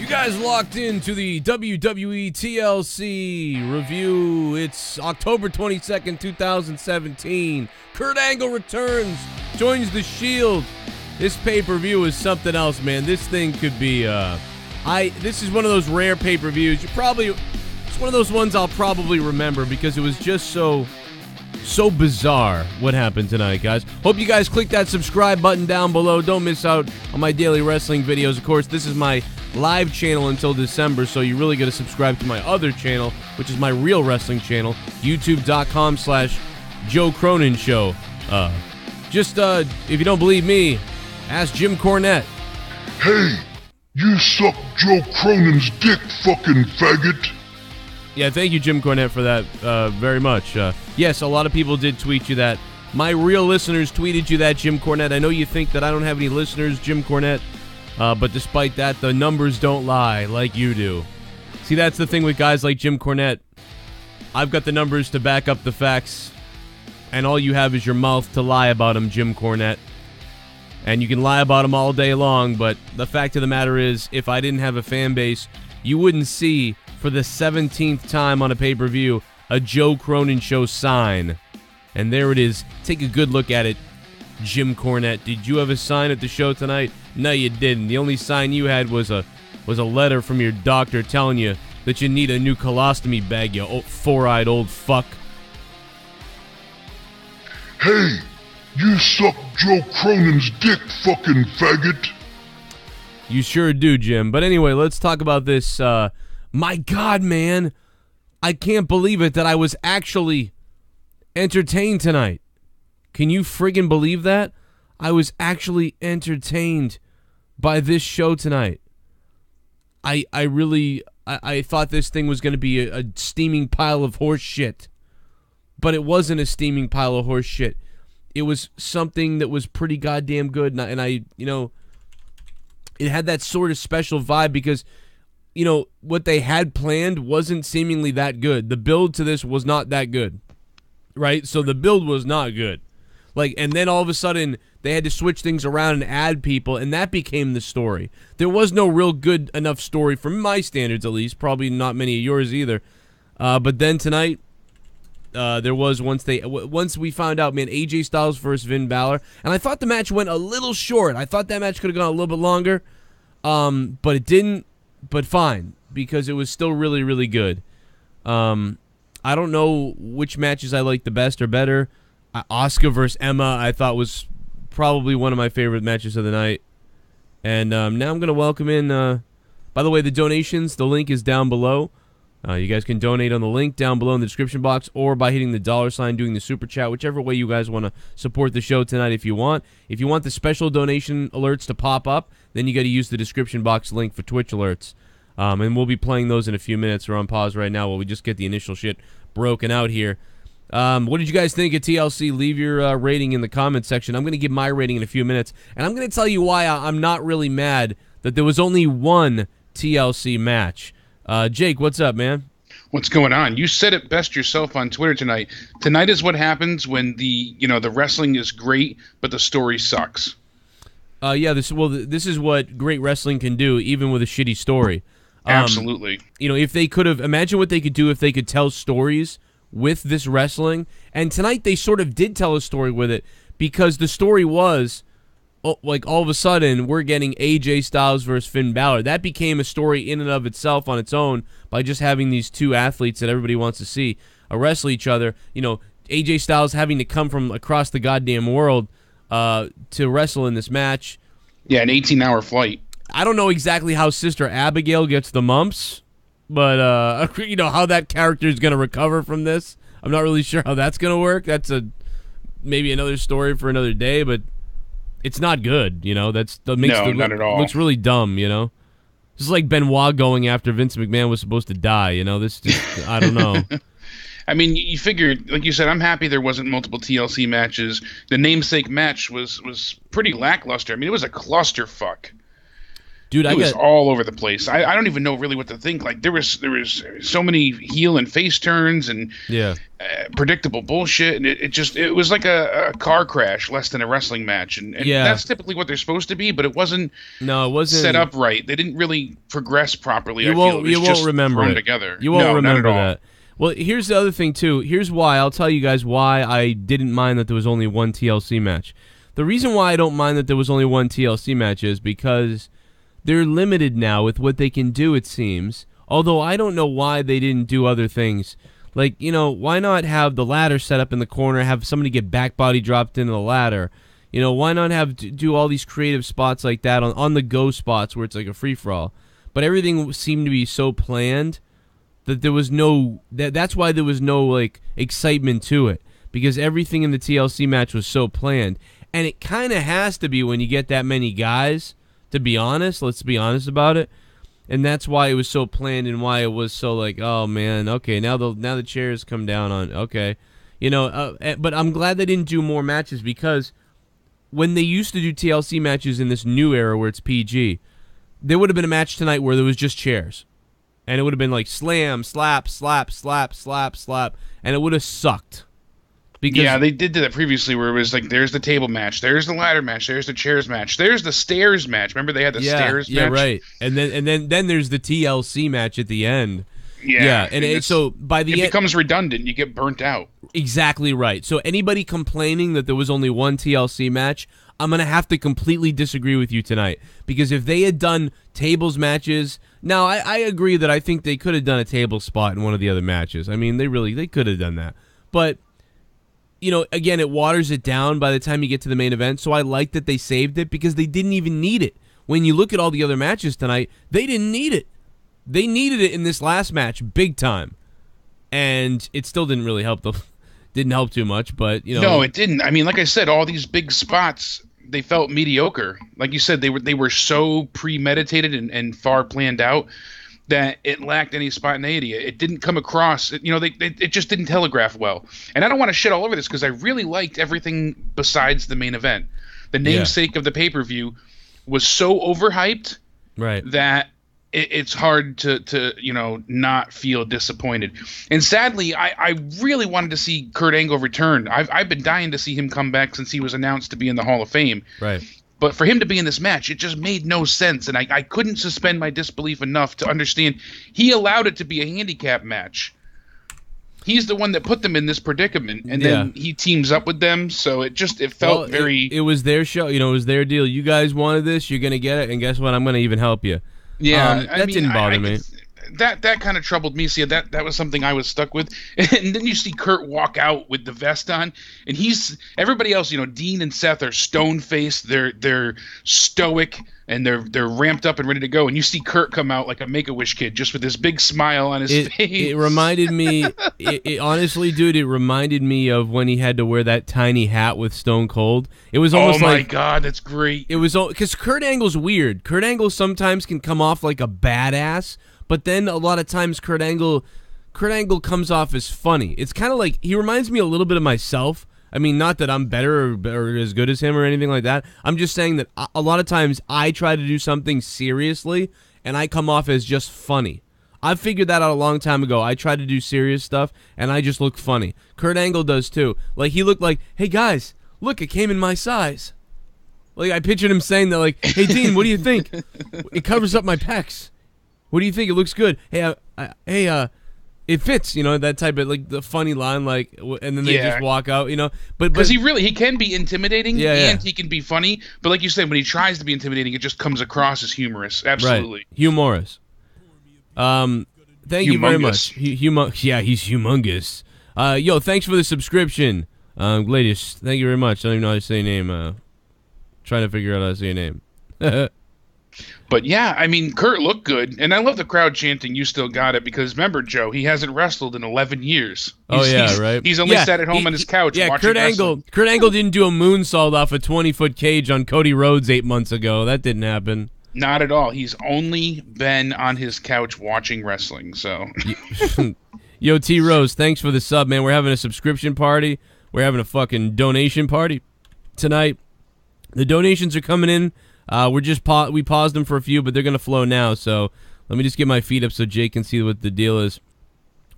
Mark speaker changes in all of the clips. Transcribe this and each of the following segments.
Speaker 1: You guys locked into the WWE TLC review. It's October 22nd, 2017. Kurt Angle returns, joins the Shield. This pay-per-view is something else, man. This thing could be, this is one of those rare pay-per-views. It's one of those ones I'll probably remember because it was just so bizarre what happened tonight, guys. Hope you guys click that subscribe button down below. Don't miss out on my daily wrestling videos. Of course, this is my live channel until December, so you really got to subscribe to my other channel, which is my real wrestling channel, youtube.com/Joe Cronin Show. If you don't believe me, ask Jim Cornette.
Speaker 2: Hey, you suck Joe Cronin's dick, fucking faggot.
Speaker 1: Yeah, thank you, Jim Cornette, for that very much. Yes, a lot of people did tweet you that. My real listeners tweeted you that, Jim Cornette. I know you think that I don't have any listeners, Jim Cornette, but despite that, the numbers don't lie like you do. See, that's the thing with guys like Jim Cornette. I've got the numbers to back up the facts, and all you have is your mouth to lie about them, Jim Cornette. And you can lie about them all day long, but the fact of the matter is, if I didn't have a fan base, you wouldn't see, for the 17th time on a pay-per-view, a Joe Cronin Show sign. And there it is. Take a good look at it, Jim Cornette. Did you have a sign at the show tonight? No, you didn't. The only sign you had was a letter from your doctor telling you that you need a new colostomy bag, you four-eyed old fuck.
Speaker 2: Hey, you suck Joe Cronin's dick, fucking faggot.
Speaker 1: You sure do, Jim. But anyway, let's talk about this. My God, man. I can't believe it that I was actually entertained tonight. Can you friggin' believe that? I was actually entertained by this show tonight. I thought this thing was going to be a steaming pile of horse shit. But it wasn't a steaming pile of horse shit. It was something that was pretty goddamn good. And I it had that sort of special vibe because, what they had planned wasn't seemingly that good. The build to this was not that good, right? So the build was not good. And then all of a sudden, they had to switch things around and add people, and that became the story. There was no real good enough story, from my standards at least, probably not many of yours either. But then tonight, there was, once we found out, man, AJ Styles versus Finn Balor, and I thought the match went a little short. I thought that match could have gone a little bit longer, but it didn't. But fine, because it was still really, really good. I don't know which matches I liked the best or better. Asuka versus Emma, I thought was probably one of my favorite matches of the night. And now I'm going to welcome in, by the way, the donations. The link is down below. You guys can donate on the link down below in the description box or by hitting the $sign, doing the super chat, whichever way you guys want to support the show tonight if you want. If you want the special donation alerts to pop up, then you got to use the description box link for Twitch alerts. And we'll be playing those in a few minutes. We're on pause right now while we just get the initial shit broken out here. What did you guys think of TLC? Leave your rating in the comments section. I'm going to give my rating in a few minutes, and I'm going to tell you why I'm not really mad that there was only one TLC match. Jake, what's up, man?
Speaker 3: What's going on? You said it best yourself on Twitter tonight. Tonight is what happens when the wrestling is great, but the story sucks. Yeah, this is what great wrestling can do, even with a shitty story. Absolutely.
Speaker 1: If they could have, imagine what they could do if they could tell stories with this wrestling. And tonight they sort of did tell a story with it, because the story was, all of a sudden, we're getting AJ Styles versus Finn Balor. That became a story in and of itself on its own by just having these two athletes that everybody wants to see wrestle each other. AJ Styles having to come from across the goddamn world to wrestle in this match.
Speaker 3: Yeah, an 18-hour flight.
Speaker 1: I don't know exactly how Sister Abigail gets the mumps, but how that character is going to recover from this. I'm not really sure how that's going to work. That's maybe another story for another day, but it's not good. Not at all. Looks really dumb. Just like Benoit going after Vince McMahon was supposed to die. This just I don't know.
Speaker 3: I mean, you figured, like you said, I'm happy there wasn't multiple TLC matches. The namesake match was pretty lackluster. I mean, it was a clusterfuck.
Speaker 1: Dude,
Speaker 3: it was all over the place. I don't even know really what to think. Like there was so many heel and face turns and predictable bullshit, and it was like a car crash less than a wrestling match, and that's typically what they're supposed to be, but it wasn't. No, it wasn't set up right. They didn't really progress properly. You won't remember it together.
Speaker 1: You won't remember that. Well, here's the other thing too. Here's why. I'll tell you guys why I didn't mind that there was only one TLC match. The reason why I don't mind that there was only one TLC match is because they're limited now with what they can do, it seems. Although I don't know why they didn't do other things. Like, why not have the ladder set up in the corner, have somebody get back body dropped into the ladder? Why not do all these creative spots like that on the go spots where it's like a free-for-all? But everything seemed to be so planned that there was no... That's why there was no, like, excitement to it. Because everything in the TLC match was so planned. And it kind of has to be when you get that many guys... To be honest, let's be honest about it, and that's why it was so planned and why it was so like, oh man, okay, now the chairs come down on, okay, but I'm glad they didn't do more matches because when they used to do TLC matches in this new era where it's PG, there would have been a match tonight where there was just chairs, and it would have been like slam, slap, slap, slap, slap, slap, and it would have sucked.
Speaker 3: Because they did that previously where it was like, there's the table match, there's the ladder match, there's the chairs match, there's the stairs match. Remember they had the stairs match? Yeah, right. And then there's the TLC match at the end. Yeah. And so by the end... It becomes redundant. You get burnt out. Exactly right.
Speaker 1: So anybody complaining that there was only one TLC match, I'm going to have to completely disagree with you tonight. Because if they had done tables matches... Now, I agree that I think they could have done a table spot in one of the other matches. I mean, they could have done that. But... again, it waters it down by the time you get to the main event, so I like that they saved it because they didn't even need it. When you look at all the other matches tonight, they didn't need it. They needed it in this last match, big time. And it still didn't really help didn't help too much, but,
Speaker 3: No, it didn't. I mean, like I said, all these big spots, they felt mediocre. Like you said, they were so premeditated and far planned out that it lacked any spontaneity. It didn't come across, it just didn't telegraph well. And I don't want to shit all over this because I really liked everything besides the main event. The namesake of the pay-per-view was so overhyped that it's hard to not feel disappointed. And sadly, I really wanted to see Kurt Angle return. I've been dying to see him come back since he was announced to be in the Hall of Fame.
Speaker 1: Right.
Speaker 3: But for him to be in this match, it just made no sense, and I couldn't suspend my disbelief enough to understand he allowed it to be a handicap match. He's the one that put them in this predicament, and then he teams up with them, so it felt very...
Speaker 1: It was their show, it was their deal. You guys wanted this, you're going to get it, and guess what? I'm going to even help you.
Speaker 3: Yeah,
Speaker 1: that didn't bother me.
Speaker 3: That kind of troubled me. See, that was something I was stuck with. And then you see Kurt walk out with the vest on, and everybody else, Dean and Seth are stone-faced, they're stoic, and they're ramped up and ready to go. And you see Kurt come out like a Make-A-Wish kid, just with this big smile on his face.
Speaker 1: It reminded me, honestly, dude, it reminded me of when he had to wear that tiny hat with Stone Cold. It was almost like,
Speaker 3: oh my God, that's great.
Speaker 1: It was because Kurt Angle's weird. Kurt Angle sometimes can come off like a badass. But then a lot of times Kurt Angle comes off as funny. It's kind of like, he reminds me a little bit of myself. I mean, not that I'm better or as good as him or anything like that. I'm just saying that a lot of times I try to do something seriously and I come off as just funny. I figured that out a long time ago. I try to do serious stuff and I just look funny. Kurt Angle does too. Like, he looked like, hey guys, look, it came in my size. Like, I pictured him saying that, like, hey Dean, what do you think? It covers up my pecs. What do you think? It looks good. Hey, it fits. That type of, like, the funny line, like, and then they just walk out. But
Speaker 3: because he can be intimidating, and he can be funny. But like you said, when he tries to be intimidating, it just comes across as humorous. Absolutely,
Speaker 1: right. Humorous. Thank you very much. He's humongous. Yo, thanks for the subscription, ladies. Thank you very much. I don't even know how to say your name. Trying to figure out how to say your name.
Speaker 3: But yeah, I mean, Kurt looked good, and I love the crowd chanting, "You still got it," because remember, Joe, he hasn't wrestled in 11 years.
Speaker 1: Right.
Speaker 3: He's only sat at home on his couch watching wrestling.
Speaker 1: Kurt Angle didn't do a moonsault off a 20-foot cage on Cody Rhodes 8 months ago. That didn't happen.
Speaker 3: Not at all. He's only been on his couch watching wrestling, so...
Speaker 1: Yo, T. Rose, thanks for the sub, man. We're having a subscription party. We're having a fucking donation party tonight. The donations are coming in We paused them for a few, but they're gonna flow now. So let me just get my feet up so Jake can see what the deal is.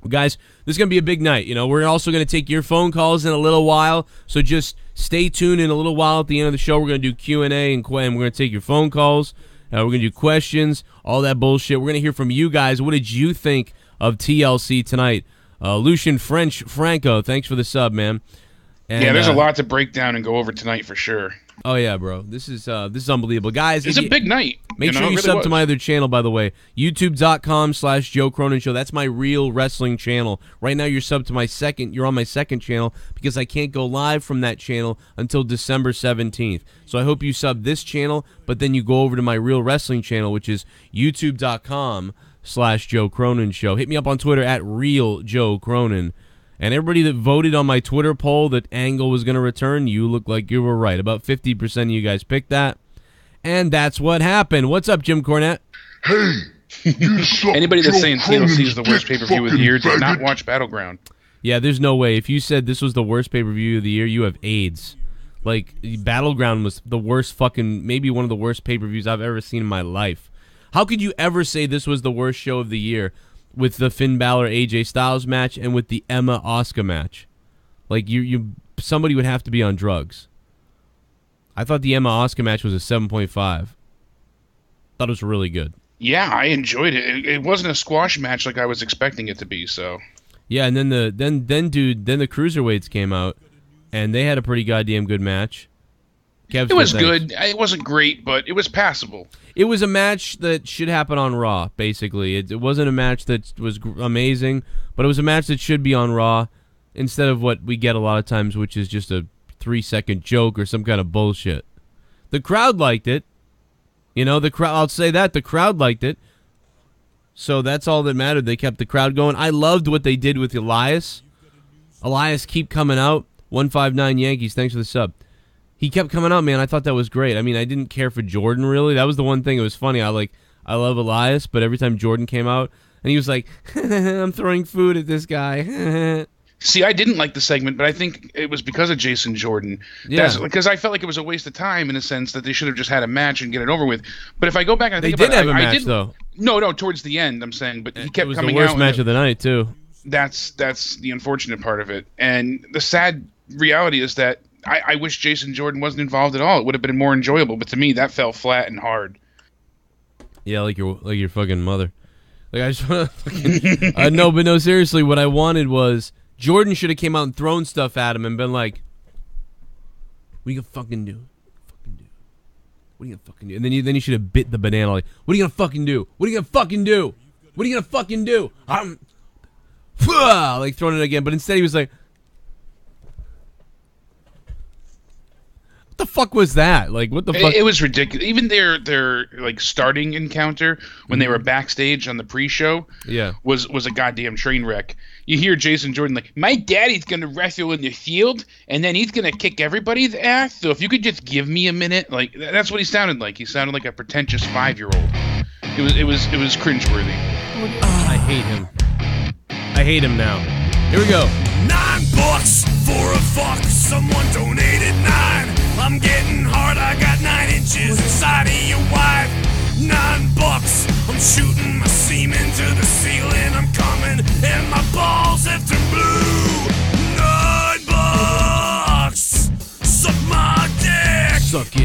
Speaker 1: Well, guys, this is going to be a big night. You know, we're also going to take your phone calls in a little while, so just stay tuned in a little while. At the end of the show, we're going to do Q&A, and we're going to take your phone calls. We're going to do questions, all that bullshit. We're going to hear from you guys. What did you think of TLC tonight? Lucian Franco, thanks for the sub, man. And,
Speaker 3: yeah, there's a lot to break down and go over tonight for sure.
Speaker 1: Oh yeah, bro. This is unbelievable. Guys,
Speaker 3: it's a big night.
Speaker 1: Make sure you sub to my other channel, by the way. YouTube.com/Joe Cronin Show. That's my real wrestling channel. Right now you're subbed to my second. You're on my second channel because I can't go live from that channel until December 17th. So I hope you sub this channel, but then you go over to my real wrestling channel, which is YouTube.com/Joe Cronin Show. Hit me up on Twitter at Real Joe Cronin. And everybody that voted on my Twitter poll that Angle was going to return, you look like you were right. About 50% of you guys picked that. And that's what happened. What's up, Jim Cornette?
Speaker 2: Hey, you suck.
Speaker 3: Anybody that's saying TLC is the worst
Speaker 2: dick,
Speaker 3: pay-per-view of the year did not
Speaker 2: faggot.
Speaker 3: watch Battleground.
Speaker 1: Yeah, there's no way. If you said this was the worst pay-per-view of the year, you have AIDS. Like, Battleground was the worst fucking, maybe one of the worst pay-per-views I've ever seen in my life. How could you ever say this was the worst show of the year with the Finn Balor AJ Styles match and with the Emma Asuka match? Like, somebody would have to be on drugs. I thought the Emma Asuka match was a 7.5. Thought it was really good.
Speaker 3: Yeah, I enjoyed it. It wasn't a squash match like I was expecting it to be, so.
Speaker 1: Yeah, and then the cruiserweights came out and they had a pretty goddamn good match.
Speaker 3: It was good. It wasn't great, but it was passable.
Speaker 1: It was a match that should happen on Raw, basically. It wasn't a match that was amazing, but it was a match that should be on Raw instead of what we get a lot of times, which is just a 3-second joke or some kind of bullshit. The crowd liked it. You know, I'll say that. The crowd liked it. So that's all that mattered. They kept the crowd going. I loved what they did with Elias. Elias keep coming out. 159 Yankees, thanks for the sub. He kept coming out, man. I thought that was great. I mean, I didn't care for Jordan, really. That was the one thing. It was funny. I love Elias, but every time Jordan came out, and he was like, I'm throwing food at this guy.
Speaker 3: See, I didn't like the segment, but I think it was because of Jason Jordan.
Speaker 1: Yeah.
Speaker 3: Because I felt like it was a waste of time in a sense that they should have just had a match and get it over with. But if I go back and I think
Speaker 1: they
Speaker 3: about
Speaker 1: did
Speaker 3: it,
Speaker 1: have a match, though.
Speaker 3: No, towards the end, I'm saying. But he kept coming out.
Speaker 1: It was the worst match of the night, too.
Speaker 3: That's the unfortunate part of it. And the sad reality is that I wish Jason Jordan wasn't involved at all. It would have been more enjoyable. But to me, that fell flat and hard.
Speaker 1: Yeah, like your fucking mother. Like I just want to no, seriously, what I wanted was Jordan should have came out and thrown stuff at him and been like, "What are you gonna fucking do? What are you gonna fucking do?" And then he should have bit the banana. Like, "What are you gonna fucking do? What are you gonna fucking do? What are you gonna fucking do?" Like throwing it again, but instead he was like, "What the fuck was that? Like, what the fuck?"
Speaker 3: It was ridiculous. Even their like starting encounter when they were backstage on the pre-show, was a goddamn train wreck. You hear Jason Jordan like, "My daddy's gonna wrestle in the field, and then he's gonna kick everybody's ass. So if you could just give me a minute," like that's what he sounded like. He sounded like a pretentious 5-year-old. It was cringeworthy.
Speaker 1: I hate him. I hate him now. Here we go.
Speaker 4: $9 for a fuck. Someone donated 9. I'm getting hard. I got 9 inches inside of your wife. $9. I'm shooting my semen to the ceiling. I'm coming and my balls have turned blue. $9. Suck my dick.
Speaker 1: Suck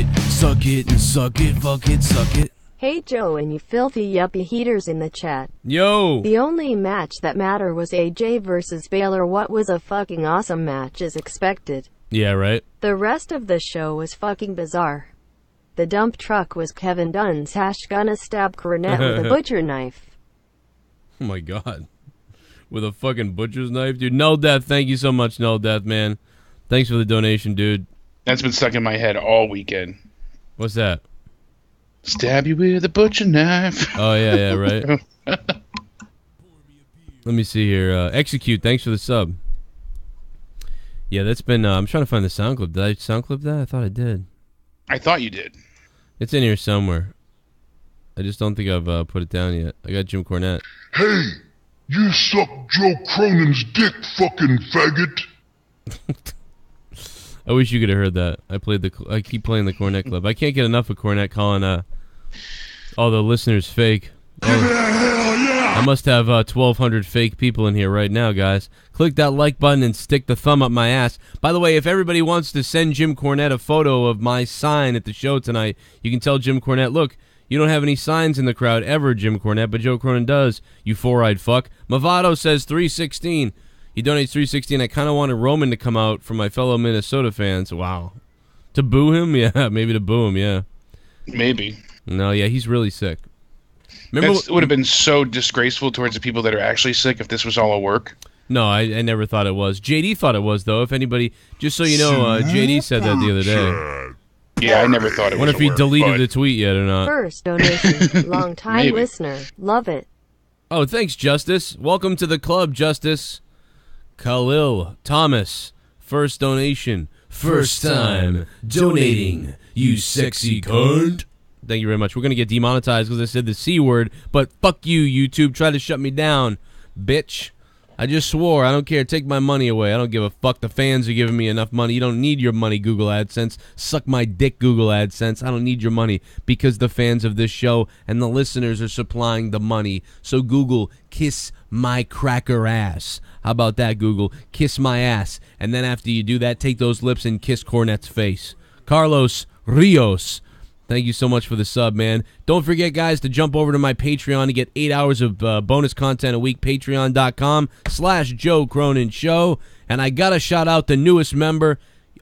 Speaker 1: it, and suck it, fuck it, suck it.
Speaker 5: Hey Joe and you filthy yuppie heaters in the chat.
Speaker 1: Yo!
Speaker 5: The only match that mattered was AJ versus Balor. What was a fucking awesome match as expected.
Speaker 1: Yeah, right?
Speaker 5: The rest of the show was fucking bizarre. The dump truck was Kevin Dunn's gonna stab Cornette with a butcher knife.
Speaker 1: Oh my god. With a fucking butcher's knife? Dude, No Death, thank you so much, No Death, man. Thanks for the donation, dude.
Speaker 3: That's been stuck in my head all weekend.
Speaker 1: What's that?
Speaker 3: Stab you with a butcher knife.
Speaker 1: Oh, yeah, right. Let me see here. Execute, thanks for the sub. Yeah, that's been... I'm trying to find the sound clip. Did I sound clip that? I thought I did.
Speaker 3: I thought you did.
Speaker 1: It's in here somewhere. I just don't think I've put it down yet. I got Jim Cornette.
Speaker 2: Hey, you suck Joe Cronin's dick, fucking faggot.
Speaker 1: I wish you could have heard that. I keep playing the Cornet clip. I can't get enough of Cornet calling all the listeners fake. I must have 1,200 fake people in here right now, guys. Click that like button and stick the thumb up my ass. By the way, if everybody wants to send Jim Cornette a photo of my sign at the show tonight, you can tell Jim Cornette, look, you don't have any signs in the crowd ever, Jim Cornette, but Joe Cronin does, you four-eyed fuck. Mavado says 316. He donates 316. I kind of wanted Roman to come out for my fellow Minnesota fans. Wow. To boo him? Yeah, maybe to boo him, yeah.
Speaker 3: Maybe.
Speaker 1: No, yeah, he's really sick.
Speaker 3: It would have been so disgraceful towards the people that are actually sick if this was all a work.
Speaker 1: No, I never thought it was. JD thought it was, though. If anybody, just so you know, JD said that the other day.
Speaker 3: Yeah, I never thought it was.
Speaker 1: I wonder if he deleted the tweet yet or not.
Speaker 5: First donation, long-time listener. Love it.
Speaker 1: Oh, thanks, Justice. Welcome to the club, Justice. Khalil Thomas, first donation. First time donating, you sexy cunt. Thank you very much. We're going to get demonetized because I said the C word, but fuck you, YouTube. Try to shut me down, bitch. I just swore. I don't care. Take my money away. I don't give a fuck. The fans are giving me enough money. You don't need your money, Google AdSense. Suck my dick, Google AdSense. I don't need your money because the fans of this show and the listeners are supplying the money. So Google, kiss my cracker ass. How about that, Google? Kiss my ass. And then after you do that, take those lips and kiss Cornette's face. Carlos Rios. Thank you so much for the sub, man. Don't forget, guys, to jump over to my Patreon to get 8 hours of bonus content a week. Patreon.com/Joe Cronin Show. And I got to shout out the newest member,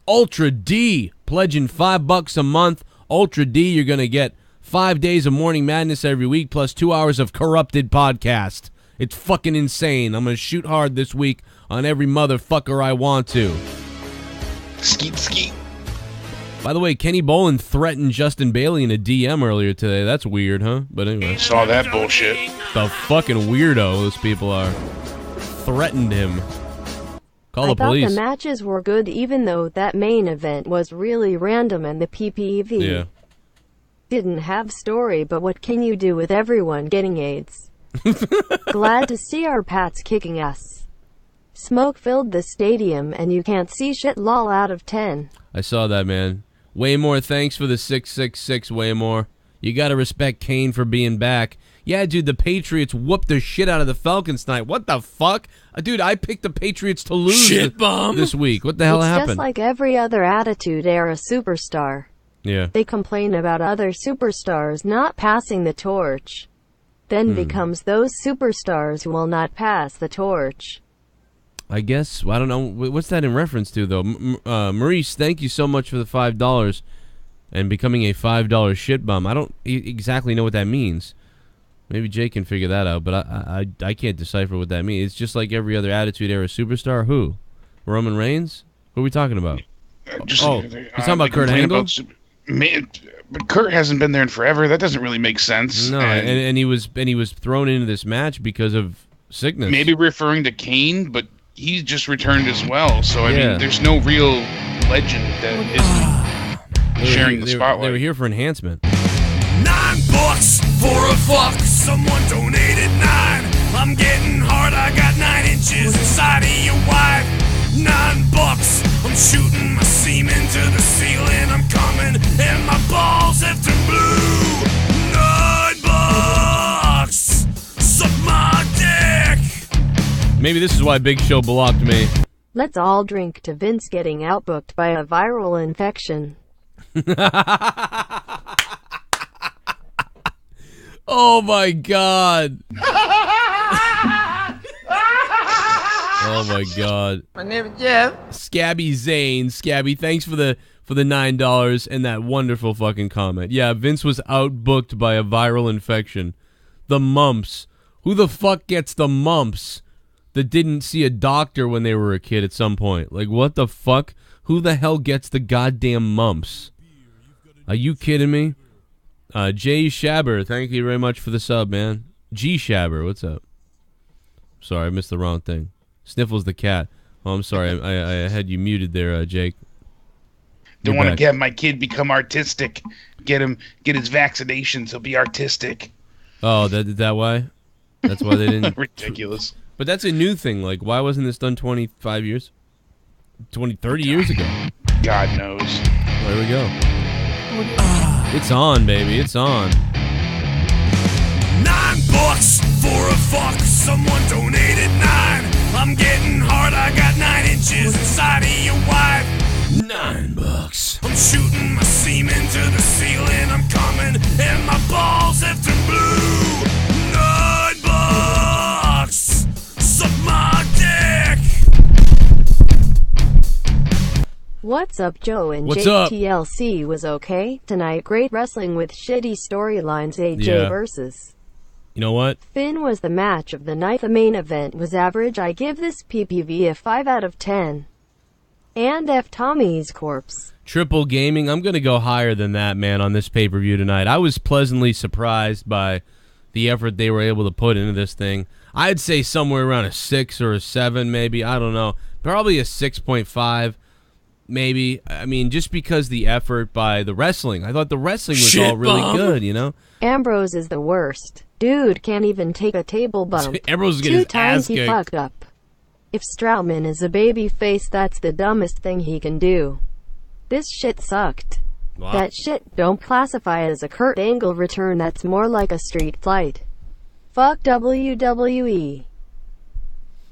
Speaker 1: Ultra D, pledging $5 a month. Ultra D, you're going to get 5 days of Morning Madness every week, plus 2 hours of Corrupted podcast. It's fucking insane. I'm going to shoot hard this week on every motherfucker I want to.
Speaker 3: Skeet, skeet.
Speaker 1: By the way, Kenny Bolin threatened Justin Bailey in a DM earlier today. That's weird, huh? But anyway.
Speaker 3: Saw that bullshit.
Speaker 1: The fucking weirdo those people are. Threatened him. Call the police.
Speaker 5: I thought the matches were good even though that main event was really random and the PPV didn't have story, but what can you do with everyone getting AIDS? Glad to see our Pats kicking ass. Smoke filled the stadium and you can't see shit, lol, out of 10.
Speaker 1: I saw that, man. Way more thanks for the 666, way more. You gotta respect KANE for being back. Yeah, dude, the Patriots whooped the shit out of the Falcons tonight. What the fuck? Dude, I picked the Patriots to lose this week. What the hell happened?
Speaker 5: It's just like every other Attitude Era superstar.
Speaker 1: Yeah.
Speaker 5: They complain about other superstars not passing the torch. Then becomes those superstars who will not pass the torch.
Speaker 1: I guess, I don't know, what's that in reference to, though? Maurice, thank you so much for the $5 and becoming a $5 shitbum. I don't exactly know what that means. Maybe Jay can figure that out, but I can't decipher what that means. It's just like every other Attitude Era superstar. Who? Roman Reigns? Who are we talking about? He's talking about Kurt Angle?
Speaker 3: But Kurt hasn't been there in forever. That doesn't really make sense.
Speaker 1: No, and he was thrown into this match because of sickness.
Speaker 3: Maybe referring to KANE, but he just returned as well, so I mean, there's no real legend that is sharing the spotlight.
Speaker 1: They were here for enhancement.
Speaker 4: $9 for a fuck. Someone donated 9. I'm getting hard. I got 9 inches inside of your wife. $9. I'm shooting my semen to the ceiling. I'm coming, and my balls have turned blue. $9. Suck my dick.
Speaker 1: Maybe this is why Big Show blocked me.
Speaker 5: Let's all drink to Vince getting outbooked by a viral infection.
Speaker 1: Oh my god. Oh my god.
Speaker 6: My name is Jeff.
Speaker 1: Scabby Zane. Scabby, thanks for the $9 and that wonderful fucking comment. Yeah, Vince was outbooked by a viral infection. The mumps. Who the fuck gets the mumps that didn't see a doctor when they were a kid at some point? Like, what the fuck? Who the hell gets the goddamn mumps? Are you kidding me? Jay Shabber, thank you very much for the sub, man. G Shabber, what's up? Sorry, I missed the wrong thing. Sniffles the cat. Oh, I'm sorry, I had you muted there, Jake.
Speaker 3: Don't want to have my kid become artistic. Get his vaccinations. He'll be artistic.
Speaker 1: Oh, that why? That's why they didn't.
Speaker 3: Ridiculous.
Speaker 1: But that's a new thing. Like, why wasn't this done 25 years? 30 years ago?
Speaker 3: God knows.
Speaker 1: There we go. It's on, baby. It's on.
Speaker 4: $9 for a fuck. Someone donated 9. I'm getting hard. I got 9 inches inside of your wife.
Speaker 1: $9.
Speaker 4: I'm shooting my semen to the ceiling. I'm coming and my balls have turned blue. $9. Suck my dick.
Speaker 5: What's up, Joe and
Speaker 1: What's
Speaker 5: Jake?
Speaker 1: up?
Speaker 5: TLC was okay tonight. Great wrestling with shitty storylines. AJ
Speaker 1: Yeah.
Speaker 5: versus
Speaker 1: You know what?
Speaker 5: Finn was the match of the night. The main event was average. I give this PPV a 5 out of 10. And F Tommy's corpse.
Speaker 1: Triple Gaming, I'm going to go higher than that, man, on this pay-per-view tonight. I was pleasantly surprised by the effort they were able to put into this thing. I'd say somewhere around a 6 or a 7, maybe. I don't know. Probably a 6.5, maybe. I mean, just because the effort by the wrestling. I thought the wrestling was all really good, you know?
Speaker 5: Ambrose is the worst. Dude can't even take a table bump.
Speaker 1: Ambrose is getting his
Speaker 5: 2 times
Speaker 1: ass
Speaker 5: he
Speaker 1: kicked.
Speaker 5: fucked up. If Strowman is a baby face, that's the dumbest thing he can do. This shit sucked.
Speaker 1: Wow.
Speaker 5: That shit don't classify as a Kurt Angle return. That's more like a street fight. Fuck WWE.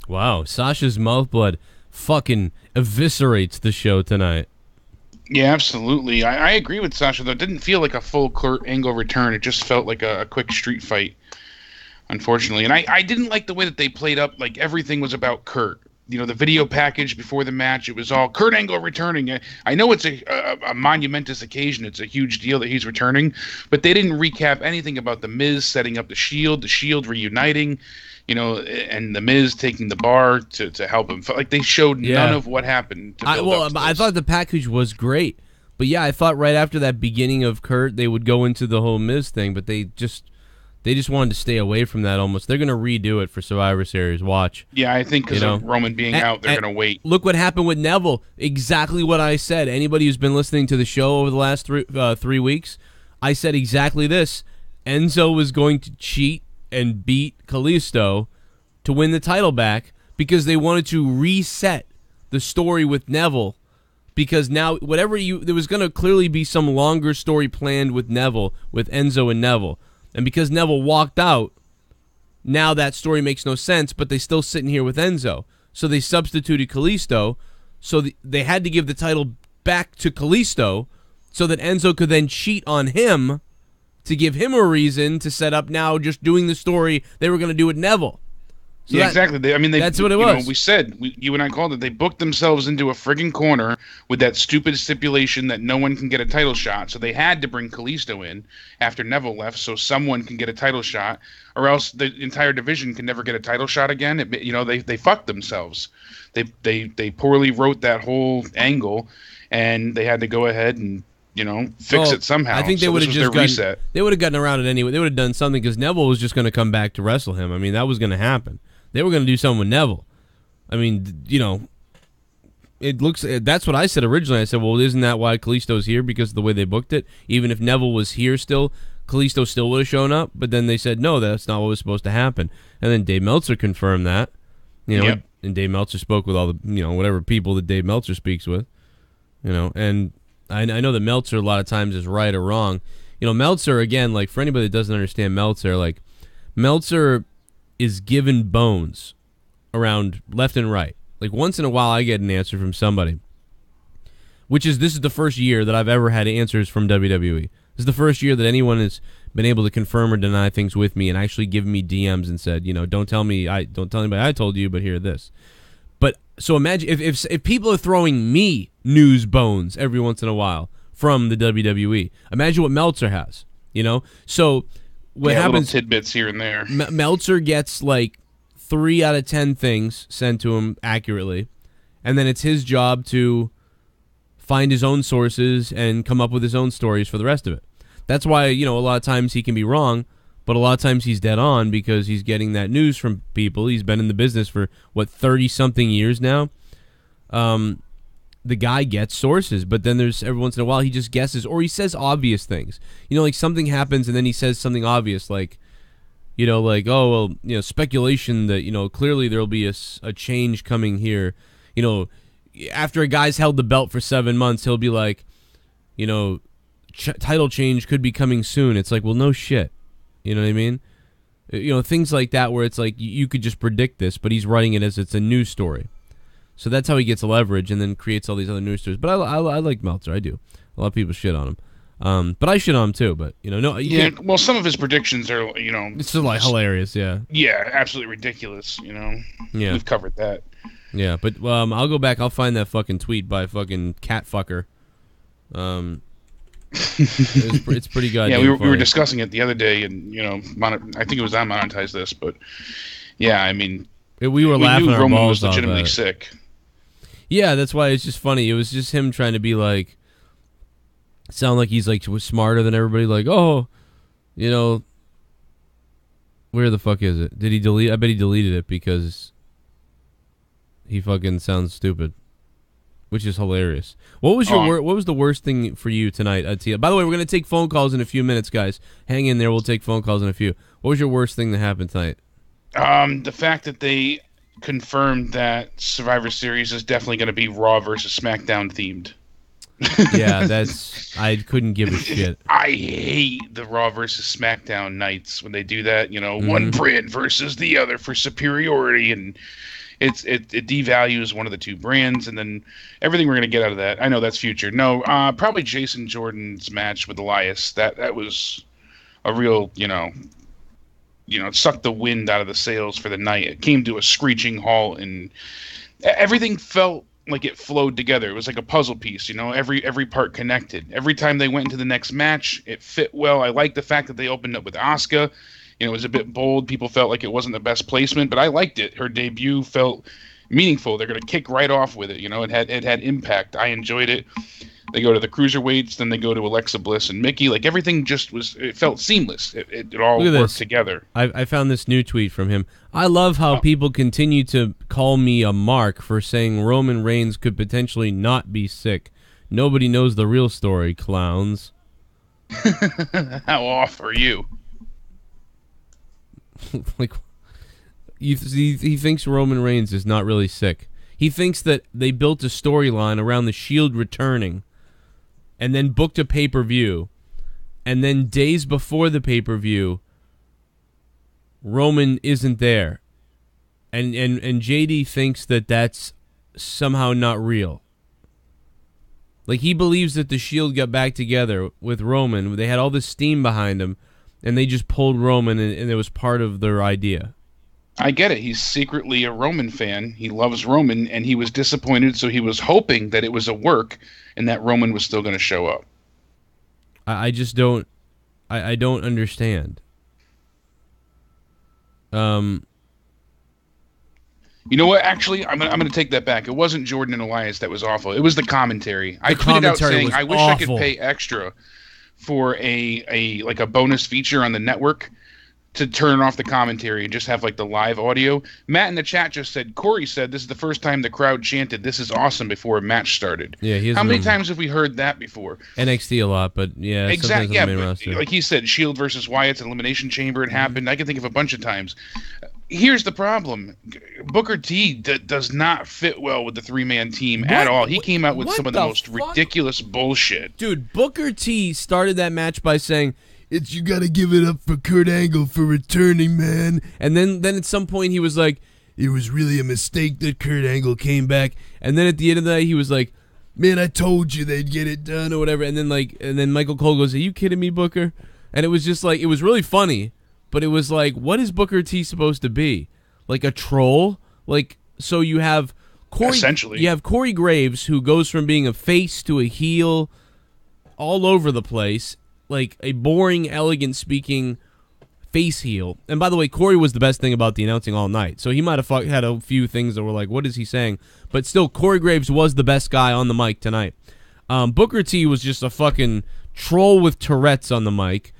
Speaker 1: Wow, Sasha's mouth blood fucking eviscerates the show tonight.
Speaker 3: Yeah, absolutely. I agree with Sasha, though. It didn't feel like a full Kurt Angle return. It just felt like a quick street fight, unfortunately. And I didn't like the way that they played up, like everything was about Kurt. You know, the video package before the match, it was all Kurt Angle returning. I know it's a monumentous occasion. It's a huge deal that he's returning. But they didn't recap anything about The Miz setting up the Shield reuniting, you know, and The Miz taking the bar to help him. Like, they showed none of what happened.
Speaker 1: I thought the package was great. But, yeah, I thought right after that beginning of Kurt, they would go into the whole Miz thing. But they just wanted to stay away from that almost. They're going to redo it for Survivor Series. Watch.
Speaker 3: Yeah, I think because of Roman being out, they're going to wait.
Speaker 1: Look what happened with Neville. Exactly what I said. Anybody who's been listening to the show over the last 3 weeks, I said exactly this. Enzo was going to cheat and beat Kalisto to win the title back because they wanted to reset the story with Neville. Because now, there was going to clearly be some longer story planned with Neville, with Enzo and Neville. And because Neville walked out, now that story makes no sense, but they're still sitting here with Enzo. So they substituted Kalisto, so they had to give the title back to Kalisto so that Enzo could then cheat on him to give him a reason to set up now just doing the story they were going to do with Neville. So
Speaker 3: yeah, exactly.
Speaker 1: That's what it was.
Speaker 3: We said, you and I called it, they booked themselves into a friggin' corner with that stupid stipulation that no one can get a title shot. So they had to bring Kalisto in after Neville left so someone can get a title shot, or else the entire division can never get a title shot again. They fucked themselves. They poorly wrote that whole angle, and they had to go ahead and fix it somehow.
Speaker 1: I think they would have gotten around it anyway. They would have done something because Neville was just going to come back to wrestle him. I mean, that was going to happen. They were going to do something with Neville. I mean, it looks. That's what I said originally. I said, well, isn't that why Kalisto's here? Because of the way they booked it. Even if Neville was here still, Kalisto still would have shown up. But then they said, no, that's not what was supposed to happen. And then Dave Meltzer confirmed that. And Dave Meltzer spoke with all the, whatever people that Dave Meltzer speaks with. And I know that Meltzer a lot of times is right or wrong. Meltzer, again, like for anybody that doesn't understand Meltzer, like Meltzer is given bones around left and right. Like once in a while I get an answer from somebody. This is the first year that I've ever had answers from WWE. This is the first year that anyone has been able to confirm or deny things with me and actually give me DMs and said, don't tell anybody I told you, but hear this. But so imagine if people are throwing me news bones every once in a while from the WWE. Imagine what Meltzer has, So what happens?
Speaker 3: Little tidbits here and there.
Speaker 1: Meltzer gets like 3 out of 10 things sent to him accurately, and then it's his job to find his own sources and come up with his own stories for the rest of it. That's why a lot of times he can be wrong, but a lot of times he's dead on because he's getting that news from people. He's been in the business for 30-something years now. The guy gets sources, but then there's every once in a while he just guesses or he says obvious things. Like something happens and then he says something obvious like, speculation that, clearly there'll be a change coming here. after a guy's held the belt for 7 months, he'll be like, you know, title change could be coming soon. It's like, well, no shit. You know what I mean? You know, things like that where it's like you could just predict this, but he's writing it as it's a news story. So that's how he gets leverage and then creates all these other news stories. But I like Meltzer. I do. A lot of people shit on him. But I shit on him too. But, you know, no.
Speaker 3: Yeah, well, some of his predictions are, you know.
Speaker 1: It's just like hilarious, yeah.
Speaker 3: Yeah, absolutely ridiculous, you know.
Speaker 1: Yeah.
Speaker 3: We've covered that.
Speaker 1: Yeah, but I'll go back. I'll find that fucking tweet by fucking cat fucker. It's pretty goddamn
Speaker 3: yeah, we
Speaker 1: funny.
Speaker 3: were discussing it the other day, and, you know, I think it was I monetized this, but, yeah, I mean.
Speaker 1: We were laughing
Speaker 3: knew
Speaker 1: our
Speaker 3: Roman
Speaker 1: balls
Speaker 3: was legitimately
Speaker 1: off at it.
Speaker 3: sick.
Speaker 1: Yeah, that's why it's just funny. It was just him trying to be like, sound like he's like was smarter than everybody. Like, oh, you know, where the fuck is it? Did he delete? I bet he deleted it because he fucking sounds stupid, which is hilarious. What was your what was the worst thing for you tonight, Tia? By the way, we're gonna take phone calls in a few minutes, guys. Hang in there. We'll take phone calls in a few. What was your worst thing that happened tonight?
Speaker 3: The fact that they confirmed that Survivor Series is definitely going to be Raw versus SmackDown themed.
Speaker 1: Yeah, I couldn't give a shit.
Speaker 3: I hate the Raw versus SmackDown nights when they do that. You know, one brand versus the other for superiority, and it devalues one of the two brands, and then everything we're going to get out of that. I know that's future. No, probably Jason Jordan's match with Elias. That was a real, you know, it sucked the wind out of the sails for the night. It came to a screeching halt, and everything felt like it flowed together. It was like a puzzle piece, you know, every part connected. Every time they went into the next match, it fit well. I like the fact that they opened up with Asuka. You know, it was a bit bold. People felt like it wasn't the best placement, but I liked it. Her debut felt meaningful. They're going to kick right off with it. You know, it had impact. I enjoyed it. They go to the cruiserweights, then they go to Alexa Bliss and Mickey. Like, everything just it felt seamless. It all worked together.
Speaker 1: I found this new tweet from him. I love how people continue to call me a mark for saying Roman Reigns could potentially not be sick. Nobody knows the real story, clowns.
Speaker 3: How off are you?
Speaker 1: Like, he thinks Roman Reigns is not really sick. He thinks that they built a storyline around the Shield returning and then booked a pay-per-view, and then days before the pay-per-view, Roman isn't there. And JD thinks that that's somehow not real. Like, he believes that the Shield got back together with Roman. They had all this steam behind them, and they just pulled Roman, and it was part of their idea.
Speaker 3: I get it. He's secretly a Roman fan. He loves Roman, and he was disappointed, so he was hoping that it was a work and that Roman was still going to show up.
Speaker 1: I just don't... I don't understand.
Speaker 3: You know what? Actually, I'm gonna take that back. It wasn't Jordan and Elias that was awful. It was the commentary. I tweeted out saying I wish I could pay extra for a bonus feature on the network to turn off the commentary and just have like the live audio. Matt in the chat just said, Corey said this is the first time the crowd chanted "This is awesome" before a match started.
Speaker 1: Yeah,
Speaker 3: how many times have we heard that before?
Speaker 1: NXT a lot, but yeah,
Speaker 3: exactly. Yeah,
Speaker 1: but
Speaker 3: like he said, Shield versus Wyatt's Elimination Chamber. It happened. I can think of a bunch of times. Here's the problem: Booker T does not fit well with the three-man team at all. He came out with some of the most ridiculous bullshit.
Speaker 1: Dude, Booker T started that match by saying, "You gotta give it up for Kurt Angle for returning, man." And then at some point he was like, "It was really a mistake that Kurt Angle came back." And then at the end of the night he was like, "Man, I told you they'd get it done," or whatever. And then Michael Cole goes, "Are you kidding me, Booker?" And it was just like, it was really funny, but it was like, what is Booker T supposed to be? Like a troll? Like, so you have Corey,
Speaker 3: essentially.
Speaker 1: You have Corey Graves, who goes from being a face to a heel all over the place. Like a boring, elegant speaking face heel. And by the way, Corey was the best thing about the announcing all night. So he might have had a few things that were like, what is he saying? But still, Corey Graves was the best guy on the mic tonight. Booker T was just a fucking troll with Tourette's on the mic,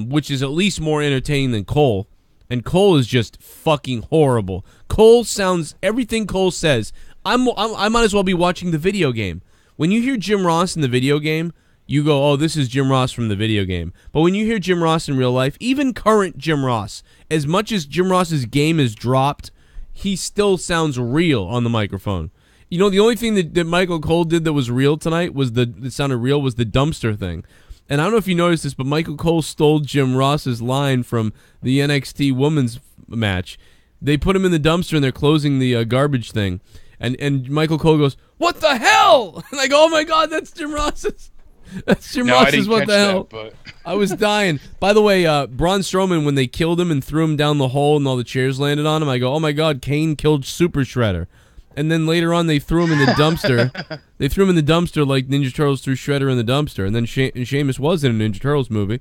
Speaker 1: which is at least more entertaining than Cole. And Cole is just fucking horrible. Cole sounds, everything Cole says, I might as well be watching the video game. When you hear Jim Ross in the video game, you go, oh, this is Jim Ross from the video game. But when you hear Jim Ross in real life, even current Jim Ross, as much as Jim Ross's game is dropped, he still sounds real on the microphone. You know, the only thing that Michael Cole did that was real tonight that sounded real was the dumpster thing. And I don't know if you noticed this, but Michael Cole stole Jim Ross's line from the NXT women's match. They put him in the dumpster and they're closing the garbage thing. And Michael Cole goes, "What the hell?" And I go, "Oh my God, that's Jim Ross's." That's Jim Ross's "What the hell?"
Speaker 3: But...
Speaker 1: I was dying. By the way, Braun Strowman, when they killed him and threw him down the hole and all the chairs landed on him, I go, "Oh my God, KANE killed Super Shredder." And then later on, they threw him in the dumpster. They threw him in the dumpster like Ninja Turtles threw Shredder in the dumpster. And then Sheamus was in a Ninja Turtles movie.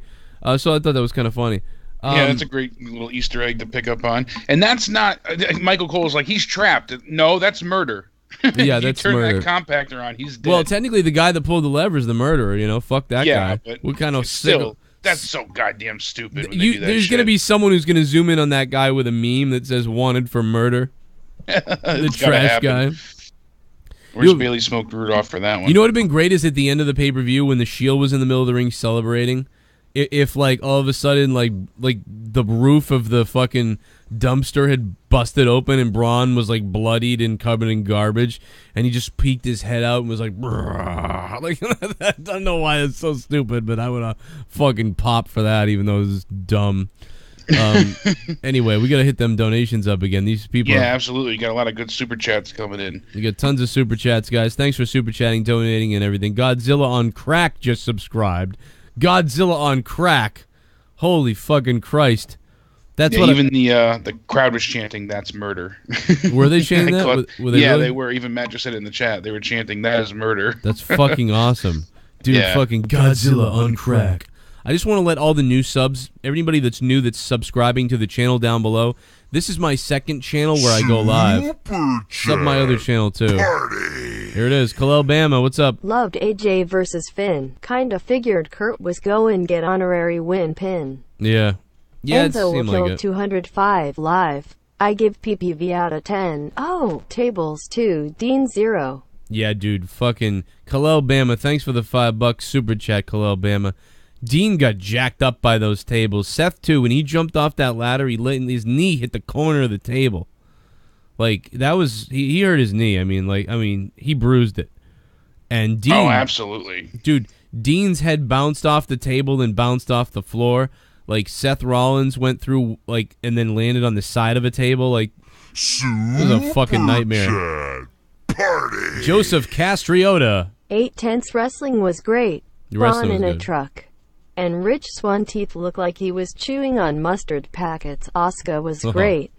Speaker 1: So I thought that was kind of funny.
Speaker 3: Yeah, that's a great little Easter egg to pick up on. And that's not... Michael Cole's like, he's trapped. No, that's murder.
Speaker 1: Yeah, that's
Speaker 3: turn
Speaker 1: murder.
Speaker 3: That compactor on, he's dead.
Speaker 1: Well, technically, the guy that pulled the lever is the murderer, you know? Fuck that guy.
Speaker 3: But
Speaker 1: what kind of
Speaker 3: still, that's so goddamn stupid when they do that
Speaker 1: There's going to be someone who's going to zoom in on that guy with a meme that says wanted for murder. The trash guy.
Speaker 3: Where's Bailey smoked Roode off for that one?
Speaker 1: You know what would have been great is at the end of the pay-per-view when the Shield was in the middle of the ring celebrating, if like all of a sudden like the roof of the fucking dumpster had busted open and Braun was like bloodied and covered in garbage and he just peeked his head out and was like, like I don't know why it's so stupid, but I would have fucking popped for that even though it was dumb. Anyway, we gotta hit them donations up again. These people,
Speaker 3: yeah, absolutely. You got a lot of good super chats coming in.
Speaker 1: You got tons of super chats, guys. Thanks for super chatting, donating, and everything. Godzilla on Crack just subscribed. Godzilla on Crack, holy fucking Christ! That's what
Speaker 3: even the crowd was chanting. That's murder.
Speaker 1: Were they chanting that? Were they really?
Speaker 3: They were. Even Matt just said it in the chat. They were chanting, "That is murder."
Speaker 1: That's fucking awesome, dude. Yeah. Fucking Godzilla on Crack. I just want to let all the new subs, everybody that's new that's subscribing to the channel down below, this is my second channel where I go live. Sub my other channel too. Party. Here it is. Kalel Bama, what's up?
Speaker 5: Loved AJ versus Finn. Kinda figured Kurt was going get honorary win pin.
Speaker 1: Yeah. Yeah,
Speaker 5: Enzo
Speaker 1: it seemed
Speaker 5: will
Speaker 1: like
Speaker 5: kill
Speaker 1: it.
Speaker 5: 205 live. I give PPV out of 10. Oh, tables 2, Dean 0.
Speaker 1: Yeah, dude. Fucking Kalel Bama, thanks for the $5 super chat, Kalel Bama. Dean got jacked up by those tables. Seth, too, when he jumped off that ladder, his knee hit the corner of the table. Like, that was... He hurt his knee. I mean, he bruised it. And Dean...
Speaker 3: Oh, absolutely.
Speaker 1: Dude, Dean's head bounced off the table and bounced off the floor. Like, Seth Rollins went through, like, and then landed on the side of a table. Like, it was a fucking nightmare.
Speaker 2: Party.
Speaker 1: Joseph Castriota.
Speaker 5: 8 tenths wrestling was great. Braun in a truck. And Rich Swan teeth looked like he was chewing on mustard packets. Asuka was great.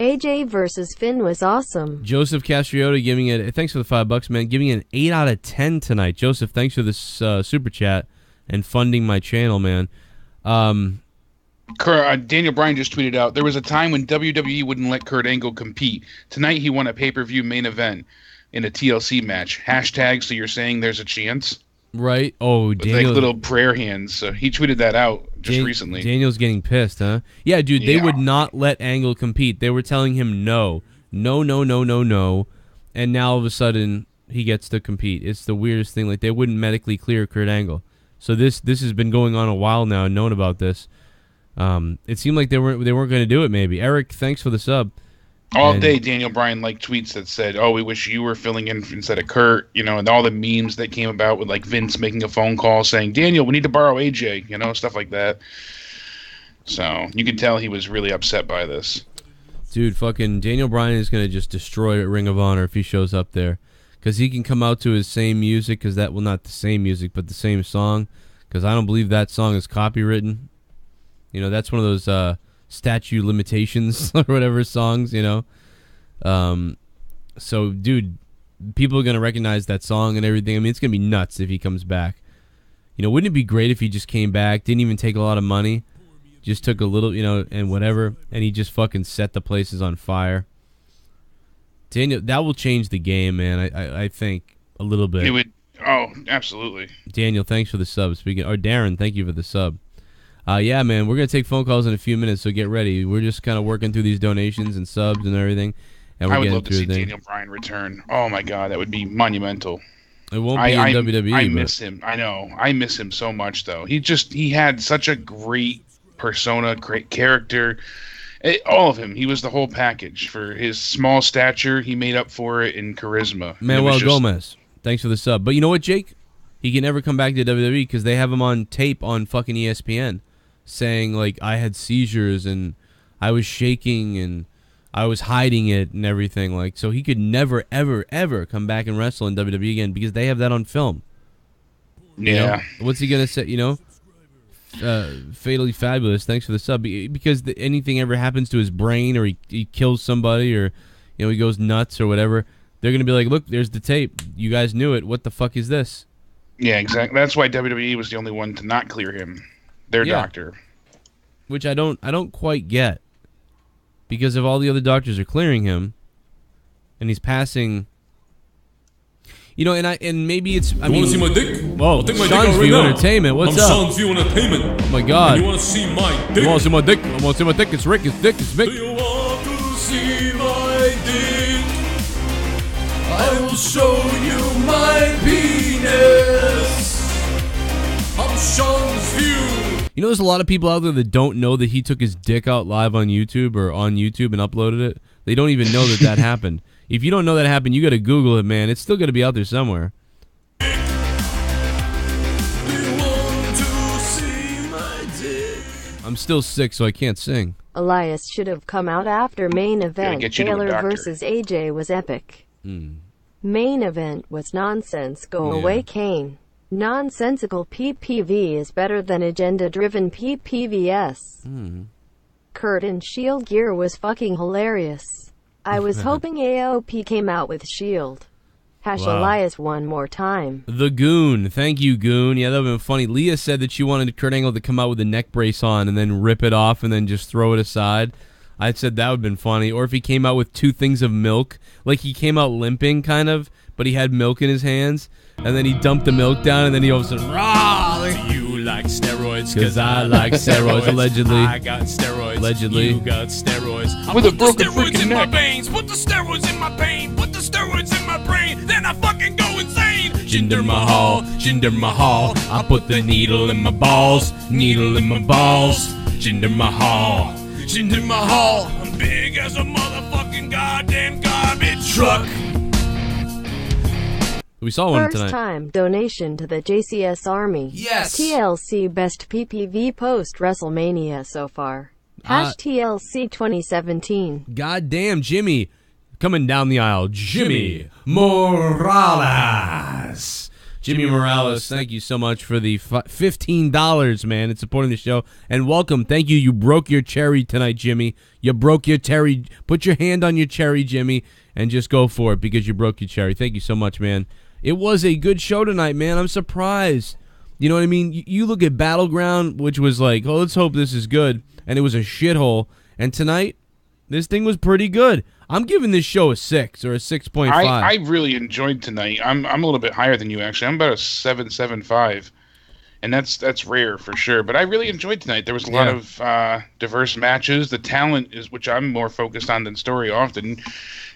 Speaker 5: AJ versus Finn was awesome.
Speaker 1: Joseph Castriota giving it, thanks for the $5, man, giving it an 8 out of 10 tonight. Joseph, thanks for this super chat and funding my channel, man.
Speaker 3: Daniel Bryan just tweeted out, there was a time when WWE wouldn't let Kurt Angle compete. Tonight he won a pay-per-view main event in a TLC match. Hashtag, so you're saying there's a chance?
Speaker 1: Right. Oh, Daniel.
Speaker 3: Like little prayer hands. So he tweeted that out just recently.
Speaker 1: Daniel's getting pissed, huh? Yeah, dude, they would not let Angle compete. They were telling him no. No, no, no, no, no. And now all of a sudden he gets to compete. It's the weirdest thing. Like, they wouldn't medically clear Kurt Angle. So this has been going on a while now, and known about this. It seemed like they weren't going to do it, maybe. Eric, thanks for the sub.
Speaker 3: All day, Daniel Bryan liked tweets that said, "Oh, we wish you were filling in instead of Kurt," you know, and all the memes that came about with like Vince making a phone call saying, "Daniel, we need to borrow AJ," you know, stuff like that. So you can tell he was really upset by this.
Speaker 1: Dude, fucking Daniel Bryan is going to just destroy Ring of Honor if he shows up there, because he can come out to his same music, because that, well, not the same music, but the same song, because I don't believe that song is copywritten. You know, that's one of those statute limitations or whatever songs, you know. So, dude, people are going to recognize that song and everything. I mean, it's going to be nuts if he comes back. You know, wouldn't it be great if he just came back, didn't even take a lot of money, just took a little, you know, and whatever, and he just fucking set the places on fire. Daniel, that will change the game, man, I think, a little bit.
Speaker 3: It would. Oh, absolutely.
Speaker 1: Daniel, thanks for the sub. Darren, thank you for the sub. Yeah, man, we're going to take phone calls in a few minutes, so get ready. We're just kind of working through these donations and subs and everything. And
Speaker 3: I would love to see Daniel Bryan return. Oh, my God, that would be monumental.
Speaker 1: It won't be in WWE.
Speaker 3: I miss him. I know. I miss him so much, though. He had such a great persona, great character. All of him. He was the whole package. For his small stature, he made up for it in charisma.
Speaker 1: Manuel Gomez, thanks for the sub. But you know what, Jake? He can never come back to WWE because they have him on tape on fucking ESPN saying, like, I had seizures and I was shaking and I was hiding it and everything. Like, so he could never, ever, ever come back and wrestle in WWE again because they have that on film.
Speaker 3: Yeah.
Speaker 1: You know? What's he going to say, you know? Fatally Fabulous, thanks for the sub. Because anything ever happens to his brain or he kills somebody or, you know, he goes nuts or whatever, they're going to be like, look, there's the tape. You guys knew it. What the fuck is this?
Speaker 3: Yeah, exactly. That's why WWE was the only one to not clear him. Their doctor.
Speaker 1: Which I don't quite get. Because if all the other doctors are clearing him and he's passing, you know, and maybe it's, I mean,
Speaker 6: want to see my dick?
Speaker 1: Whoa, SeansView Entertainment, what's up?
Speaker 6: SeansView Entertainment.
Speaker 1: Oh my God.
Speaker 6: And you want to see my dick?
Speaker 1: You want to see my dick? I want to see my dick. It's Rick, it's Dick, it's Vic.
Speaker 6: Do you want to see my dick? I will show you my penis. I'm SeansView.
Speaker 1: You know, there's a lot of people out there that don't know that he took his dick out live on YouTube or on YouTube and uploaded it. They don't even know that that happened. If you don't know that happened, you got to Google it, man. It's still going to be out there somewhere. I'm still sick, so I can't sing.
Speaker 5: Elias should have come out after main event. Taylor versus AJ was epic. Main event was nonsense. Go away, Kane. Nonsensical PPV is better than agenda-driven PPVS. Kurt and Shield gear was fucking hilarious. I was hoping AOP came out with Shield. Elias one more time.
Speaker 1: The Goon. Thank you, Goon. Yeah, that would have been funny. Leah said that she wanted Kurt Angle to come out with a neck brace on and then rip it off and then just throw it aside. I said that would have been funny. Or if he came out with 2 things of milk. Like he came out limping, kind of, but he had milk in his hands. And then he dumped the milk down, and then he all of a sudden, rah!
Speaker 4: Do you like steroids?
Speaker 1: Because I like steroids, allegedly.
Speaker 4: I got steroids.
Speaker 1: Allegedly.
Speaker 4: You got steroids.
Speaker 3: With a broken
Speaker 4: steroids
Speaker 3: freaking
Speaker 4: in my
Speaker 3: neck.
Speaker 4: veins. Put the steroids in my pain. Put the steroids in my brain. Then I fucking go insane.
Speaker 1: Jinder Mahal, Jinder Mahal. I put the needle in my balls, needle in my balls. Jinder Mahal.
Speaker 4: Jinder Mahal. I'm big as a motherfucking goddamn garbage truck.
Speaker 1: We saw one
Speaker 5: First
Speaker 1: tonight.
Speaker 5: time donation to the JCS Army.
Speaker 1: Yes.
Speaker 5: TLC best PPV post WrestleMania so far. #TLC 2017.
Speaker 1: Goddamn, Jimmy. Coming down the aisle. Jimmy Morales. Jimmy Morales, thank you so much for the $15, man, and supporting the show. And welcome. Thank you. You broke your cherry tonight, Jimmy. You broke your cherry. Put your hand on your cherry, Jimmy, and just go for it because you broke your cherry. Thank you so much, man. It was a good show tonight, man. I'm surprised. You know what I mean? You look at Battleground, which was like, oh, let's hope this is good, and it was a shithole. And tonight, this thing was pretty good. I'm giving this show a 6 or a 6.5.
Speaker 3: I really enjoyed tonight. I'm a little bit higher than you, actually. I'm about a 7.75, and that's rare for sure. But I really enjoyed tonight. There was a lot of diverse matches. The talent is, which I'm more focused on than story often,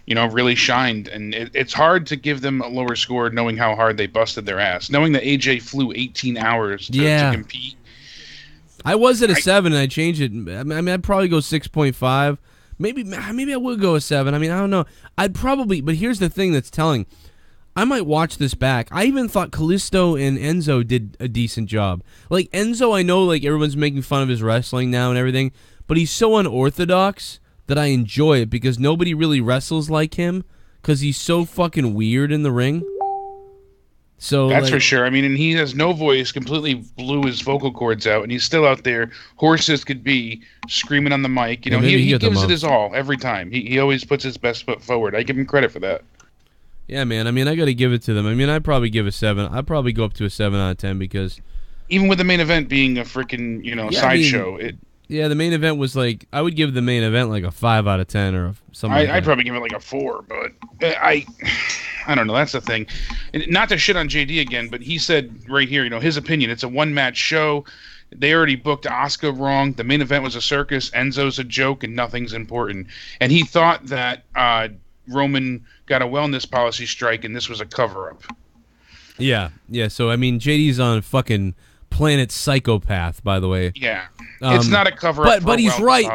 Speaker 3: you know, really shined. And it's hard to give them a lower score knowing how hard they busted their ass. Knowing that AJ flew 18 hours to compete.
Speaker 1: I was at a 7 and I changed it. I mean, I'd probably go 6.5. Maybe I would go a 7. I mean, I don't know. I'd probably, but here's the thing that's telling. I might watch this back. I even thought Kalisto and Enzo did a decent job. Like, Enzo, I know, like, everyone's making fun of his wrestling now and everything, but he's so unorthodox that I enjoy it because nobody really wrestles like him because he's so fucking weird in the ring. So
Speaker 3: that's
Speaker 1: like,
Speaker 3: for sure. I mean, and he has no voice, completely blew his vocal cords out, and he's still out there, hoarse as could be, screaming on the mic. You know, he gives it his all every time. He always puts his best foot forward. I give him credit for that.
Speaker 1: Yeah, man. I mean, I got to give it to them. I mean, I'd probably give a 7. I'd probably go up to a 7 out of 10 because
Speaker 3: even with the main event being a freaking, you know, sideshow,
Speaker 1: yeah, the main event was like, I would give the main event like a 5 out of 10 or something.
Speaker 3: I'd probably give it like a 4, but I don't know. That's the thing. And not to shit on JD again, but he said right here, you know, his opinion. It's a one-match show. They already booked Asuka wrong. The main event was a circus. Enzo's a joke, and nothing's important. And he thought that Roman got a wellness policy strike, and this was a cover-up.
Speaker 1: Yeah. So I mean, JD's on fucking Planet Psychopath, by the way.
Speaker 3: Yeah. It's not a cover-up.
Speaker 1: But he's right.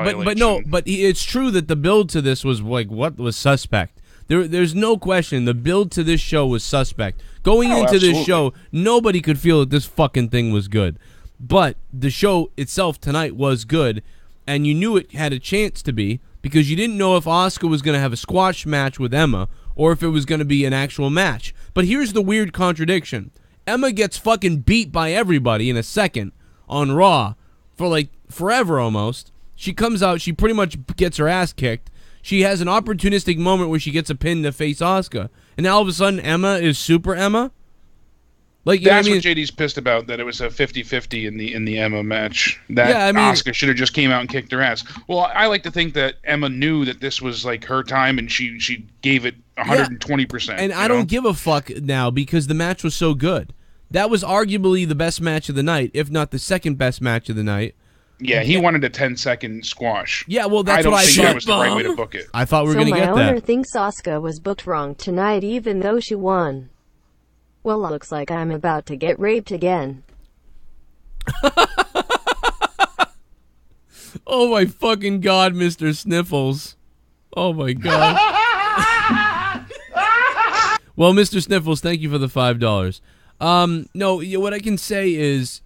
Speaker 1: It's true that the build to this was like what was suspect. There's no question. The build to this show was suspect. Going into this show, nobody could feel that this fucking thing was good. But the show itself tonight was good, and you knew it had a chance to be because you didn't know if Asuka was going to have a squash match with Emma or if it was going to be an actual match. But here's the weird contradiction. Emma gets fucking beat by everybody in a second on Raw for like forever almost. She comes out, she pretty much gets her ass kicked. She has an opportunistic moment where she gets a pin to face Asuka. And now all of a sudden Emma is super Emma? Like,
Speaker 3: that's what JD's pissed about, that it was a 50-50 in the Emma match. That Asuka should have just came out and kicked her ass. Well, I like to think that Emma knew that this was like her time and she gave it 120%.
Speaker 1: And I don't give a fuck now because the match was so good. That was arguably the best match of the night, if not the second best match of the night.
Speaker 3: Yeah, he wanted a 10-second squash.
Speaker 1: Yeah, well, that's what I
Speaker 3: think
Speaker 1: thought.
Speaker 3: That was the right way to book it.
Speaker 1: I thought we were going to get that.
Speaker 5: So my owner thinks Asuka was booked wrong tonight even though she won. Well, looks like I'm about to get raped again.
Speaker 1: Oh my fucking God, Mr. Sniffles. Oh my God. Well, Mr. Sniffles, thank you for the $5. No, what I can say is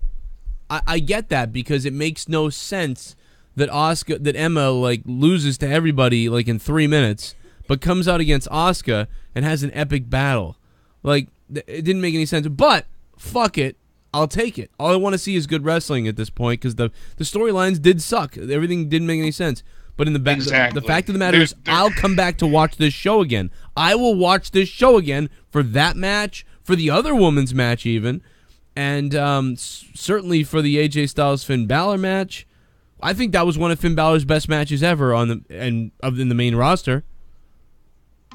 Speaker 1: I get that because it makes no sense that Emma like loses to everybody like in 3 minutes, but comes out against Asuka and has an epic battle. Like, it didn't make any sense, but fuck it, I'll take it. All I want to see is good wrestling at this point because the storylines did suck. Everything didn't make any sense. But in the fact of the matter is, I'll come back to watch this show again. I will watch this show again for that match, for the other woman's match even, and certainly for the AJ Styles Finn Balor match. I think that was one of Finn Balor's best matches ever in the main roster.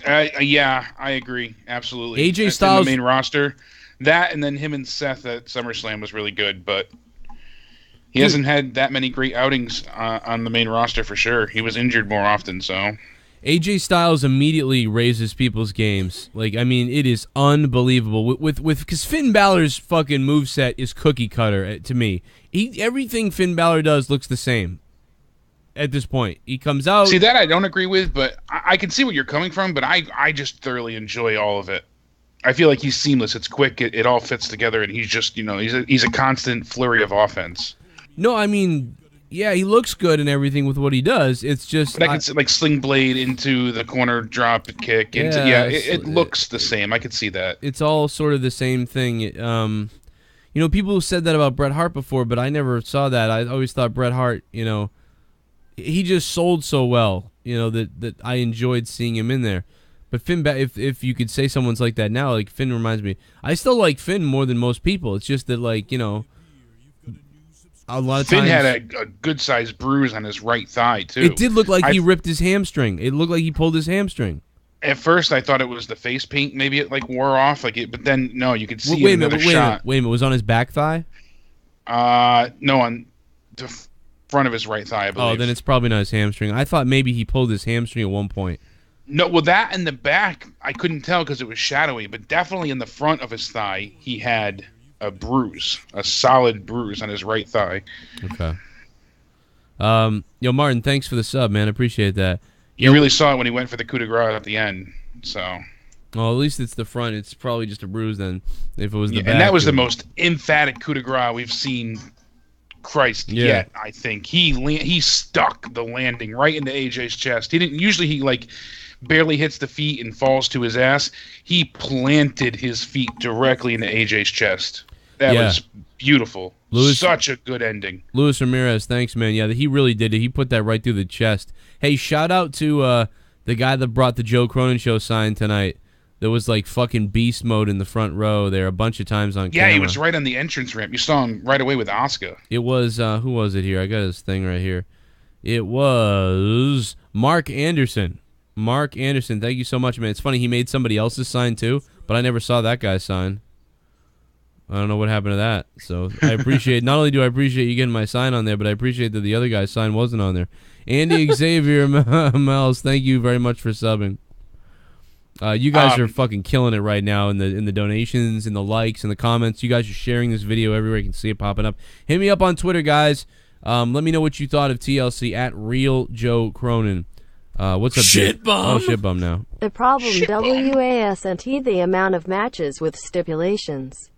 Speaker 3: Yeah, I agree. Absolutely.
Speaker 1: AJ Styles
Speaker 3: in the main roster. That and then him and Seth at SummerSlam was really good, but he hasn't had that many great outings on the main roster for sure. He was injured more often, so.
Speaker 1: AJ Styles immediately raises people's games. Like, I mean, it is unbelievable. Because Finn Balor's fucking moveset is cookie cutter to me. Everything Finn Balor does looks the same. At this point, he comes out.
Speaker 3: See, that I don't agree with, but I can see where you're coming from. But I just thoroughly enjoy all of it. I feel like he's seamless. It's quick. It all fits together, and he's just he's a constant flurry of offense.
Speaker 1: No, I mean, yeah, he looks good and everything with what he does. It's just
Speaker 3: but I can see, like Sling Blade into the corner drop kick. It looks the same. I could see that.
Speaker 1: It's all sort of the same thing. People said that about Bret Hart before, but I never saw that. I always thought Bret Hart, he just sold so well, that I enjoyed seeing him in there. But Finn, if you could say someone's like that now, like Finn reminds me. I still like Finn more than most people. It's just that, like, a lot of times
Speaker 3: Finn had a good-sized bruise on his right thigh, too.
Speaker 1: It did look like he ripped his hamstring. It looked like he pulled his hamstring.
Speaker 3: At first, I thought it was the face paint. Maybe it, like, wore off. But then, no, you could see another shot.
Speaker 1: Wait a minute. Was it on his back thigh?
Speaker 3: No, on the front of his right thigh, I believe.
Speaker 1: Oh, then it's probably not his hamstring. I thought maybe he pulled his hamstring at one point.
Speaker 3: No, well, that in the back, I couldn't tell because it was shadowy, but definitely in the front of his thigh, he had a bruise, a solid bruise on his right thigh.
Speaker 1: Okay. Martin, thanks for the sub, man. I appreciate that.
Speaker 3: You really saw it when he went for the coup de grace at the end, so.
Speaker 1: Well, at least it's the front. It's probably just a bruise then, if it was the back.
Speaker 3: And that was the most emphatic coup de grace we've seen yet, I think. He stuck the landing right into AJ's chest. He didn't, usually he, like, barely hits the feet and falls to his ass. He planted his feet directly into AJ's chest. That was beautiful. Such a good ending.
Speaker 1: Luis Ramirez, thanks, man. Yeah, he really did it. He put that right through the chest. Hey, shout out to the guy that brought the Joe Cronin Show sign tonight. There was like fucking beast mode in the front row there a bunch of times on camera.
Speaker 3: Yeah, he was right on the entrance ramp. You saw him right away with Asuka.
Speaker 1: It was, who was it here? I got his thing right here. It was Mark Anderson. Mark Anderson, thank you so much, man. It's funny, he made somebody else's sign too, but I never saw that guy's sign. I don't know what happened to that. So I appreciate, not only do I appreciate you getting my sign on there, but I appreciate that the other guy's sign wasn't on there. Andy Xavier Miles, thank you very much for subbing. You guys are fucking killing it right now in the donations, in the likes, in the comments. You guys are sharing this video everywhere. You can see it popping up. Hit me up on Twitter, guys. Let me know what you thought of TLC at Real Joe Cronin. What's up,
Speaker 6: Shitbum?
Speaker 1: Oh, Shitbum now.
Speaker 5: The problem, WASNT, the amount of matches with stipulations.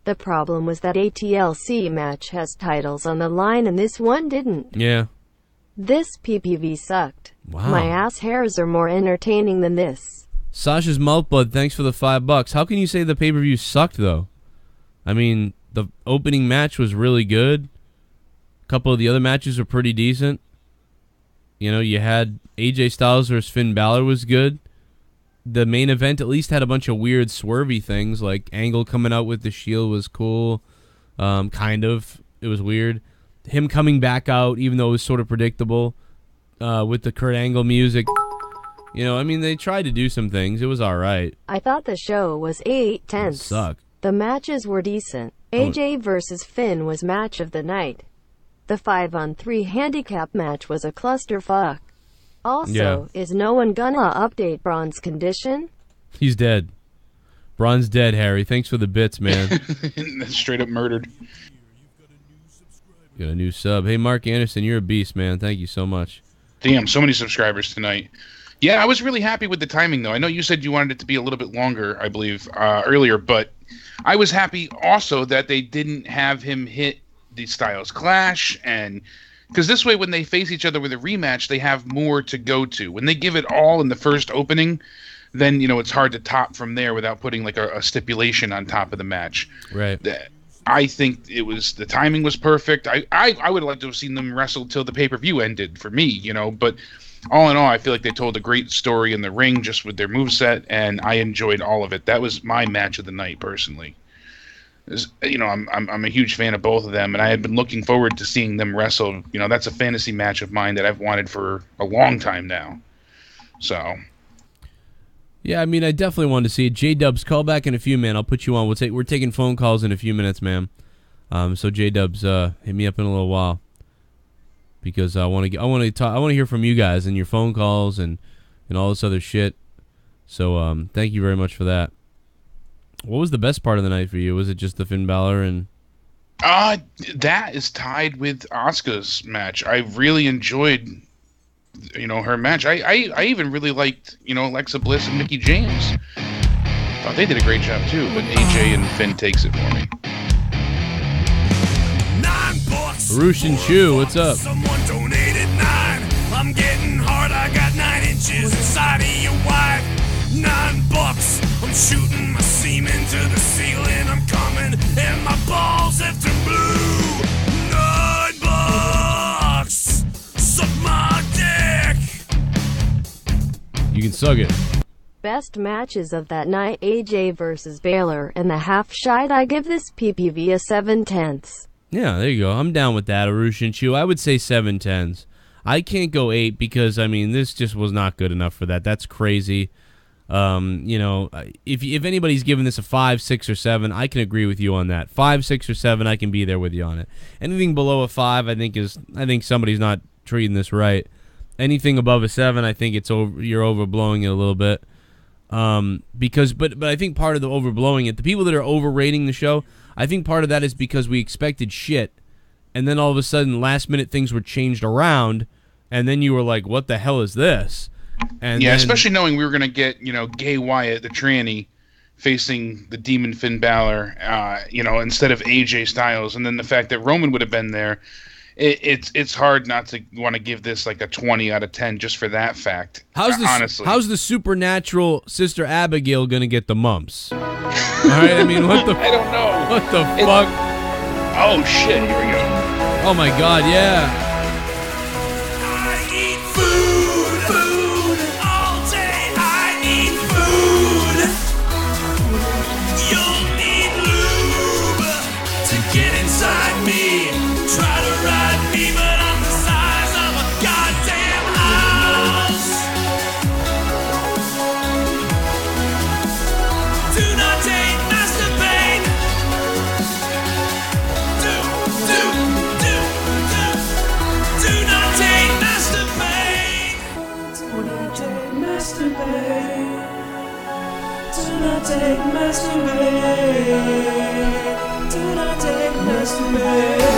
Speaker 5: The problem was that a TLC match has titles on the line and this one didn't.
Speaker 1: Yeah.
Speaker 5: This PPV sucked.
Speaker 1: Wow.
Speaker 5: My ass hairs are more entertaining than this.
Speaker 1: Sasha's Mouthblood, thanks for the $5. How can you say the pay-per-view sucked, though? I mean, the opening match was really good. A couple of the other matches were pretty decent. You know, you had AJ Styles versus Finn Balor was good. The main event at least had a bunch of weird swervy things, like Angle coming out with the Shield was cool. Kind of. It was weird. Him coming back out, even though it was sort of predictable, with the Kurt Angle music. You know, I mean, they tried to do some things. It was all right.
Speaker 5: I thought the show was 8 tenths.
Speaker 1: It sucked.
Speaker 5: The matches were decent. AJ versus Finn was match of the night. The 5-on-3 handicap match was a clusterfuck. Also, is no one gonna update Braun's condition?
Speaker 1: He's dead. Braun's dead, Harry. Thanks for the bits, man.
Speaker 3: Straight up murdered.
Speaker 1: Got a new sub. Hey, Mark Anderson, you're a beast, man. Thank you so much.
Speaker 3: Damn, so many subscribers tonight. Yeah, I was really happy with the timing, though. I know you said you wanted it to be a little bit longer, I believe, earlier, but I was happy also that they didn't have him hit the Styles Clash, and because this way when they face each other with a rematch, they have more to go to. When they give it all in the first opening, then, you know, it's hard to top from there without putting like a stipulation on top of the match.
Speaker 1: Right.
Speaker 3: I think the timing was perfect. I would like to have seen them wrestle till the pay-per-view ended for me, you know, but all in all, I feel like they told a great story in the ring just with their moveset, and I enjoyed all of it. That was my match of the night, personally. You know, I'm a huge fan of both of them, and I had been looking forward to seeing them wrestle. You know, that's a fantasy match of mine that I've wanted for a long time now. So,
Speaker 1: yeah, I mean, I definitely wanted to see it. J-Dubs, call back in a few, man. I'll put you on. We're taking phone calls in a few minutes, man. So J-Dubs, hit me up in a little while because I want to hear from you guys and your phone calls and all this other shit. So thank you very much for that. What was the best part of the night for you? Was it just the Finn Balor and?
Speaker 3: That is tied with Asuka's match. I really enjoyed, you know, her match. I even really liked, you know, Alexa Bliss and Mickie James. Thought they did a great job too, but AJ and Finn takes it for me.
Speaker 1: Russian Chew, what's up?
Speaker 4: Someone donated 9. I'm getting hard. I got 9 inches inside of your wife. $9. I'm shooting my semen to the ceiling. I'm coming and my balls have turned blue. $9. Suck my dick.
Speaker 1: You can suck it.
Speaker 5: Best matches of that night: AJ versus Balor and the half shite. I give this PPV a 7 tenths.
Speaker 1: Yeah, there you go. I'm down with that, Arushin Chu. I would say 7 tenths. I can't go 8 because, I mean, this just was not good enough for that. That's crazy. You know, if anybody's giving this a 5, 6, or 7, I can agree with you on that. 5, 6, or 7, I can be there with you on it. Anything below a 5, I think somebody's not treating this right. Anything above a 7, I think you're overblowing it a little bit. But I think part of the overblowing it, the people that are overrating the show, I think part of that is because we expected shit, and then all of a sudden, last minute things were changed around, and then you were like, "What the hell is this?" And
Speaker 3: yeah, especially knowing we were going to get, you know, Gay Wyatt, the tranny, facing the Demon Finn Balor, you know, instead of AJ Styles, and then the fact that Roman would have been there, it's hard not to want to give this like a 20 out of 10 just for that fact. Honestly,
Speaker 1: how's the supernatural Sister Abigail going to get the mumps? All right, I mean, what the?
Speaker 3: I don't know.
Speaker 1: What the fuck?
Speaker 3: Oh shit! Here we go.
Speaker 1: Oh my god! Yeah.
Speaker 4: I eat food all day. I eat food. You'll need lube to get inside me. Try to ride me, but I'm the size of a goddamn house. Do not take masturbate. Do.
Speaker 6: take masturbate. Do not take masturbate.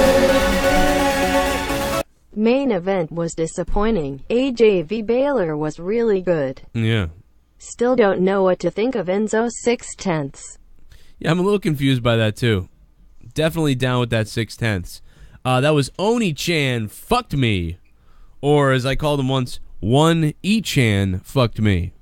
Speaker 5: Main event was disappointing. AJ v Balor was really good.
Speaker 1: Yeah.
Speaker 5: Still don't know what to think of Enzo 6/10.
Speaker 1: Yeah, I'm a little confused by that too. Definitely down with that 6/10. That was Oni-chan fucked me. Or as I called him once, one E-chan fucked me.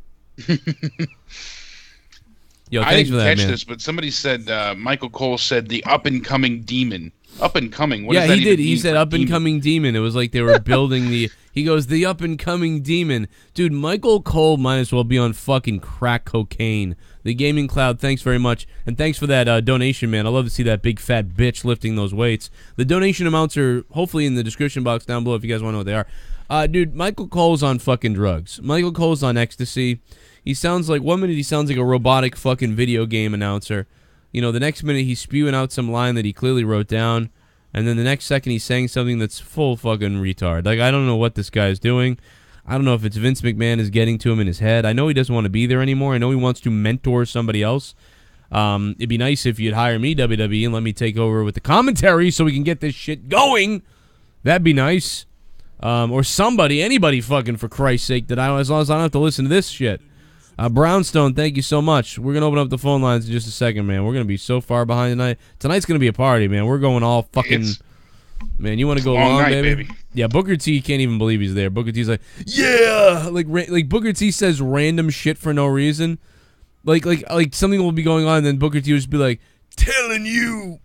Speaker 1: Yo,
Speaker 3: I
Speaker 1: thanks
Speaker 3: didn't
Speaker 1: for that,
Speaker 3: catch
Speaker 1: man.
Speaker 3: this, but somebody said Michael Cole said the up and coming demon. Up and coming. What
Speaker 1: Yeah,
Speaker 3: does that
Speaker 1: he
Speaker 3: even
Speaker 1: did. He
Speaker 3: mean
Speaker 1: said
Speaker 3: for
Speaker 1: up and coming demon. It was like they were building the. He goes, the up and coming demon. Dude, Michael Cole might as well be on fucking crack cocaine. The Gaming Cloud, thanks very much. And thanks for that donation, man. I love to see that big fat bitch lifting those weights. The donation amounts are hopefully in the description box down below if you guys want to know what they are. Dude, Michael Cole's on fucking drugs. Michael Cole's on ecstasy. He sounds like, one minute he sounds like a robotic fucking video game announcer. You know, the next minute he's spewing out some line that he clearly wrote down. And then the next second he's saying something that's full fucking retard. Like, I don't know what this guy's doing. I don't know if it's Vince McMahon is getting to him in his head. I know he doesn't want to be there anymore. I know he wants to mentor somebody else. It'd be nice if you'd hire me, WWE, and let me take over with the commentary so we can get this shit going. That'd be nice. Or somebody, anybody fucking, for Christ's sake, as long as I don't have to listen to this shit. Brownstone, thank you so much. We're going to open up the phone lines in just a second, man. We're going to be so far behind tonight. Tonight's going to be a party, man. We're going all fucking... Man, you want to go long,
Speaker 3: night,
Speaker 1: baby? Yeah, Booker T can't even believe he's there. Booker T's like, yeah! Like Booker T says random shit for no reason. Like something will be going on, and then Booker T will just be like, telling you...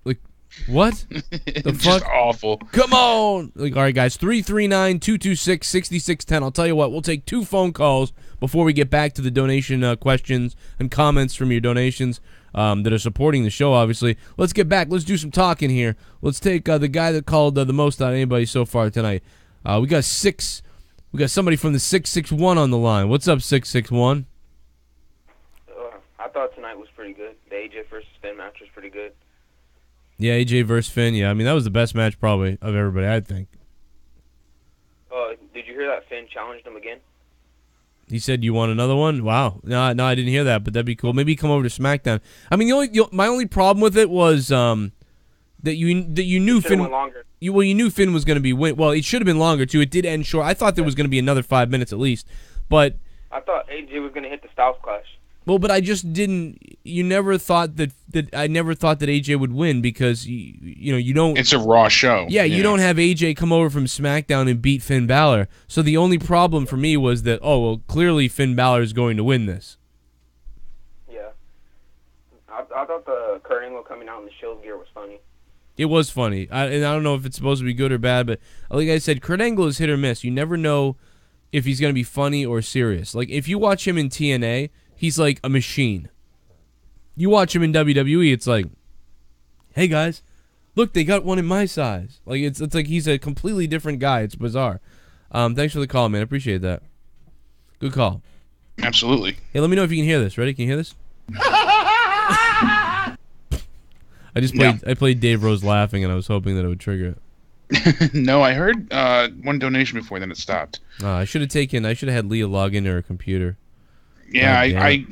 Speaker 1: Like, what? The fuck?
Speaker 3: Just awful.
Speaker 1: Come on! Like, all right, guys, 339-226-6610. I'll tell you what, we'll take 2 phone calls before we get back to the donation questions and comments from your donations that are supporting the show, obviously. Let's get back. Let's do some talking here. Let's take the guy that called the most out of anybody so far tonight. We got somebody from the 661 on the line. What's up, 661?
Speaker 7: I thought tonight was pretty good. The AJ versus Finn match was pretty good.
Speaker 1: Yeah, AJ versus Finn. Yeah, I mean, that was the best match probably of everybody, I think.
Speaker 7: Did you hear that Finn challenged him again?
Speaker 1: He said, "You want another one?" Wow. No, I didn't hear that, but that'd be cool. Maybe come over to SmackDown. I mean, my only problem with it was that you knew Finn.
Speaker 7: Went longer.
Speaker 1: You knew Finn was going to be win. Well, it should have been longer too. It did end short. I thought there was going to be another 5 minutes at least, but
Speaker 7: I thought AJ was going to hit the Styles Clash.
Speaker 1: Well, but I just didn't. You never thought that I never thought that AJ would win because you don't.
Speaker 3: It's a Raw show.
Speaker 1: Yeah, you don't have AJ come over from SmackDown and beat Finn Balor. So the only problem for me was that clearly Finn Balor is going to win this.
Speaker 7: Yeah, I thought the Kurt Angle coming out in the Shield gear was funny.
Speaker 1: It was funny, and I don't know if it's supposed to be good or bad, but like I said, Kurt Angle is hit or miss. You never know if he's going to be funny or serious. Like if you watch him in TNA. He's like a machine. You watch him in WWE, it's like, hey guys, look, they got one in my size. Like it's like he's a completely different guy. It's bizarre. Thanks for the call, man. I appreciate that. Good call.
Speaker 3: Absolutely.
Speaker 1: Hey, let me know if you can hear this. Ready? Can you hear this? I played Dave Rose laughing, and I was hoping that it would trigger it.
Speaker 3: No, I heard one donation before, then it stopped.
Speaker 1: I should have had Leah log into her computer.
Speaker 3: Yeah, I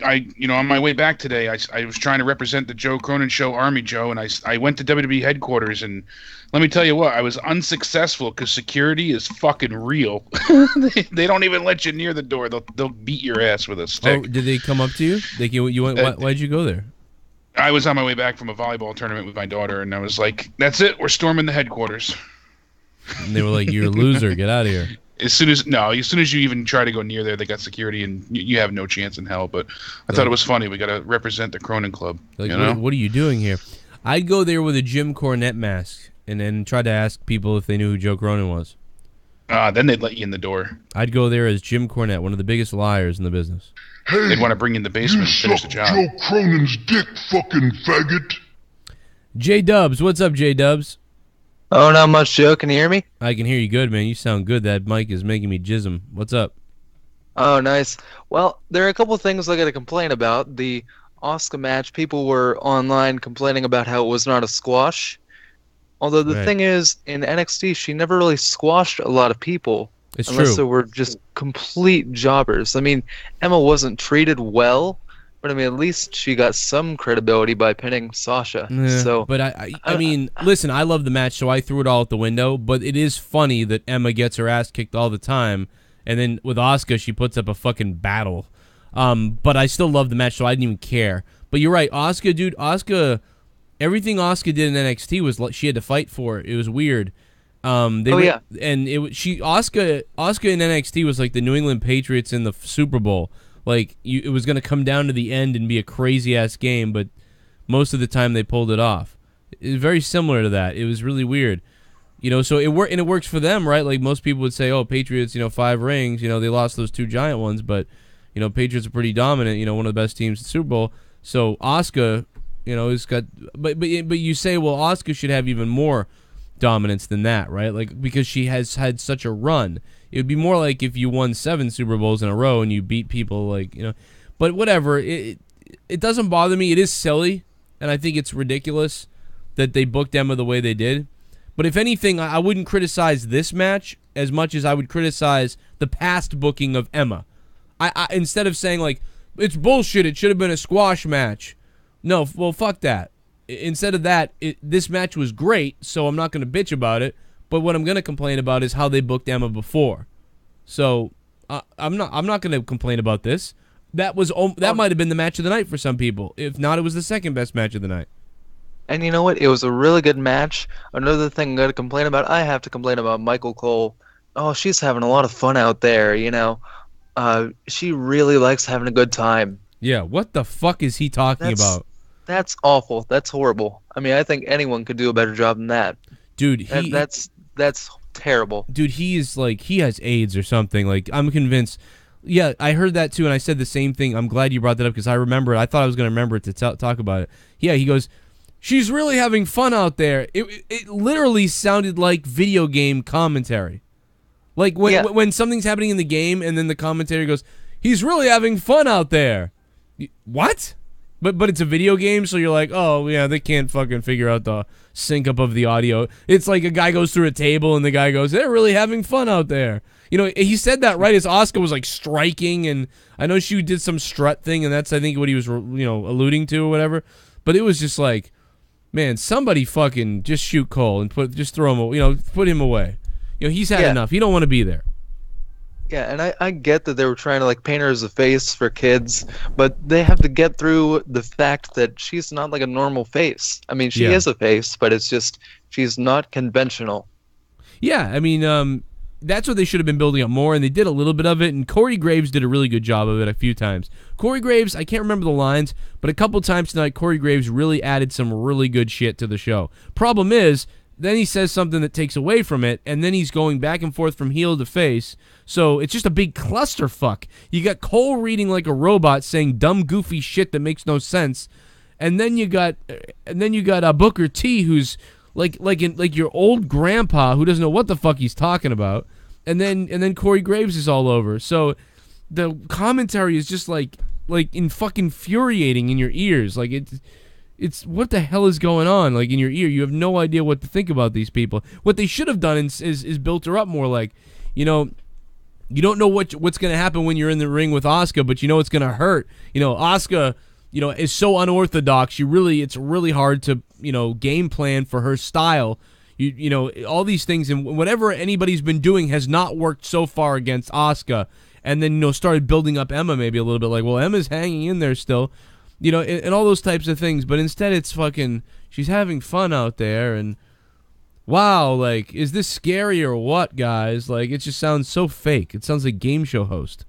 Speaker 3: on my way back today, I was trying to represent the Joe Cronin Show Army Joe, and I went to WWE headquarters, and let me tell you what, I was unsuccessful because security is fucking real. They don't even let you near the door. They'll beat your ass with a stick.
Speaker 1: Oh, did they come up to you? You went. Why'd you go there?
Speaker 3: I was on my way back from a volleyball tournament with my daughter, and I was like, "That's it, we're storming the headquarters."
Speaker 1: And they were like, "You're a loser. Get out of here."
Speaker 3: As soon as you even try to go near there, they got security, and you have no chance in hell. But I thought it was funny. We got to represent the Cronin Club.
Speaker 1: Like, what are you doing here? I'd go there with a Jim Cornette mask and then try to ask people if they knew who Joe Cronin was.
Speaker 3: Then they'd let you in the door.
Speaker 1: I'd go there as Jim Cornette, one of the biggest liars in the business.
Speaker 2: Hey,
Speaker 3: they'd want to bring you in the basement and finish the job.
Speaker 2: Joe Cronin's dick, fucking faggot.
Speaker 1: J-Dubs, what's up, J-Dubs?
Speaker 8: Oh, not much, Joe. Can you hear me?
Speaker 1: I can hear you good, man. You sound good. That mic is making me jism. What's up?
Speaker 8: Oh, nice. Well, there are a couple of things I got to complain about. The Asuka match, people were online complaining about how it was not a squash. Although the thing is, in NXT, she never really squashed a lot of people.
Speaker 1: It's
Speaker 8: unless
Speaker 1: true.
Speaker 8: they were just complete jobbers. I mean, Emma wasn't treated well, But I mean, at least she got some credibility by pinning Sasha.
Speaker 1: Yeah,
Speaker 8: So,
Speaker 1: but I mean, listen, I love the match, so I threw it all out the window. But it is funny that Emma gets her ass kicked all the time, and then with Asuka, she puts up a fucking battle. But I still love the match, so I didn't even care. But you're right, Asuka, dude. Everything Asuka did in NXT was like she had to fight for it. It was weird. And Asuka in NXT was like the New England Patriots in the Super Bowl. Like it was going to come down to the end and be a crazy ass game, but most of the time they pulled it off. It was very similar to that. It was really weird, So it worked, and it works for them, right? Like most people would say, "Oh, Patriots, 5 rings. They lost those 2 giant ones, but Patriots are pretty dominant. One of the best teams in the Super Bowl." So Asuka, has got, but you say, well, Asuka should have even more dominance than that, right? Like because she has had such a run. It would be more like if you won 7 Super Bowls in a row and you beat people but whatever. It doesn't bother me. It is silly, and I think it's ridiculous that they booked Emma the way they did. But if anything, I wouldn't criticize this match as much as I would criticize the past booking of Emma. I instead of saying like it's bullshit, it should have been a squash match. No, well, fuck that. Instead of that, this match was great, so I'm not going to bitch about it. But what I'm going to complain about is how they booked Emma before. So I'm not going to complain about this. That might have been the match of the night for some people. If not, it was the second best match of the night.
Speaker 8: And you know what? It was a really good match. Another thing I have to complain about Michael Cole. Oh, she's having a lot of fun out there, She really likes having a good time.
Speaker 1: Yeah, what the fuck is he talking about?
Speaker 8: That's awful. That's horrible. I mean, I think anyone could do a better job than that.
Speaker 1: Dude,
Speaker 8: that's terrible.
Speaker 1: Dude, he has AIDS or something. Like, I'm convinced. Yeah, I heard that too, and I said the same thing. I'm glad you brought that up because I remember it. I thought I was going to remember it to talk about it. Yeah, he goes, she's really having fun out there. It literally sounded like video game commentary. Like when something's happening in the game and then the commentator goes, he's really having fun out there. What? But it's a video game, so you're like, oh, yeah, they can't fucking figure out the sync up of the audio. It's like a guy goes through a table, and the guy goes, they're really having fun out there. He said that right as Asuka was, like, striking, and I know she did some strut thing, and that's, I think, what he was, alluding to or whatever. But it was just like, man, somebody fucking just shoot Cole and just throw him, put him away. He's had enough. He don't want to be there.
Speaker 8: Yeah, and I get that they were trying to like paint her as a face for kids, but they have to get through the fact that she's not like a normal face. I mean, she is a face, but it's just she's not conventional.
Speaker 1: Yeah, I mean, that's what they should have been building up more, and they did a little bit of it, and Corey Graves did a really good job of it a few times. Corey Graves, I can't remember the lines, but a couple times tonight, Corey Graves really added some really good shit to the show. Problem is, then he says something that takes away from it, and then he's going back and forth from heel to face. So it's just a big clusterfuck. You got Cole reading like a robot, saying dumb, goofy shit that makes no sense, and then you got Booker T, who's like your old grandpa who doesn't know what the fuck he's talking about, and then Corey Graves is all over. So the commentary is just like fucking infuriating in your ears. Like it's what the hell is going on? Like in your ear, you have no idea what to think about these people. What they should have done is built her up more. Like, you don't know what's going to happen when you're in the ring with Asuka, but it's going to hurt. Asuka, is so unorthodox. It's really hard to game plan for her style. All these things, and whatever anybody's been doing has not worked so far against Asuka. And then started building up Emma maybe a little bit. Like, well, Emma's hanging in there still. And all those types of things, but instead it's fucking, she's having fun out there, and wow, like, is this scary or what, guys? Like, it just sounds so fake. It sounds like game show host.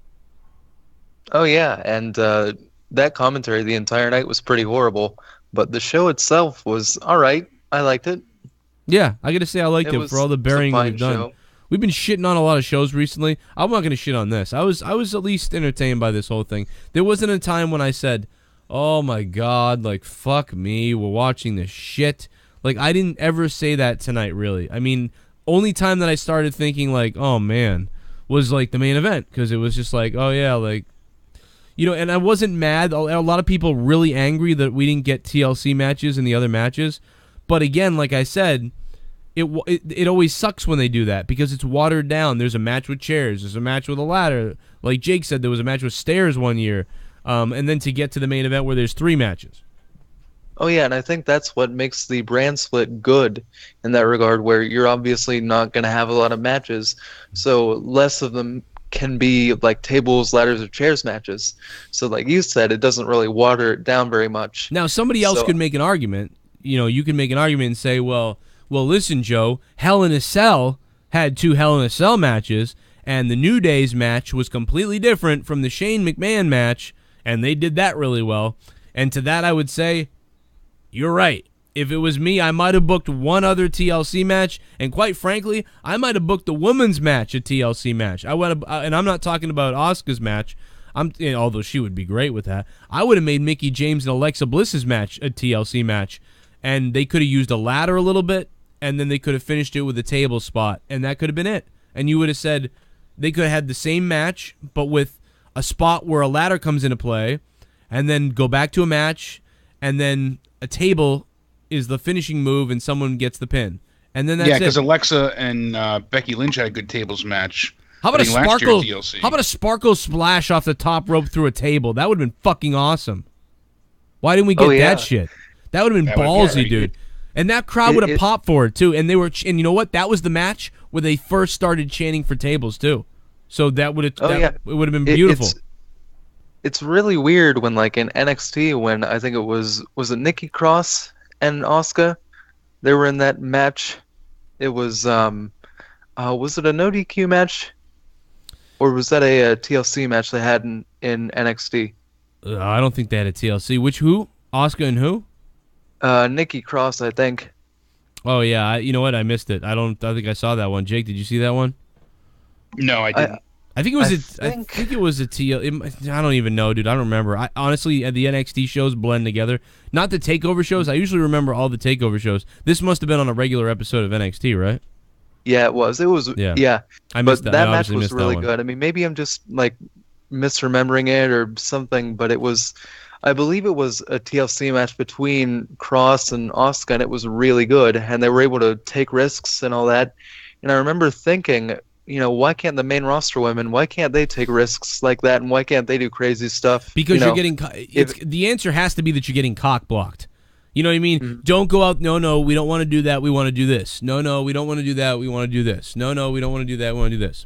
Speaker 8: Oh, yeah, and that commentary the entire night was pretty horrible, but the show itself was all right. I liked it.
Speaker 1: Yeah, I gotta say I liked it for all the burying we've done.
Speaker 8: Show.
Speaker 1: We've been shitting on a lot of shows recently. I'm not gonna shit on this. I was at least entertained by this whole thing. There wasn't a time when I said, oh my god, like, fuck me, we're watching this shit. Like, I didn't ever say that tonight, really. I mean, only time that I started thinking, like, oh man, was, like, the main event. Because it was just like, oh yeah, like, and I wasn't mad. A lot of people really angry that we didn't get TLC matches in the other matches. But again, like I said, it always sucks when they do that. Because it's watered down. There's a match with chairs. There's a match with a ladder. Like Jake said, there was a match with stairs one year. and then to get to the main event where there's 3 matches.
Speaker 8: Oh yeah, and I think that's what makes the brand split good in that regard, where you're obviously not going to have a lot of matches, so less of them can be like tables, ladders, or chairs matches. So like you said, it doesn't really water it down very much.
Speaker 1: Now somebody else could make an argument. You can make an argument and say, well, listen, Joe, Hell in a Cell had 2 Hell in a Cell matches, and the New Day's match was completely different from the Shane McMahon match, and they did that really well. And to that I would say, you're right. If it was me, I might have booked one other TLC match, and quite frankly, I might have booked the women's match a TLC match. And I'm not talking about Asuka's match. Although she would be great with that. I would have made Mickie James and Alexa Bliss's match a TLC match, and they could have used a ladder a little bit, and then they could have finished it with a table spot, and that could have been it. And you would have said they could have had the same match, but with a spot where a ladder comes into play, and then go back to a match, and then a table is the finishing move and someone gets the pin. And then that's it.
Speaker 3: Yeah, because Alexa and Becky Lynch had a good tables match.
Speaker 1: How about a sparkle splash off the top rope through a table? That would have been fucking awesome. Why didn't we get that shit? That would have been ballsy, dude. And that crowd would have popped for it too. And and you know what? That was the match where they first started chanting for tables too. So that would have it would have been beautiful.
Speaker 8: It's really weird when, like, in NXT, when I think it was it Nikki Cross and Asuka, they were in that match. It was it a no DQ match, or was that a TLC match they had in NXT?
Speaker 1: I don't think they had a TLC. Who? Asuka and who?
Speaker 8: Nikki Cross, I think.
Speaker 1: Oh yeah, you know what? I missed it. I think I saw that one. Jake, did you see that one?
Speaker 3: No, I didn't.
Speaker 1: I think it was a TL. I don't even know, dude. I don't remember. Honestly, the NXT shows blend together. Not the takeover shows. I usually remember all the takeover shows. This must have been on a regular episode of NXT, right?
Speaker 8: Yeah, it was. Yeah.
Speaker 1: I missed that.
Speaker 8: That match was really good. I mean, maybe I'm just like misremembering it or something, but I believe it was a TLC match between Cross and Asuka, and it was really good, and they were able to take risks and all that. And I remember thinking, why can't the main roster women, why can't they take risks like that, and why can't they do crazy stuff?
Speaker 1: Because you're getting the answer has to be that you're getting cock blocked. You know what I mean? Mm-hmm. Don't go out, no, we don't want to do that, we want to do this. No, we don't want to do that, we want to do this. No, we don't want to do that, we want to do this.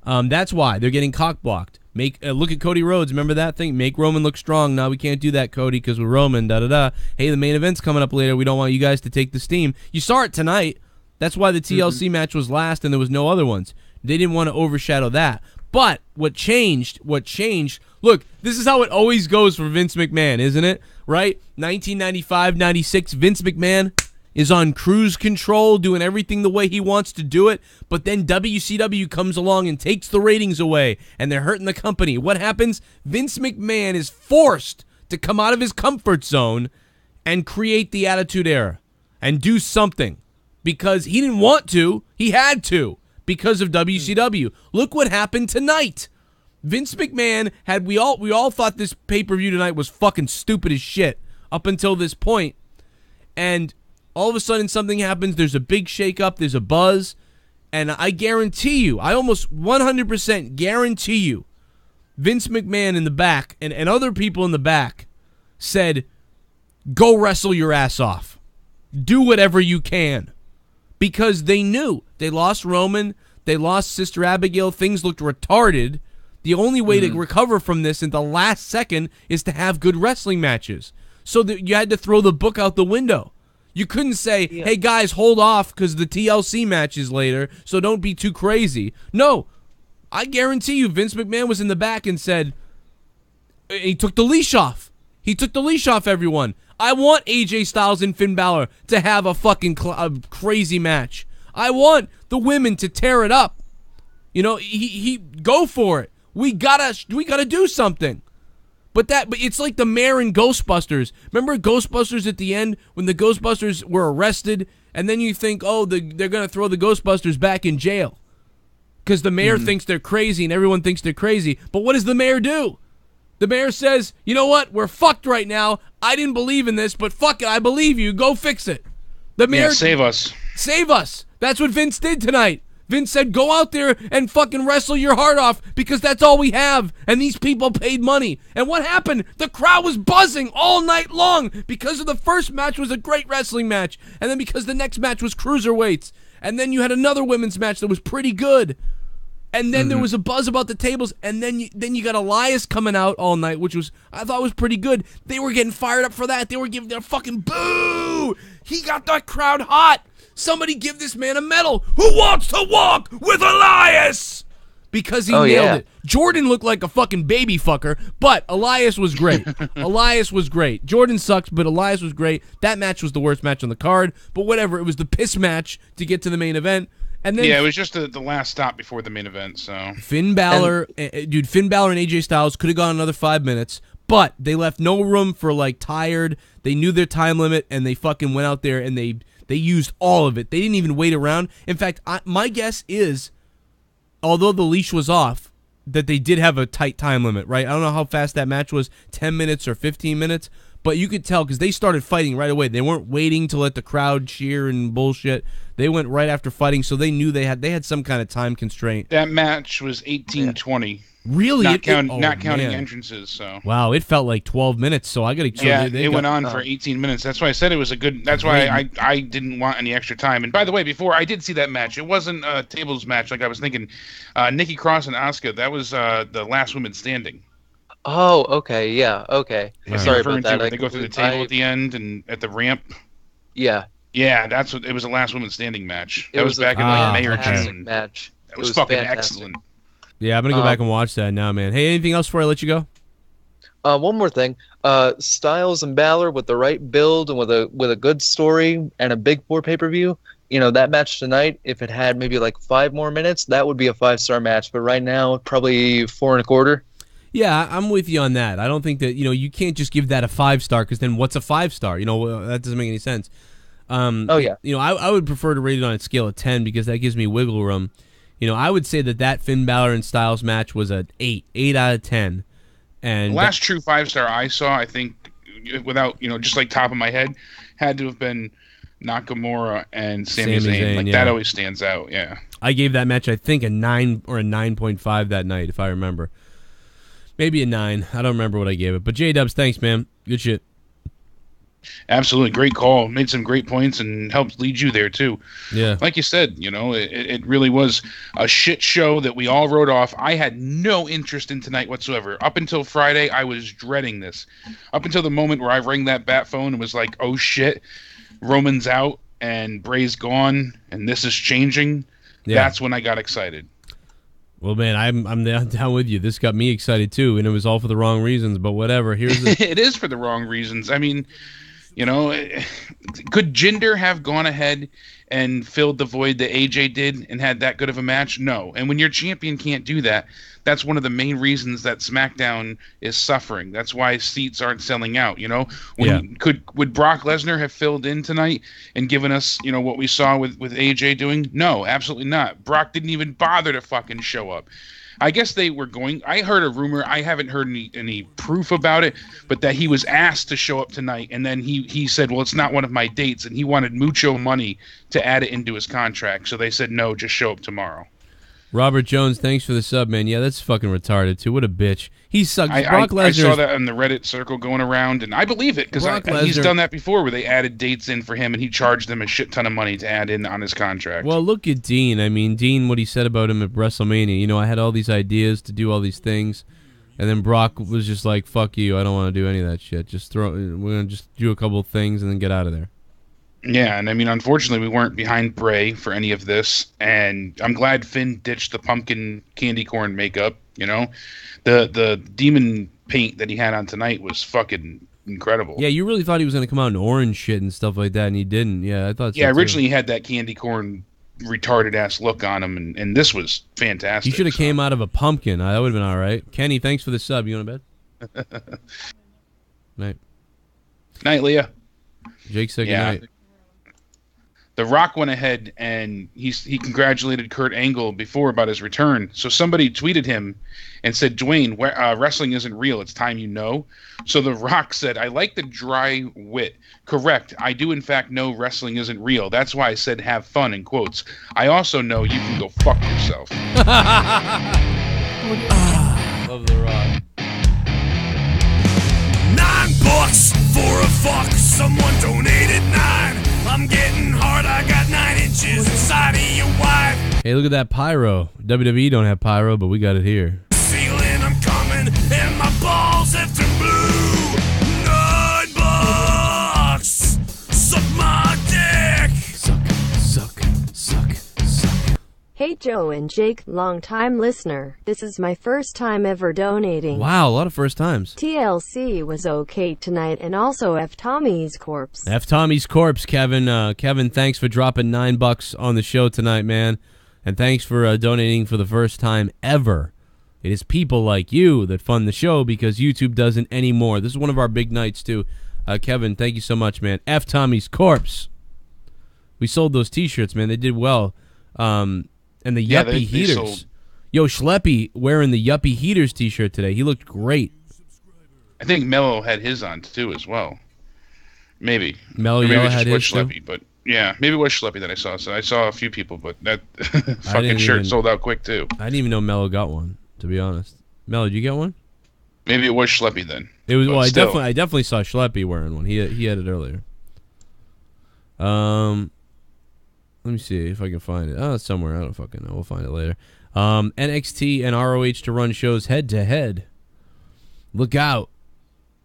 Speaker 1: That's why they're getting cock blocked. Look at Cody Rhodes, remember that thing? Make Roman look strong. No, we can't do that, Cody, because we're Roman, da-da-da. Hey, the main event's coming up later, we don't want you guys to take the steam. You saw it tonight. That's why the TLC match was last and there was no other ones. They didn't want to overshadow that. But what changed, look, this is how it always goes for Vince McMahon, isn't it? Right? 1995, 96, Vince McMahon is on cruise control, doing everything the way he wants to do it, but then WCW comes along and takes the ratings away, and they're hurting the company. What happens? Vince McMahon is forced to come out of his comfort zone and create the Attitude Era and do something. Because he didn't want to, he had to. Because of WCW. Look what happened tonight. Vince McMahon we all thought this pay-per-view tonight was fucking stupid as shit up until this point. And all of a sudden something happens, there's a big shake-up, there's a buzz, and I guarantee you, I almost 100% guarantee you, Vince McMahon in the back and other people in the back said, go wrestle your ass off. Do whatever you can. Because they knew. They lost Roman. They lost Sister Abigail. Things looked retarded. The only way to recover from this in the last second is to have good wrestling matches. So that you had to throw the book out the window. You couldn't say, hey, guys, hold off because the TLC match is later, so don't be too crazy. No. I guarantee you Vince McMahon was in the back and said, he took the leash off. He took the leash off, everyone. I want AJ Styles and Finn Balor to have a fucking crazy match. I want the women to tear it up. He go for it. We gotta do something. But it's like the mayor in Ghostbusters. Remember Ghostbusters at the end when the Ghostbusters were arrested, and then you think, they're gonna throw the Ghostbusters back in jail because the mayor thinks they're crazy and everyone thinks they're crazy. But what does the mayor do? The mayor says, you know what? We're fucked right now. I didn't believe in this, but fuck it. I believe you. Go fix it. The mayor...
Speaker 3: save us.
Speaker 1: Save us. That's what Vince did tonight. Vince said, go out there and fucking wrestle your heart off because that's all we have. And these people paid money. And what happened? The crowd was buzzing all night long because of the first match was a great wrestling match. And then because the next match was cruiserweights. And then you had another women's match that was pretty good. And then there was a buzz about the tables. And then you got Elias coming out all night, which was, I thought was pretty good. They were getting fired up for that. They were giving their fucking boo. He got that crowd hot. Somebody give this man a medal. Who wants to walk with Elias? Because he nailed it. Jordan looked like a fucking baby fucker, but Elias was great. Elias was great. Jordan sucks, but Elias was great. That match was the worst match on the card, but whatever. It was the piss match to get to the main event. And then
Speaker 3: it was just the last stop before the main event. So
Speaker 1: Finn Balor and AJ Styles could have gone another 5 minutes, but they left no room for like tired. They knew their time limit, and they fucking went out there and they used all of it. They didn't even wait around. In fact, my guess is, although the leash was off, that they did have a tight time limit, right? I don't know how fast that match was, 10 minutes or 15 minutes, but you could tell because they started fighting right away. They weren't waiting to let the crowd cheer and bullshit. They went right after fighting, so they knew they had some kind of time constraint.
Speaker 3: That match was 18-20.
Speaker 1: Really?
Speaker 3: Not counting entrances. So
Speaker 1: wow, it felt like 12 minutes. So I got to.
Speaker 3: It went on for 18 minutes. That's why I said it was a good. That's why I didn't want any extra time. And by the way, before I did see that match, it wasn't a tables match like I was thinking. Nikki Cross and Asuka. That was the last woman standing.
Speaker 8: Oh, okay, yeah, okay.
Speaker 3: Right.
Speaker 8: Sorry about that.
Speaker 3: They go through the table at the end and at the ramp.
Speaker 8: Yeah.
Speaker 3: Yeah, that's what it was. The last woman standing match. That was back in like May or June.
Speaker 8: Match.
Speaker 3: That was fucking excellent.
Speaker 1: Yeah, I'm gonna go back and watch that now, man. Hey, anything else before I let you go?
Speaker 8: One more thing. Styles and Balor with the right build and with a good story and a big 4 pay-per-view. You know, that match tonight, if it had maybe like 5 more minutes, that would be a 5-star match. But right now, probably 4 1/4.
Speaker 1: Yeah, I'm with you on that. I don't think that, you can't just give that a 5-star because then what's a 5-star? That doesn't make any sense. I would prefer to rate it on a scale of 10 because that gives me wiggle room. I would say that Finn Balor and Styles match was an 8 out of 10. And
Speaker 3: the last true 5-star I saw, I think, without, just like top of my head, had to have been Nakamura and Sami Zayn. That always stands out, yeah.
Speaker 1: I gave that match, I think, a 9 or a 9.5 that night, if I remember. Maybe a 9. I don't remember what I gave it. But J-Dubs, thanks, man. Good shit.
Speaker 3: Absolutely. Great call. Made some great points and helped lead you there, too.
Speaker 1: Yeah.
Speaker 3: Like you said, it really was a shit show that we all wrote off. I had no interest in tonight whatsoever. Up until Friday, I was dreading this. Up until the moment where I rang that bat phone and was like, oh, shit, Roman's out and Bray's gone and this is changing. Yeah. That's when I got excited.
Speaker 1: Well, man, I'm down with you. This got me excited, too, and it was all for the wrong reasons, but whatever. Here's the...
Speaker 3: It is for the wrong reasons. I mean... could Jinder have gone ahead and filled the void that AJ did and had that good of a match? No. And when your champion can't do that, that's one of the main reasons that SmackDown is suffering. That's why seats aren't selling out, Would Brock Lesnar have filled in tonight and given us, what we saw with AJ doing? No, absolutely not. Brock didn't even bother to fucking show up. I guess they were going. I heard a rumor. I haven't heard any proof about it, but that he was asked to show up tonight, and then he said, "Well, it's not one of my dates," and he wanted mucho money to add it into his contract. So they said, "No, just show up tomorrow."
Speaker 1: Robert Jones, thanks for the sub, man. Yeah, that's fucking retarded too. What a bitch. He sucks. Brock Lesnar.
Speaker 3: I saw that on the Reddit circle going around, and I believe it because he's done that before, where they added dates in for him, and he charged them a shit ton of money to add in on his contract.
Speaker 1: Well, look at Dean. I mean, Dean, what he said about him at WrestleMania. I had all these ideas to do all these things, and then Brock was just like, "Fuck you. I don't want to do any of that shit. We're gonna just do a couple of things and then get out of there."
Speaker 3: Yeah, and I mean, unfortunately, we weren't behind Bray for any of this, and I'm glad Finn ditched the pumpkin candy corn makeup. The demon paint that he had on tonight was fucking incredible.
Speaker 1: Yeah, you really thought he was going to come out in orange shit and stuff like that, and he didn't. Yeah, I thought so.
Speaker 3: Yeah, originally he had that candy corn retarded-ass look on him, and this was fantastic.
Speaker 1: He should have came out of a pumpkin. That would have been all right. Kenny, thanks for the sub. You going to bed? Night.
Speaker 3: Night, Leah.
Speaker 1: Jake said good night.
Speaker 3: The Rock went ahead and he congratulated Kurt Angle before about his return. So somebody tweeted him and said, Dwayne, wrestling isn't real. It's time you know. So The Rock said, I like the dry wit. Correct. I do, in fact, know wrestling isn't real. That's why I said have fun, in quotes. I also know you can go fuck yourself.
Speaker 1: Love The Rock.
Speaker 4: $9 for a fuck. Someone donated 9. I'm getting hard. I got 9 inches inside of your wife.
Speaker 1: Hey, look at that pyro. WWE don't have pyro, but we got it here.
Speaker 4: Ceiling, I'm coming, and my balls have turned blue. $9. Suck my dick.
Speaker 1: Suck.
Speaker 5: Hey Joe and Jake, long-time listener. This is my first time ever donating.
Speaker 1: Wow, a lot of first times.
Speaker 5: TLC was okay tonight, and also F. Tommy's corpse.
Speaker 1: F. Tommy's corpse, Kevin. Kevin, thanks for dropping $9 on the show tonight, man. And thanks for donating for the first time ever. It is people like you that fund the show because YouTube doesn't anymore. This is one of our big nights, too. Kevin, thank you so much, man. F. Tommy's corpse. We sold those T-shirts, man. They did well. And the Yuppie Heaters. Sold. Yo, Schleppy wearing the Yuppie Heaters T-shirt today. He looked great.
Speaker 3: I think Mello had his on, too, as well. Maybe.
Speaker 1: Mello had his,
Speaker 3: Schleppy, but yeah, maybe it was Schleppy that I saw. So I saw a few people, but that fucking shirt sold out quick, too.
Speaker 1: I didn't even know Mello got one, to be honest. Mello, did you get one?
Speaker 3: Maybe it was Schleppy then.
Speaker 1: It was. Well, I definitely saw Schleppy wearing one. He had it earlier. Let me see if I can find it. Oh, it's somewhere. I don't fucking know. We'll find it later. NXT and ROH to run shows head-to-head. Look out.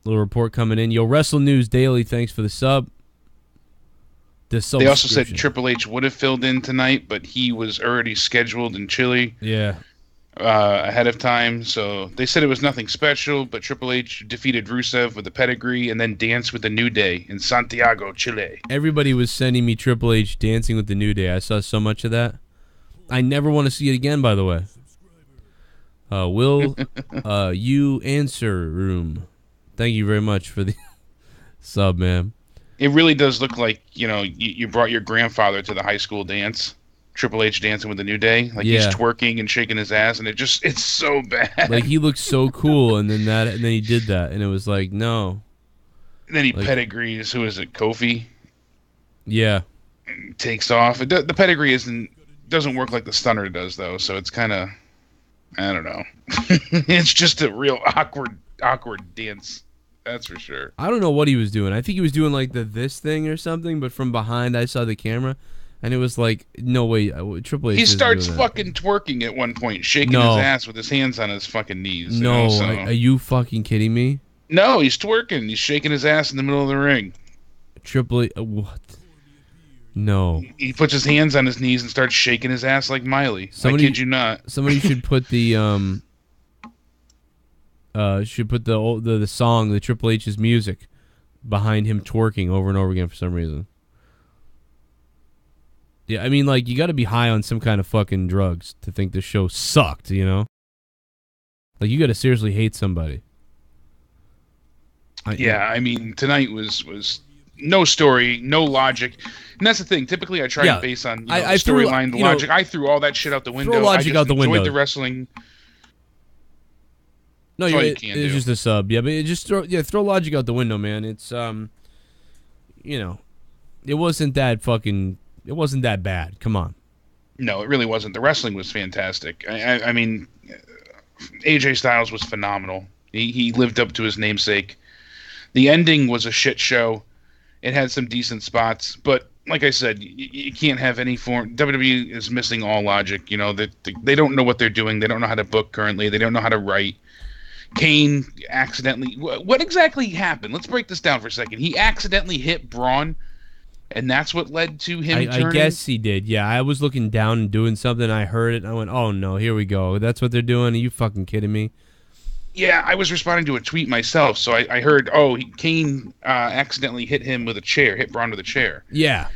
Speaker 1: Little report coming in. Yo, Wrestle News Daily, thanks for the sub. They
Speaker 3: also said Triple H would have filled in tonight, but he was already scheduled in Chile.
Speaker 1: Yeah.
Speaker 3: Ahead of time, so they said it was nothing special, but Triple H defeated Rusev with a pedigree and then danced with the New Day in Santiago, Chile.
Speaker 1: Everybody was sending me Triple H dancing with the New Day. I saw so much of that. I never want to see it again, by the way. Will you answer room? Thank you very much for the sub, man.
Speaker 3: It really does look like, you brought your grandfather to the high school dance. Triple H dancing with the New Day, like he's twerking and shaking his ass, and it's so bad.
Speaker 1: Like he looked so cool, and then he did that, and it was like no.
Speaker 3: And then he pedigrees. Who is it? Kofi.
Speaker 1: Yeah.
Speaker 3: And takes off. The pedigree doesn't work like the stunner does though, so it's kind of I don't know. It's just a real awkward dance. That's for sure.
Speaker 1: I don't know what he was doing. I think he was doing like this thing or something, but from behind I saw the camera. And it was like, no way, Triple H.
Speaker 3: He starts fucking twerking at one point, shaking his ass with his hands on his fucking knees.
Speaker 1: No, are you fucking kidding me?
Speaker 3: No, he's twerking. He's shaking his ass in the middle of the ring.
Speaker 1: Triple H, what? No.
Speaker 3: He puts his hands on his knees and starts shaking his ass like Miley. I kid you not.
Speaker 1: Somebody should put the the song, the Triple H's music, behind him twerking over and over again for some reason. Yeah, I mean, like, you got to be high on some kind of fucking drugs to think this show sucked, you know? Like, you got to seriously hate somebody.
Speaker 3: I mean, tonight was no story, no logic. And that's the thing. Typically, I try to base on the storyline, the logic. I threw all that shit out the window.
Speaker 1: Throw logic out the window.
Speaker 3: I enjoyed the wrestling.
Speaker 1: No, it's just a sub. Yeah, but throw logic out the window, man. It's, it wasn't that bad. Come on.
Speaker 3: No, it really wasn't. The wrestling was fantastic. I mean, AJ Styles was phenomenal. He lived up to his namesake. The ending was a shit show. It had some decent spots, but like I said, you can't have any form. WWE is missing all logic. They don't know what they're doing. They don't know how to book currently. They don't know how to write. KANE accidentally. What exactly happened? Let's break this down for a second. He accidentally hit Braun. And that's what led to him turning?
Speaker 1: I guess he did, yeah. I was looking down and doing something, I heard it, and I went, oh no, here we go. That's what they're doing? Are you fucking kidding me?
Speaker 3: Yeah, I was responding to a tweet myself, so I heard, KANE accidentally hit Braun with a chair.
Speaker 1: Yeah.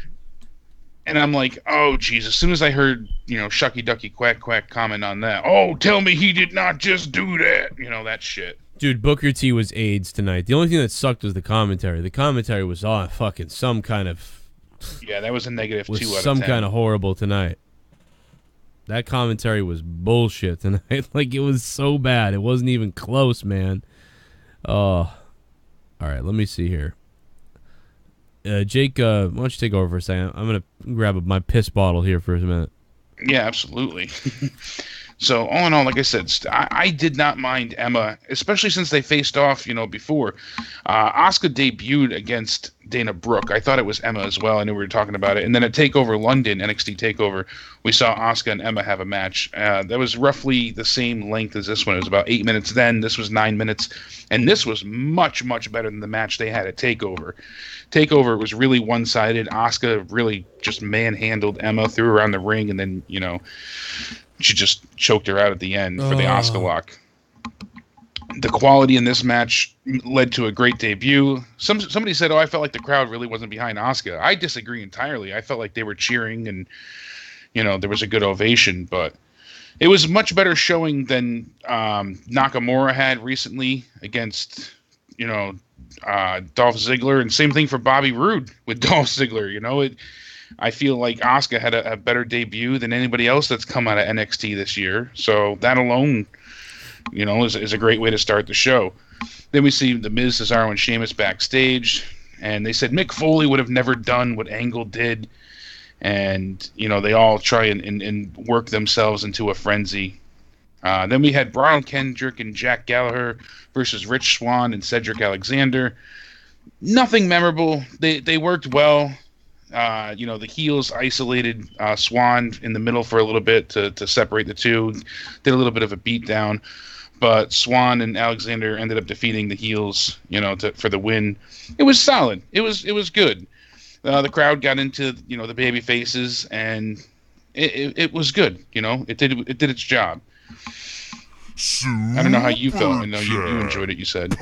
Speaker 3: And I'm like, oh, geez. As soon as I heard, Shucky Ducky Quack Quack comment on that, oh, tell me he did not just do that. That shit.
Speaker 1: Dude, Booker T was AIDS tonight. The only thing that sucked was the commentary. The commentary was on fucking some kind of
Speaker 3: Yeah, that was a negative
Speaker 1: was
Speaker 3: 2 out of 10.
Speaker 1: some kind of horrible tonight. That commentary was bullshit tonight. Like, it was so bad. It wasn't even close, man. Oh. All right, let me see here. Jake, why don't you take over for a second? I'm going to grab my piss bottle here for a minute.
Speaker 3: Yeah, absolutely. So, all in all, like I said, I did not mind Emma, especially since they faced off, before. Asuka debuted against Dana Brooke. I thought it was Emma as well. I knew we were talking about it. And then at TakeOver London, NXT TakeOver, we saw Asuka and Emma have a match. That was roughly the same length as this one. It was about 8 minutes then. This was 9 minutes. And this was much, much better than the match they had at TakeOver. TakeOver was really one-sided. Asuka really just manhandled Emma, threw her around the ring, and then, she just choked her out at the end for the Asuka lock. The quality in this match led to a great debut. Somebody said, I felt like the crowd really wasn't behind Asuka. I disagree entirely. I felt like they were cheering and, there was a good ovation. But it was a much better showing than Nakamura had recently against, Dolph Ziggler. And same thing for Bobby Roode with Dolph Ziggler. I feel like Asuka had a better debut than anybody else that's come out of NXT this year. So that alone, is a great way to start the show. Then we see The Miz, Cesaro, and Sheamus backstage. And they said Mick Foley would have never done what Angle did. And, they all try and work themselves into a frenzy. Then we had Brian Kendrick and Jack Gallagher versus Rich Swann and Cedric Alexander. Nothing memorable. They worked well. The heels isolated Swann in the middle for a little bit to separate the two. Did a little bit of a beatdown, but Swann and Alexander ended up defeating the heels, for the win. It was solid. It was good. The crowd got into the baby faces, and it was good. It did its job. I don't know how you felt. I know you enjoyed it, you said.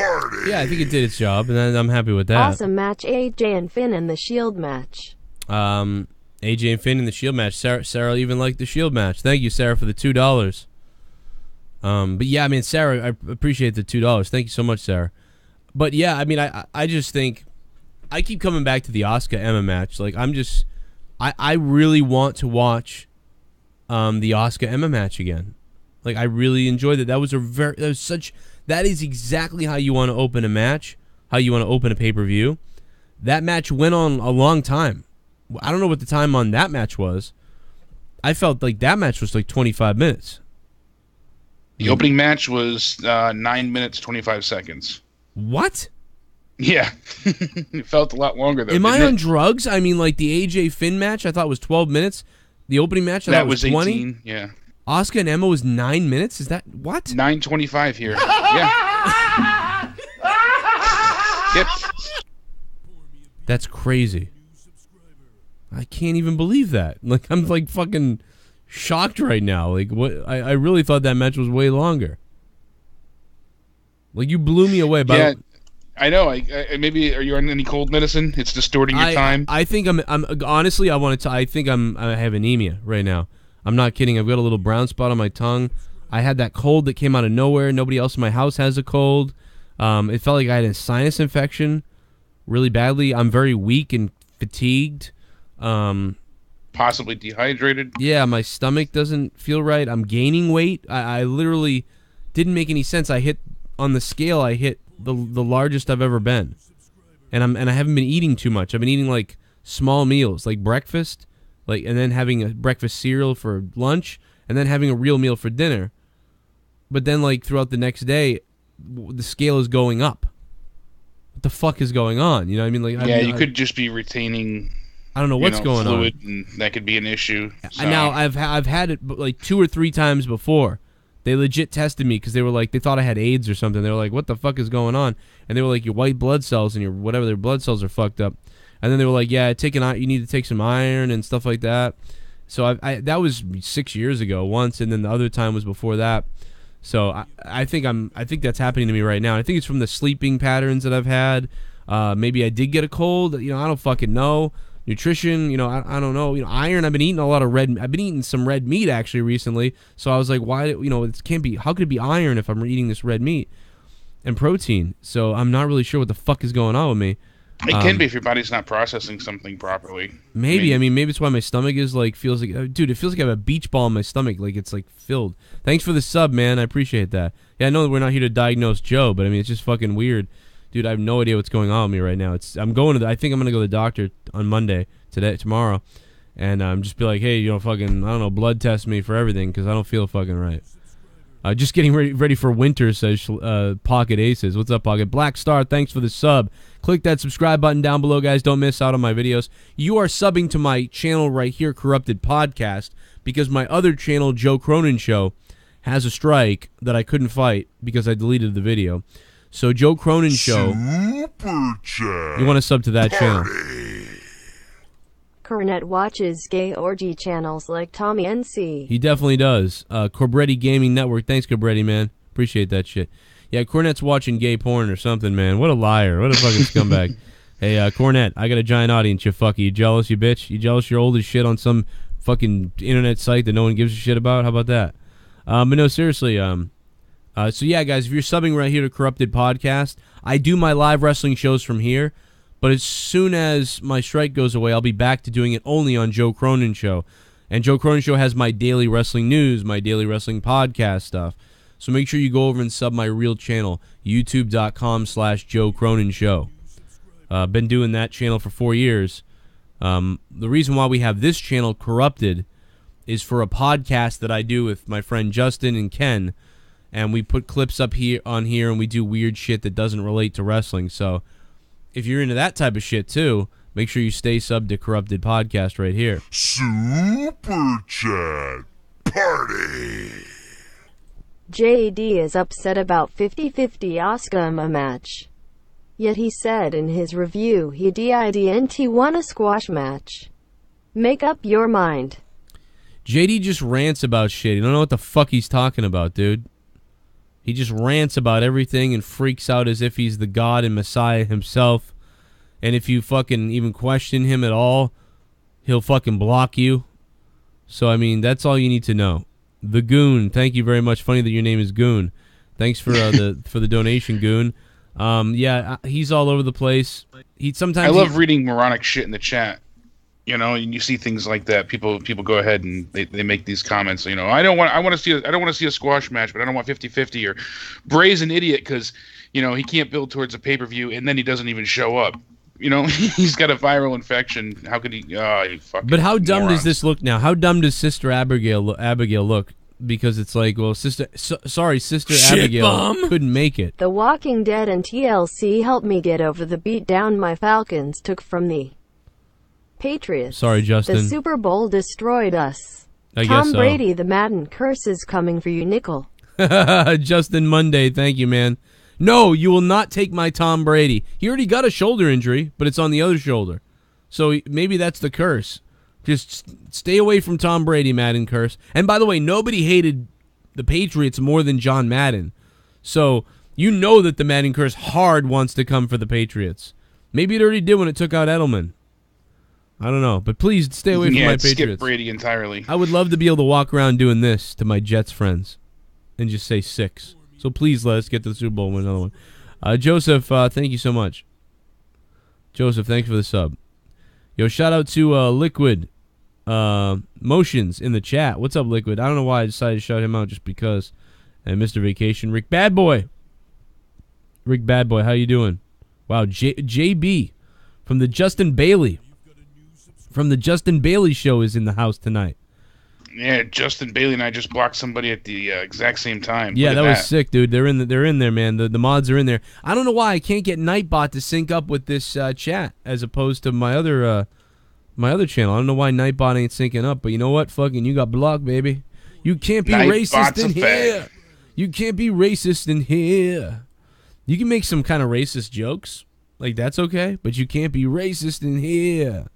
Speaker 1: Yeah, I think it did its job, and I'm happy with that.
Speaker 5: Awesome match, AJ and Finn in the Shield match.
Speaker 1: AJ and Finn in the Shield match. Sarah even liked the Shield match. Thank you, Sarah, for the $2. But yeah, I mean, Sarah, I appreciate the $2. Thank you so much, Sarah. But yeah, I mean, I just think I keep coming back to the Asuka Emma match. Like, I really want to watch the Asuka Emma match again. Like, I really enjoyed it. That is exactly how you want to open a match, how you want to open a pay-per-view. That match went on a long time. I don't know what the time on that match was. I felt like that match was like 25 minutes.
Speaker 3: The opening match was 9 minutes, 25 seconds.
Speaker 1: What?
Speaker 3: Yeah. It felt a lot longer, though.
Speaker 1: Am I on drugs? I mean, like the AJ Finn match, I thought was 12 minutes. The opening match, I thought was 20.
Speaker 3: 18, yeah.
Speaker 1: Asuka and Emma was 9 minutes? Is that what?
Speaker 3: 9:25 here. Yeah. Yep.
Speaker 1: That's crazy. I can't even believe that. Like, I'm like fucking shocked right now. Like, what? I really thought that match was way longer. Like, you blew me away.
Speaker 3: Yeah, I know. I maybe are you on any cold medicine? It's distorting your time.
Speaker 1: I think I'm honestly. I think I have anemia right now. I'm not kidding. I've got a little brown spot on my tongue. I had that cold that came out of nowhere. Nobody else in my house has a cold. It felt like I had a sinus infection really badly. I'm very weak and fatigued.
Speaker 3: Possibly dehydrated.
Speaker 1: Yeah, my stomach doesn't feel right. I'm gaining weight. I literally didn't make any sense. I hit on the scale. I hit the largest I've ever been, and I haven't been eating too much. I've been eating like small meals, like breakfast, and then having a breakfast cereal for lunch, and then having a real meal for dinner. But then, like, throughout the next day, the scale is going up. What the fuck is going on? You know what I mean? Like,
Speaker 3: yeah, you could just be retaining.
Speaker 1: I don't know what's going
Speaker 3: fluid,
Speaker 1: on.
Speaker 3: And that could be an issue. So.
Speaker 1: And now I've had it like 2 or 3 times before. They legit tested me because they were like, they thought I had AIDS or something. They were like, what the fuck is going on? And they were like, your white blood cells and your whatever, their blood cells are fucked up. And then they were like, yeah, you need to take some iron and stuff like that. So that was 6 years ago once, and then the other time was before that. So I think that's happening to me right now. I think it's from the sleeping patterns that I've had. Maybe I did get a cold. I don't fucking know. Nutrition, I don't know. Iron. I've been eating a lot of I've been eating some red meat actually recently. So I was like, why? It can't be. How could it be iron if I'm eating this red meat and protein? So I'm not really sure what the fuck is going on with me.
Speaker 3: It can be if your body's not processing something properly.
Speaker 1: Maybe. I mean, maybe it's why my stomach is like, feels like, dude, it feels like I have a beach ball in my stomach. Like it's like filled. Thanks for the sub, man. I appreciate that. Yeah, I know that we're not here to diagnose Joe, but I mean, it's just fucking weird. Dude, I have no idea what's going on with me right now. I'm going to I think I'm going to go to the doctor on Monday, tomorrow. And just be like, hey, you know, fucking, I don't know, blood test me for everything because I don't feel fucking right. Just getting ready for winter, says Pocket Aces. What's up, Pocket? Black Star, thanks for the sub. Click that subscribe button down below, guys. Don't miss out on my videos. You are subbing to my channel right here, Corrupted Podcast, because my other channel, Joe Cronin Show, has a strike that I couldn't fight because I deleted the video. So, Joe Cronin Show,
Speaker 2: Super chat.
Speaker 1: you want to sub to that channel.
Speaker 5: Cornet watches gay orgy channels like Tommy NC.
Speaker 1: He definitely does. Corbretti Gaming Network. Thanks, Corbretti, man. Appreciate that shit. Yeah, Cornet's watching gay porn or something, man. What a liar. What a fucking scumbag. Hey, Cornet, I got a giant audience, you fucker. You jealous, you bitch? You jealous you're old as shit on some fucking internet site that no one gives a shit about? How about that? But no, seriously. So, yeah, guys, if you're subbing right here to Corrupted Podcast, I do my live wrestling shows from here. But as soon as my strike goes away, I'll be back to doing it only on Joe Cronin Show. And Joe Cronin Show has my daily wrestling news, my daily wrestling podcast stuff. So make sure you go over and sub my real channel, youtube.com/Joe Cronin Show. Been doing that channel for 4 years. The reason why we have this channel, Corrupted, is for a podcast that I do with my friend Justin and Ken. And we put clips up here and we do weird shit that doesn't relate to wrestling. So if you're into that type of shit too, make sure you stay subbed to Corrupted Podcast right here.
Speaker 2: Super chat party.
Speaker 5: JD is upset about 50-50 Asuka match. Yet he said in his review he didn't want a squash match. Make up your mind.
Speaker 1: JD just rants about shit. You don't know what the fuck he's talking about, dude. He just rants about everything and freaks out as if he's the God and Messiah himself. And if you fucking even question him at all, he'll fucking block you. So, I mean, that's all you need to know. The Goon, thank you very much. Funny that your name is Goon. Thanks for the donation, Goon. Yeah, he's all over the place. I
Speaker 3: love reading moronic shit in the chat. You know, and you see things like that. People go ahead and they make these comments. You know, I don't want to see a squash match, but I don't want 50-50 or Bray's an idiot because you know he can't build towards a pay-per-view and then he doesn't even show up. You know, he's got a viral infection. How could he? Oh, you fucking.
Speaker 1: But how dumb
Speaker 3: morons.
Speaker 1: does this look now? How dumb does Sister Abigail look? Because it's like, well, Sister Abigail couldn't make it.
Speaker 5: The Walking Dead and TLC helped me get over the beat down my Falcons took from the Patriots.
Speaker 1: Sorry, Justin.
Speaker 5: The Super Bowl destroyed us.
Speaker 1: I guess
Speaker 5: Tom
Speaker 1: so.
Speaker 5: Brady, the Madden curse is coming for you, Nickel.
Speaker 1: Justin Monday, thank you, man. No, you will not take my Tom Brady. He already got a shoulder injury, but it's on the other shoulder. So maybe that's the curse. Just stay away from Tom Brady, Madden curse. And by the way, nobody hated the Patriots more than John Madden. So you know that the Madden curse hard wants to come for the Patriots. Maybe it already did when it took out Edelman. I don't know, but please stay away from my Patriots.
Speaker 3: Skip Brady entirely.
Speaker 1: I would love to be able to walk around doing this to my Jets friends and just say 6. So please let us get to the Super Bowl and win another one. Joseph, thank you so much. Joseph, thanks for the sub. Yo, shout out to Liquid Motions in the chat. What's up, Liquid? I don't know why I decided to shout him out just because. And Mr. Vacation, Rick Badboy. Rick Badboy, how you doing? Wow, JB from the Justin Bailey. From the Justin Bailey show is in the house tonight.
Speaker 3: Yeah, Justin Bailey and I just blocked somebody at the exact same time.
Speaker 1: Yeah, that was sick, dude. They're in there, man. The mods are in there. I don't know why I can't get Nightbot to sync up with this chat as opposed to my other channel. I don't know why Nightbot ain't syncing up, but you know what? Fucking you got blocked, baby. You can't be racist in here. You can't be racist in here. You can make some kind of racist jokes. Like, that's okay, but you can't be racist in here.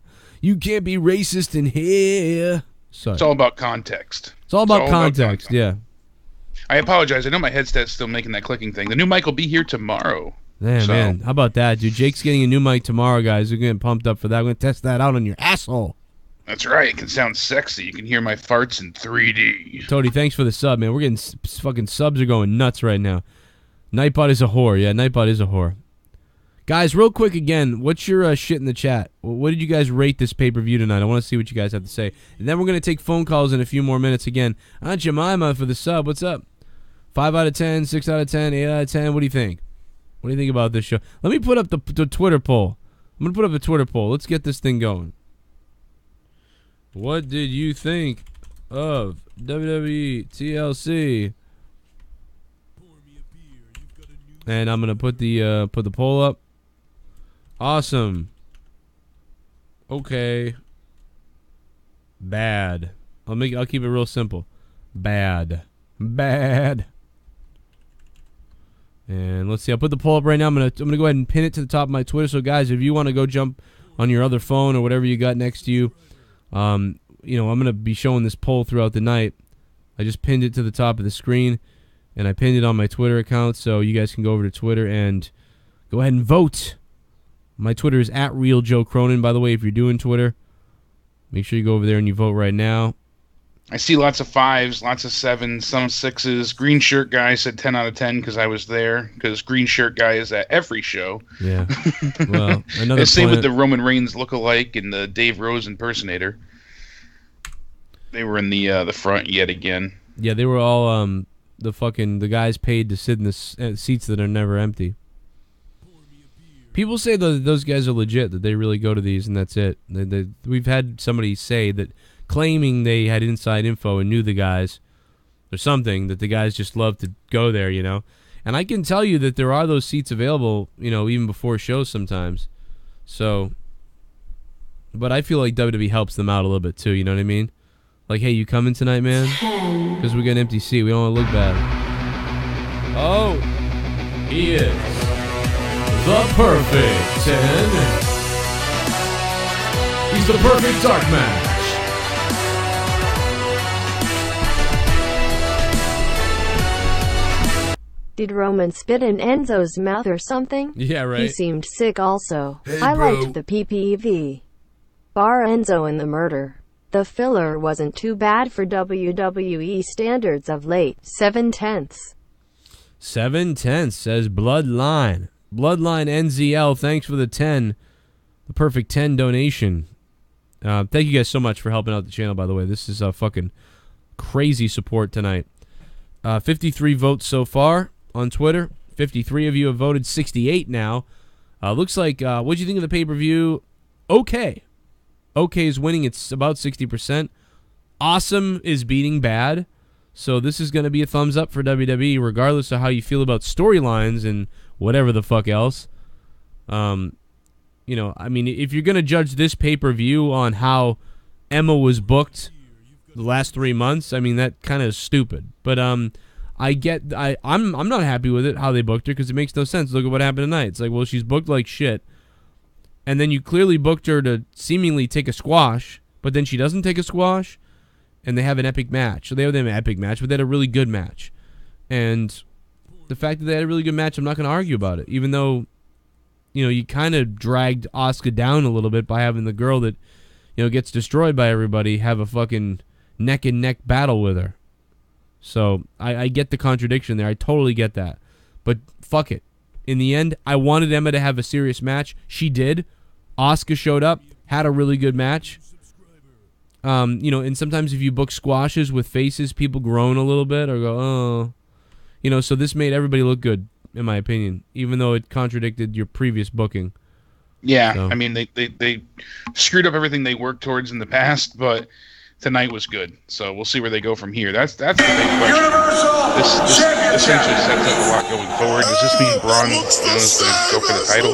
Speaker 1: You can't be racist in here. Sorry.
Speaker 3: It's all about context.
Speaker 1: It's all about context, yeah.
Speaker 3: I apologize. I know my headset's still making that clicking thing. The new mic will be here tomorrow.
Speaker 1: Man, man. How about that, dude? Jake's getting a new mic tomorrow, guys. We're getting pumped up for that. We're going to test that out on your asshole.
Speaker 3: That's right. It can sound sexy. You can hear my farts in 3D.
Speaker 1: Tony, thanks for the sub, man. We're getting fucking subs are going nuts right now. Nightbot is a whore. Yeah, Nightbot is a whore. Guys, real quick again, what's your shit in the chat? What did you guys rate this pay-per-view tonight? I want to see what you guys have to say. And then we're going to take phone calls in a few more minutes again. Jemima for the sub. What's up? 5 out of 10, 6 out of 10, 8 out of 10. What do you think? What do you think about this show? Let me put up the Twitter poll. I'm going to put up the Twitter poll. Let's get this thing going. What did you think of WWE TLC? And I'm going to put the poll up. Awesome. Okay. Bad. I'll keep it real simple. Bad. Bad. And let's see. I'll put the poll up right now. I'm gonna go ahead and pin it to the top of my Twitter. So guys, if you want to go jump on your other phone or whatever you got next to you, I'm gonna be showing this poll throughout the night. I just pinned it to the top of the screen, and I pinned it on my Twitter account, so you guys can go over to Twitter and go ahead and vote. My Twitter is @RealJoeCronin. By the way, if you're doing Twitter, make sure you go over there and you vote right now.
Speaker 3: I see lots of 5s, lots of 7s, some 6s. Green Shirt Guy said 10 out of 10 because I was there, because Green Shirt Guy is at every show.
Speaker 1: Yeah. Well, another
Speaker 3: same with the Roman Reigns lookalike and the Dave Rose impersonator. They were in the front yet again.
Speaker 1: Yeah, they were all the guys paid to sit in the seats that are never empty. People say that those guys are legit, that they really go to these and that's it. We've had somebody say that, claiming they had inside info and knew the guys or something, that the guys just love to go there, you know. And I can tell you that there are those seats available, you know, even before shows sometimes. So, but I feel like WWE helps them out a little bit too, you know what I mean? Like, hey, you coming tonight, man? Because we got an empty seat. We don't want to look bad. Oh, he is the perfect 10. He's the perfect dark match.
Speaker 5: Did Roman spit in Enzo's mouth or something?
Speaker 1: Yeah, right.
Speaker 5: He seemed sick also.
Speaker 2: Hey,
Speaker 5: I
Speaker 2: bro.
Speaker 5: liked the PPV. Bar Enzo and the murder. The filler wasn't too bad for WWE standards of late. 7/10.
Speaker 1: 7/10 says Bloodline. Bloodline NZL, thanks for the 10. The perfect 10 donation. Thank you guys so much for helping out the channel, by the way. This is fucking crazy support tonight. 53 votes so far on Twitter. 53 of you have voted. 68 now. Looks like, what'd you think of the pay-per-view? Okay. Okay is winning. It's about 60%. Awesome is beating bad. So this is going to be a thumbs up for WWE, regardless of how you feel about storylines and whatever the fuck else. You know, I mean, if you're going to judge this pay-per-view on how Emma was booked the last 3 months, I mean, that kind of is stupid. But I'm not happy with it, how they booked her, because it makes no sense. Look at what happened tonight. It's like, well, she's booked like shit, and then you clearly booked her to seemingly take a squash, but then she doesn't take a squash, and they have an epic match. So they have an epic match, but they had a really good match. And the fact that they had a really good match, I'm not going to argue about it, even though, you know, you kind of dragged Asuka down a little bit by having the girl that, you know, gets destroyed by everybody have a fucking neck-and-neck battle with her. So I get the contradiction there. I totally get that. But fuck it. In the end, I wanted Emma to have a serious match. She did. Asuka showed up, had a really good match. You know, and sometimes if you book squashes with faces, people groan a little bit or go, oh. You know, so this made everybody look good, in my opinion, even though it contradicted your previous booking.
Speaker 3: Yeah,
Speaker 1: So.
Speaker 3: I mean, they screwed up everything they worked towards in the past, but tonight was good. So we'll see where they go from here. That's the big question. This essentially sets up a lot going forward. Does this mean Braun is going to go for the title?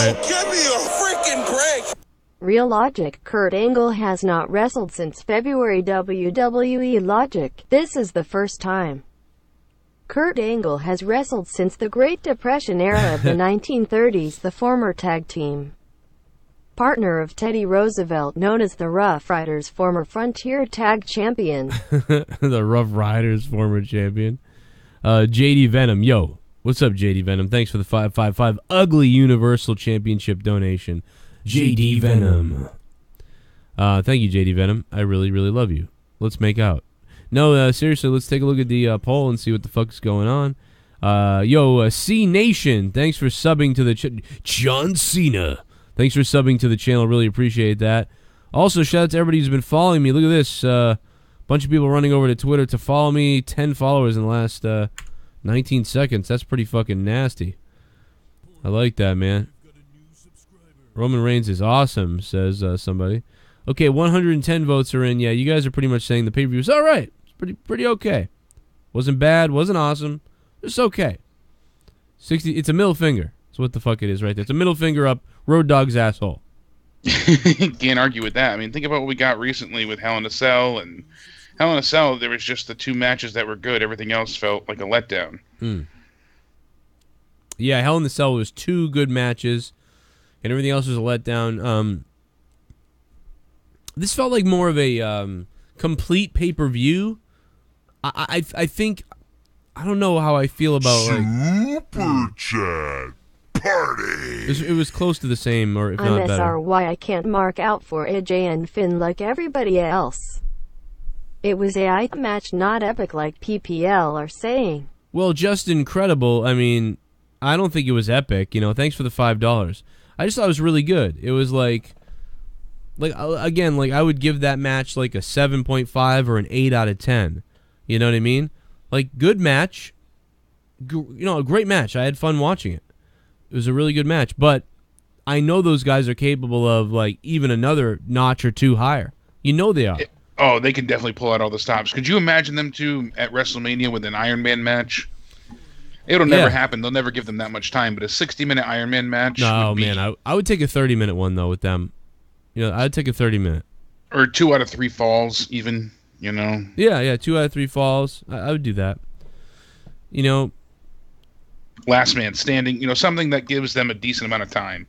Speaker 1: Right.
Speaker 4: Give me a freaking break!
Speaker 5: Real Logic. Kurt Angle has not wrestled since February. WWE Logic. This is the first time Kurt Angle has wrestled since the Great Depression era of the 1930s. The former tag team partner of Teddy Roosevelt, known as the Rough Riders, former Frontier Tag Champion.
Speaker 1: The Rough Riders, former champion. JD Venom. Yo, what's up, JD Venom? Thanks for the 555 ugly Universal Championship donation. JD Venom. Thank you, JD Venom. I really, really love you. Let's make out. No, seriously, let's take a look at the poll and see what the fuck's going on. C Nation, thanks for subbing to the John Cena. Thanks for subbing to the channel. Really appreciate that. Also, shout out to everybody who's been following me. Look at this. Bunch of people running over to Twitter to follow me. 10 followers in the last 19 seconds. That's pretty fucking nasty. I like that, man. Roman Reigns is awesome, says somebody. Okay, 110 votes are in. Yeah, you guys are pretty much saying the pay-per-view is all right. It's pretty okay. Wasn't bad, wasn't awesome. It's okay. 60. It's a middle finger. That's what the fuck it is right there. It's a middle finger up Road Dogg's asshole.
Speaker 3: Can't argue with that. I mean, think about what we got recently with Hell in a Cell. And Hell in a Cell, there was just the 2 matches that were good. Everything else felt like a letdown.
Speaker 1: Yeah, Hell in the Cell was 2 good matches, and everything else was a letdown. This felt like more of a complete pay-per-view. I think... I don't know how I feel about
Speaker 2: Super Chat Party.
Speaker 1: It was close to the same, or if not better.
Speaker 5: I'm SRY. I can't mark out for AJ and Finn like everybody else. It was a match, not epic like PPL are saying.
Speaker 1: Well, just incredible. I mean, I don't think it was epic. You know, thanks for the $5. I just thought it was really good. It was like again, like I would give that match like a 7.5 or an 8 out of 10. You know what I mean? Like, good match, a great match. I had fun watching it. It was a really good match, but I know those guys are capable of, like, even another notch or 2 higher. You know they are.
Speaker 3: They can definitely pull out all the stops. Could you imagine them two at WrestleMania with an Iron Man match? It'll never happen. They'll never give them that much time, but a 60-minute Iron Man match
Speaker 1: I would take a 30-minute one, though, with them. You know, I'd take a 30-minute.
Speaker 3: Or 2 out of 3 falls, even. You know?
Speaker 1: Yeah, 2 out of 3 falls. I would do that. You know,
Speaker 3: last man standing. You know, something that gives them a decent amount of time.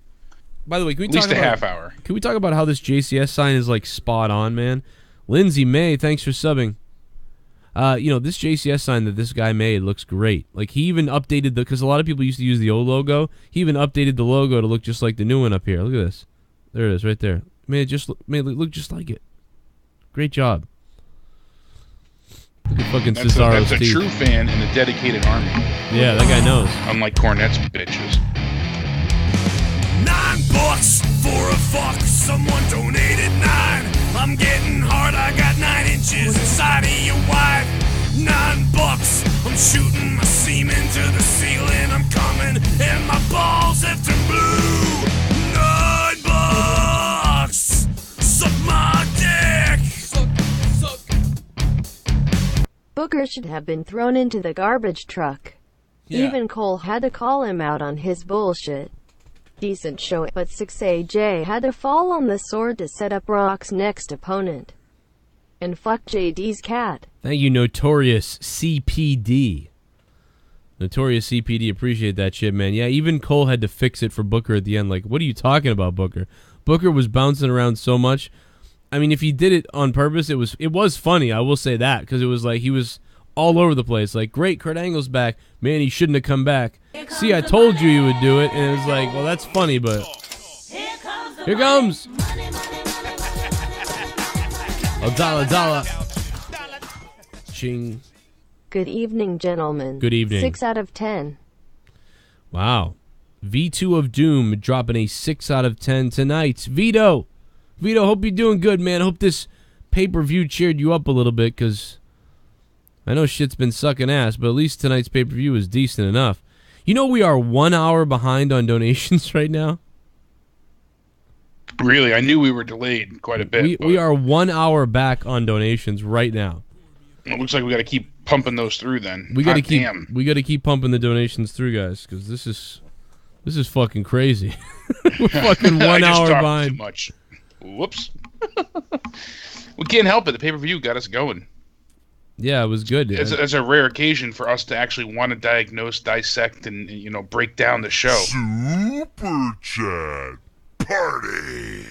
Speaker 1: By the way, can we
Speaker 3: at
Speaker 1: talk
Speaker 3: least
Speaker 1: about,
Speaker 3: a half hour?
Speaker 1: Can we talk about how this JCS sign is like spot on, man? Lindsay May, thanks for subbing. This JCS sign that this guy made looks great. Like, he even updated because a lot of people used to use the old logo. He even updated the logo to look just like the new one up here. Look at this. There it is, right there. Made it look just like it. Great job. Look at fucking Cesaro's
Speaker 3: That's a true fan and a dedicated army.
Speaker 1: Yeah, that guy knows.
Speaker 3: Unlike Cornette's bitches.
Speaker 4: $9 for a fuck. Someone donated 9. I'm getting hard. I got 9 inches inside of your wife. $9. I'm shooting my semen to the ceiling. I'm coming and my balls have turned blue. $9. Suck my dick. Suck.
Speaker 5: Booker should have been thrown into the garbage truck.
Speaker 1: Yeah.
Speaker 5: Even Cole had to call him out on his bullshit. Decent show, but 6AJ had to fall on the sword to set up Rock's next opponent. And fuck JD's cat.
Speaker 1: Thank you, Notorious CPD. Notorious CPD, appreciate that shit, man. Yeah, even Cole had to fix it for Booker at the end. Like, what are you talking about, Booker? Booker was bouncing around so much. I mean, if he did it on purpose, it was funny, I will say that, because it was like he was all over the place. Like, great, Kurt Angle's back. Man, he shouldn't have come back. See, I told you he would do it, and it was like, well, that's funny, but... Here comes! A dollar. Ching.
Speaker 5: Good evening, gentlemen.
Speaker 1: Good evening.
Speaker 5: 6 out of 10.
Speaker 1: Wow. V2 of Doom dropping a 6 out of 10 tonight. Vito, hope you're doing good, man. Hope this pay-per-view cheered you up a little bit, because I know shit's been sucking ass, but at least tonight's pay-per-view is decent enough. You know we are 1 hour behind on donations right now?
Speaker 3: Really? I knew we were delayed quite a bit.
Speaker 1: We are 1 hour back on donations right now.
Speaker 3: It looks like we got to keep pumping those through then.
Speaker 1: We got to keep pumping the donations through, guys, because this is fucking crazy. We're fucking 1 hour behind.
Speaker 3: Too much. Whoops. We can't help it. The pay-per-view got us going.
Speaker 1: Yeah, it was good.
Speaker 3: It's a rare occasion for us to actually want to diagnose, dissect, and break down the show.
Speaker 2: Super Chat Party.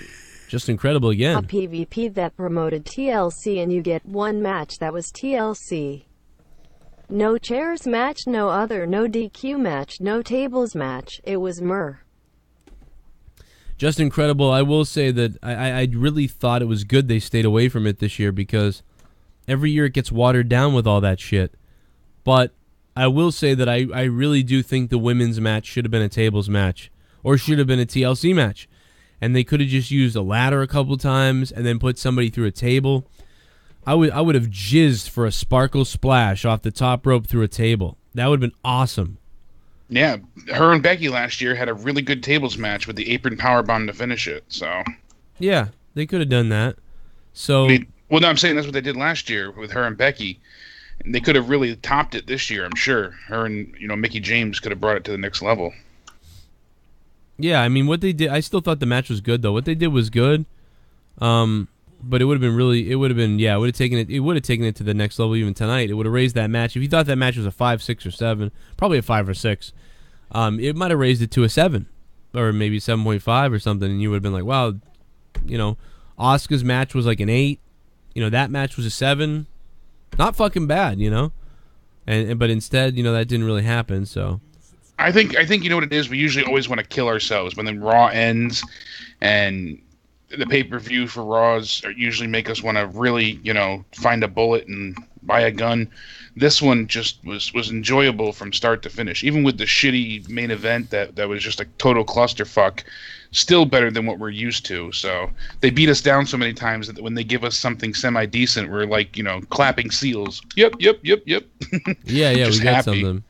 Speaker 1: Just incredible again.
Speaker 5: A PvP that promoted TLC and you get one match that was TLC. No chairs match, no DQ match, no tables match. It was myrrh.
Speaker 1: Just incredible. I will say that I really thought it was good they stayed away from it this year, because every year it gets watered down with all that shit. But I will say that I really do think the women's match should have been a tables match or should have been a TLC match. And they could have just used a ladder a couple times and then put somebody through a table. I would have jizzed for a sparkle splash off the top rope through a table. That would have been awesome.
Speaker 3: Yeah, her and Becky last year had a really good tables match with the apron powerbomb to finish it. So
Speaker 1: yeah, they could have done that. So
Speaker 3: well, no, I'm saying that's what they did last year with her and Becky. And they could have really topped it this year, I'm sure. Her and Mickie James could have brought it to the next level.
Speaker 1: Yeah, I mean, what they did, I still thought the match was good though. What they did was good. But it would have taken it to the next level even tonight. It would have raised that match. If you thought that match was a 5, 6, or 7, probably a 5 or 6, it might have raised it to a 7 or maybe 7.5 or something, and you would have been like, wow, Asuka's match was like an 8. That match was a 7. Not fucking bad, but instead, that didn't really happen. So
Speaker 3: I think you know what it is. We usually always want to kill ourselves when the Raw ends, and the pay-per-view for Raws usually make us want to really, find a bullet and buy a gun. This one just was enjoyable from start to finish. Even with the shitty main event that was just a total clusterfuck, still better than what we're used to. So they beat us down so many times that when they give us something semi-decent, we're like, clapping seals. Yep.
Speaker 1: Yeah,
Speaker 3: Just
Speaker 1: we got
Speaker 3: happy.
Speaker 1: something.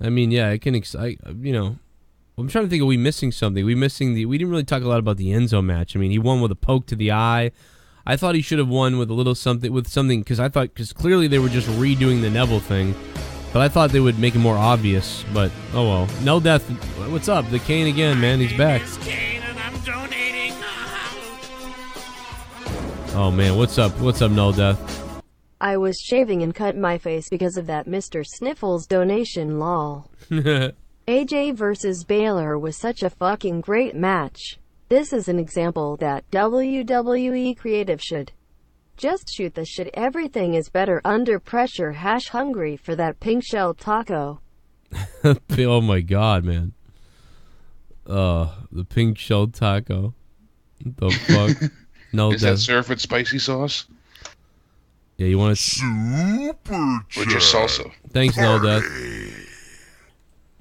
Speaker 1: I mean, yeah, it can excite, I'm trying to think, are we missing something? We didn't really talk a lot about the Enzo match. I mean, he won with a poke to the eye. I thought he should have won with a little something, because clearly they were just redoing the Neville thing. But I thought they would make it more obvious, but oh well. No Death, what's up? The KANE again, man, he's back. Oh man, what's up? What's up, No Death?
Speaker 5: I was shaving and cut my face because of that Mr. Sniffles donation, lol. AJ versus Balor was such a fucking great match. This is an example that WWE creative should just shoot the shit. Everything is better under pressure. Hungry for that pink shell taco.
Speaker 1: Oh my god, man. The pink shell taco. What the fuck? No,
Speaker 3: is that served with spicy sauce?
Speaker 1: Yeah, you want to
Speaker 2: Super
Speaker 3: or just salsa?
Speaker 1: Thanks, No Death.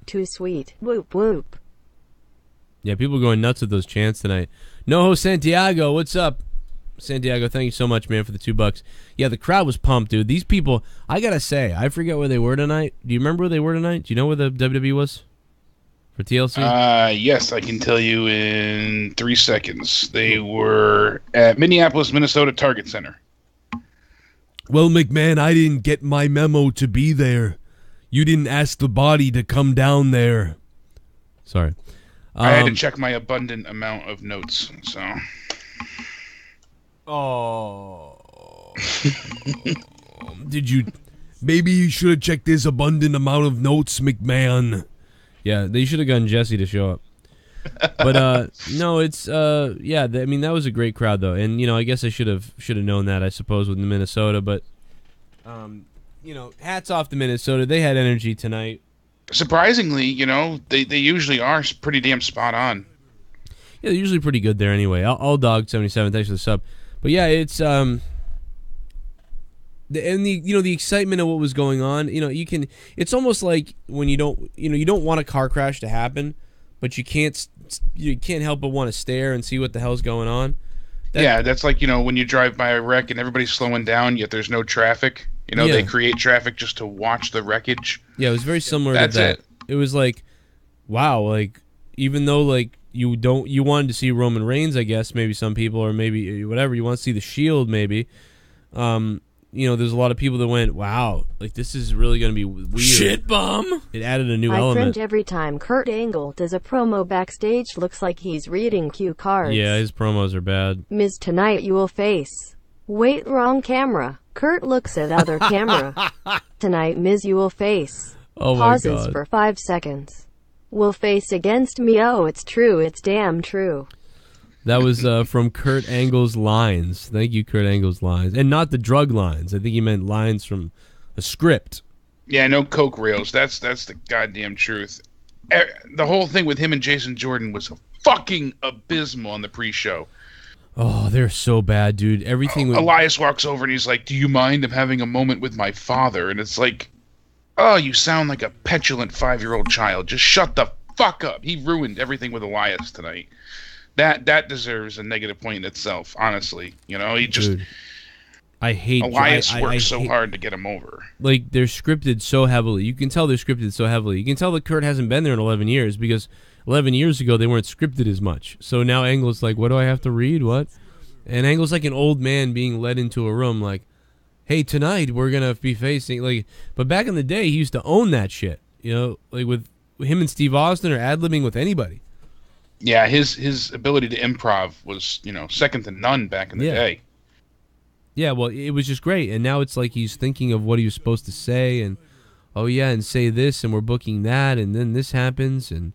Speaker 5: Too sweet. Whoop whoop.
Speaker 1: Yeah, people are going nuts with those chants tonight. Noho Santiago, what's up? Santiago, thank you so much, man, for the $2. Yeah, the crowd was pumped, dude. These people, I gotta say, I forget where they were tonight. Do you remember where they were tonight? Do you know where the WWE was for TLC?
Speaker 3: Yes, I can tell you in 3 seconds. They were at Minneapolis, Minnesota Target Center.
Speaker 1: Well, McMahon, I didn't get my memo to be there. You didn't ask the body to come down there. Sorry.
Speaker 3: I had to check my abundant amount of notes, so...
Speaker 1: Oh. Did you... Maybe you should have checked this abundant amount of notes, McMahon. Yeah, they should have gotten Jesse to show up. But, no, it's... yeah, I mean, that was a great crowd, though. And, I guess I should have known that, I suppose, with Minnesota. But, hats off to Minnesota. They had energy tonight.
Speaker 3: Surprisingly, they usually are pretty damn spot on.
Speaker 1: Yeah, they're usually pretty good there anyway. All Dog 77, thanks for the sub. But yeah, it's the excitement of what was going on. It's almost like when you don't want a car crash to happen, but you can't help but want to stare and see what the hell's going on.
Speaker 3: That's like when you drive by a wreck and everybody's slowing down, yet there's no traffic. They create traffic just to watch the wreckage. Yeah, it
Speaker 1: was very similar to that.
Speaker 3: That's it.
Speaker 1: It was like, wow, like even though like you wanted to see Roman Reigns, I guess maybe some people, or maybe whatever, you want to see the Shield maybe. There's a lot of people that went, wow, like this is really going to be weird.
Speaker 4: Shitbum.
Speaker 1: It added a new
Speaker 5: I
Speaker 1: element.
Speaker 5: cringe every time Kurt Angle does a promo backstage. Looks like he's reading cue cards.
Speaker 1: Yeah, his promos are bad.
Speaker 5: Ms. Tonight you will face. Wait, wrong camera. Kurt looks at other camera. Tonight, Miz, you will face.
Speaker 1: Oh my
Speaker 5: Pauses
Speaker 1: God.
Speaker 5: for 5 seconds. Will face against me. Oh, it's true. It's damn true.
Speaker 1: That was from Kurt Angle's lines. Thank you, Kurt Angle's lines. And not the drug lines. I think he meant lines from a script.
Speaker 3: Yeah, no coke rails. That's the goddamn truth. The whole thing with him and Jason Jordan was fucking abysmal on the pre-show.
Speaker 1: Oh, they're so bad, dude. Everything.
Speaker 3: Elias walks over and he's like, "Do you mind? I'm having a moment with my father." And it's like, oh, you sound like a petulant 5-year-old child. Just shut the fuck up. He ruined everything with Elias tonight. That deserves a negative point in itself, honestly. You know, he just...
Speaker 1: Dude, I hate...
Speaker 3: Elias worked so hard to get him over.
Speaker 1: Like, they're scripted so heavily. You can tell they're scripted so heavily. You can tell that Kurt hasn't been there in 11 years because 11 years ago they weren't scripted as much. So now Angle's like, what do I have to read? What? And Angle's like an old man being led into a room like, hey, tonight we're going to be facing... like. But back in the day, he used to own that shit. You know, like with him and Steve Austin or ad-libbing with anybody.
Speaker 3: Yeah, his ability to improv was, you know, second to none back in the day.
Speaker 1: Yeah, well, it was just great. And now it's like he's thinking of what he was supposed to say and, oh, yeah, and say this, and we're booking that, and then this happens. And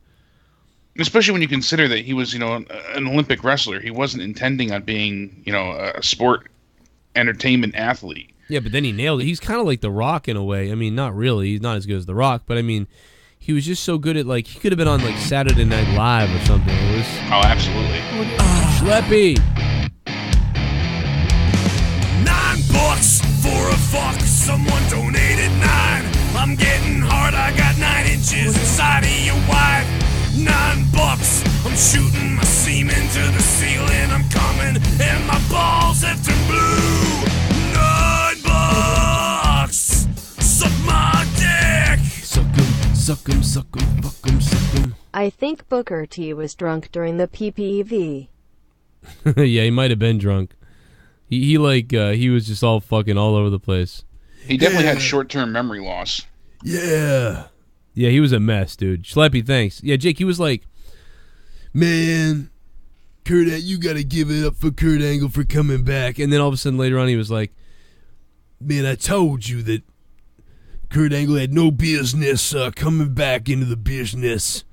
Speaker 3: especially when you consider that he was, you know, an Olympic wrestler. He wasn't intending on being, you know, a sport entertainment athlete.
Speaker 1: Yeah, but then he nailed it. He's kind of like The Rock in a way. I mean, not really. He's not as good as The Rock, but I mean... he was just so good at, like, he could have been on, like, Saturday Night Live or something. It was...
Speaker 3: oh, absolutely.
Speaker 1: Schleppy!
Speaker 4: $9 for a fuck. Someone donated 9. I'm getting hard. I got 9 inches inside of your wife. $9. I'm shooting my semen to the ceiling. I'm coming and my balls have turned blue. $9. Suck my dick.
Speaker 1: Suck him, suck him, suck him, fuck him, suck him.
Speaker 5: I think Booker T was drunk during the PPV.
Speaker 1: Yeah, he might have been drunk. He was just all fucking all over the place.
Speaker 3: He definitely had short-term memory loss.
Speaker 1: Yeah. Yeah, he was a mess, dude. Schleppy, thanks. Yeah, Jake, he was like, man, Kurt, you got to give it up for Kurt Angle for coming back. And then all of a sudden later on he was like, man, I told you that Kurt Angle had no business coming back into the business.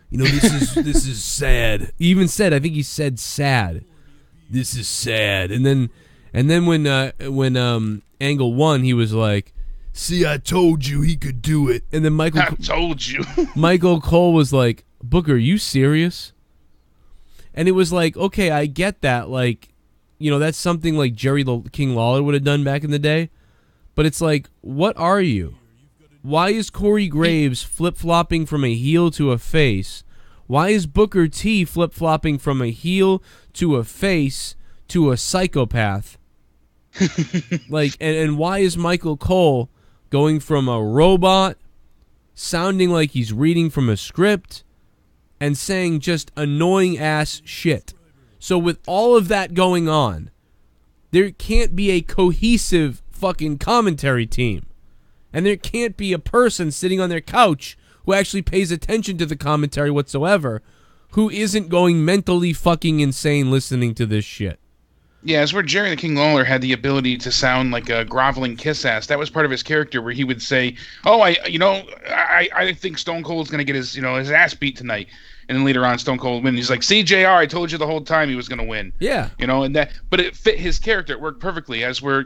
Speaker 1: You know, this is sad. He even said, I think he said sad. This is sad. And then when Angle won, he was like, see, I told you he could do it. And then
Speaker 3: I told you.
Speaker 1: Michael Cole was like, Booker, are you serious? And it was like, okay, I get that. Like, you know, that's something like Jerry the King Lawler would have done back in the day. But it's like, what are you? Why is Corey Graves flip-flopping from a heel to a face? Why is Booker T flip-flopping from a heel to a face to a psychopath? Like, and why is Michael Cole going from a robot, sounding like he's reading from a script, and saying just annoying-ass shit? So with all of that going on, there can't be a cohesive fucking commentary team. And there can't be a person sitting on their couch who actually pays attention to the commentary whatsoever who isn't going mentally fucking insane listening to this shit.
Speaker 3: Yeah, it's where Jerry the King Lawler had the ability to sound like a groveling kiss ass. That was part of his character, where he would say, "Oh, I think Stone Cold's gonna get his ass beat tonight," and then later on, Stone Cold win. He's like, "See, JR, I told you the whole time he was gonna win."
Speaker 1: Yeah,
Speaker 3: but it fit his character. It worked perfectly. As we're,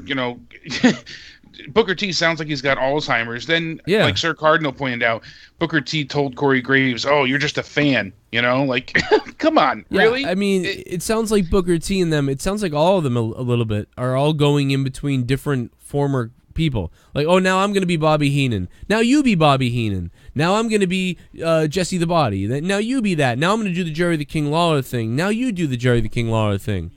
Speaker 3: Booker T sounds like he's got Alzheimer's. Then, like Sir Cardinal pointed out, Booker T told Corey Graves, "Oh, you're just a fan." Like, come on, really?
Speaker 1: I mean, it sounds like Booker T and them, it sounds like all of them a little bit are all going in between different former people. Like, oh, now I'm going to be Bobby Heenan. Now you be Bobby Heenan. Now I'm going to be Jesse the Body. Now you be that. Now I'm going to do the Jerry the King Lawler thing. Now you do the Jerry the King Lawler thing.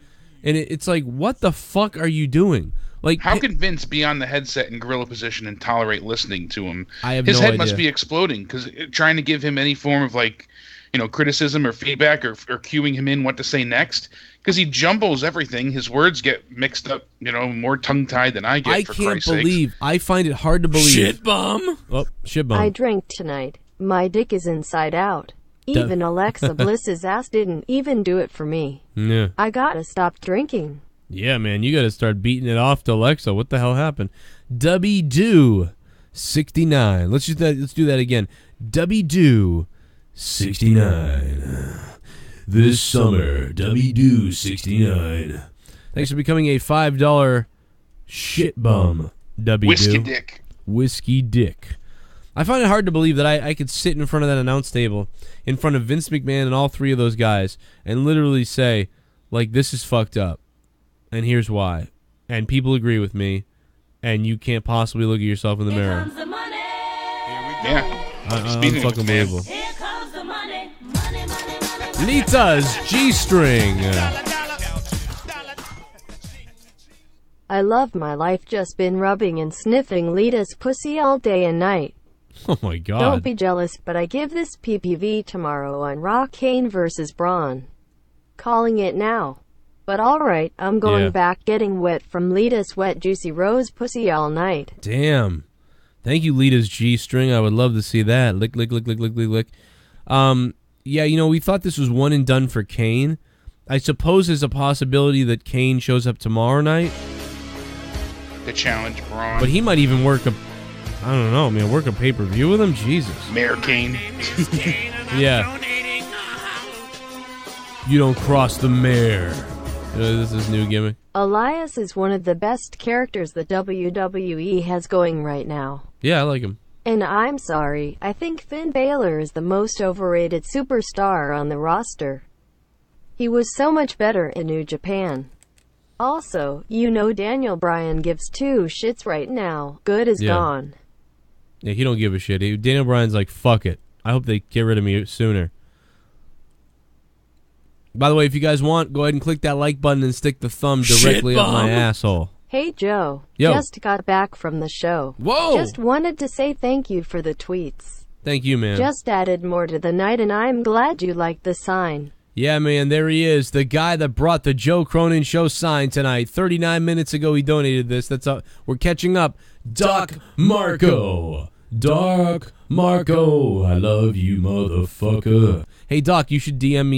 Speaker 1: And it's like, what the fuck are you doing? Like,
Speaker 3: how can Vince be on the headset in gorilla position and tolerate listening to him?
Speaker 1: I have
Speaker 3: His
Speaker 1: no
Speaker 3: head
Speaker 1: idea.
Speaker 3: Must be exploding, because trying to give him any form of, like, criticism or feedback or cueing him in what to say next, because he jumbles everything. His words get mixed up, more tongue-tied than I get.
Speaker 1: I
Speaker 3: for
Speaker 1: can't
Speaker 3: Christ's
Speaker 1: believe.
Speaker 3: sakes.
Speaker 1: I find it hard to believe.
Speaker 3: Shitbum.
Speaker 1: Oh, shitbum.
Speaker 5: I drank tonight. My dick is inside out. Even Alexa Bliss's ass didn't even do it for me.
Speaker 1: Yeah.
Speaker 5: I gotta stop drinking.
Speaker 1: Yeah, man, you got to start beating it off to Alexa. What the hell happened? Dubby Do 69. Let's do that again. Dubby Do 69. This summer, Dubby Do 69. Thanks for becoming a $5 shitbum. Dubby
Speaker 3: Whiskey
Speaker 1: Do.
Speaker 3: dick.
Speaker 1: Whiskey dick. I find it hard to believe that I could sit in front of that announce table in front of Vince McMahon and all three of those guys and literally say, like, this is fucked up. And here's why. And people agree with me. And you can't possibly look at yourself in the mirror.
Speaker 3: Yeah. Speaking of
Speaker 1: Unfucking
Speaker 3: man.
Speaker 1: believable. Lita's G-string.
Speaker 5: I love my life, just been rubbing and sniffing Lita's pussy all day and night.
Speaker 1: Oh my god.
Speaker 5: Don't be jealous, but I give this PPV tomorrow on Raw. KANE versus Braun. Calling it now. But alright, I'm going back, getting wet from Lita's wet juicy rose pussy all night.
Speaker 1: Damn. Thank you, Lita's G-string. I would love to see that. Lick, lick, lick, lick, lick, lick, lick. Yeah, you know, we thought this was one and done for KANE. I suppose there's a possibility that KANE shows up tomorrow night.
Speaker 3: To challenge Braun.
Speaker 1: But he might even work a... I don't know, man. Work a pay-per-view with him? Jesus.
Speaker 3: Mayor KANE.
Speaker 1: Yeah. You don't cross the mayor. This is new gimmick.
Speaker 5: Elias is one of the best characters the WWE has going right now.
Speaker 1: Yeah, I like him.
Speaker 5: And I'm sorry, I think Finn Balor is the most overrated superstar on the roster. He was so much better in New Japan. Also, you know Daniel Bryan gives two shits right now. Good is gone.
Speaker 1: Yeah, he don't give a shit. Daniel Bryan's like, fuck it. I hope they get rid of me sooner. By the way, if you guys want, go ahead and click that like button and stick the thumb directly up my asshole.
Speaker 5: Hey Joe,
Speaker 1: Yo.
Speaker 5: Just got back from the show.
Speaker 1: Whoa!
Speaker 5: Just wanted to say thank you for the tweets.
Speaker 1: Thank you, man.
Speaker 5: Just added more to the night and I'm glad you liked the sign.
Speaker 1: Yeah, man, there he is. The guy that brought the Joe Cronin Show sign tonight. 39 minutes ago he donated this. That's we're catching up. Doc Marco. Doc Marco. I love you, motherfucker. Hey, Doc, you should DM me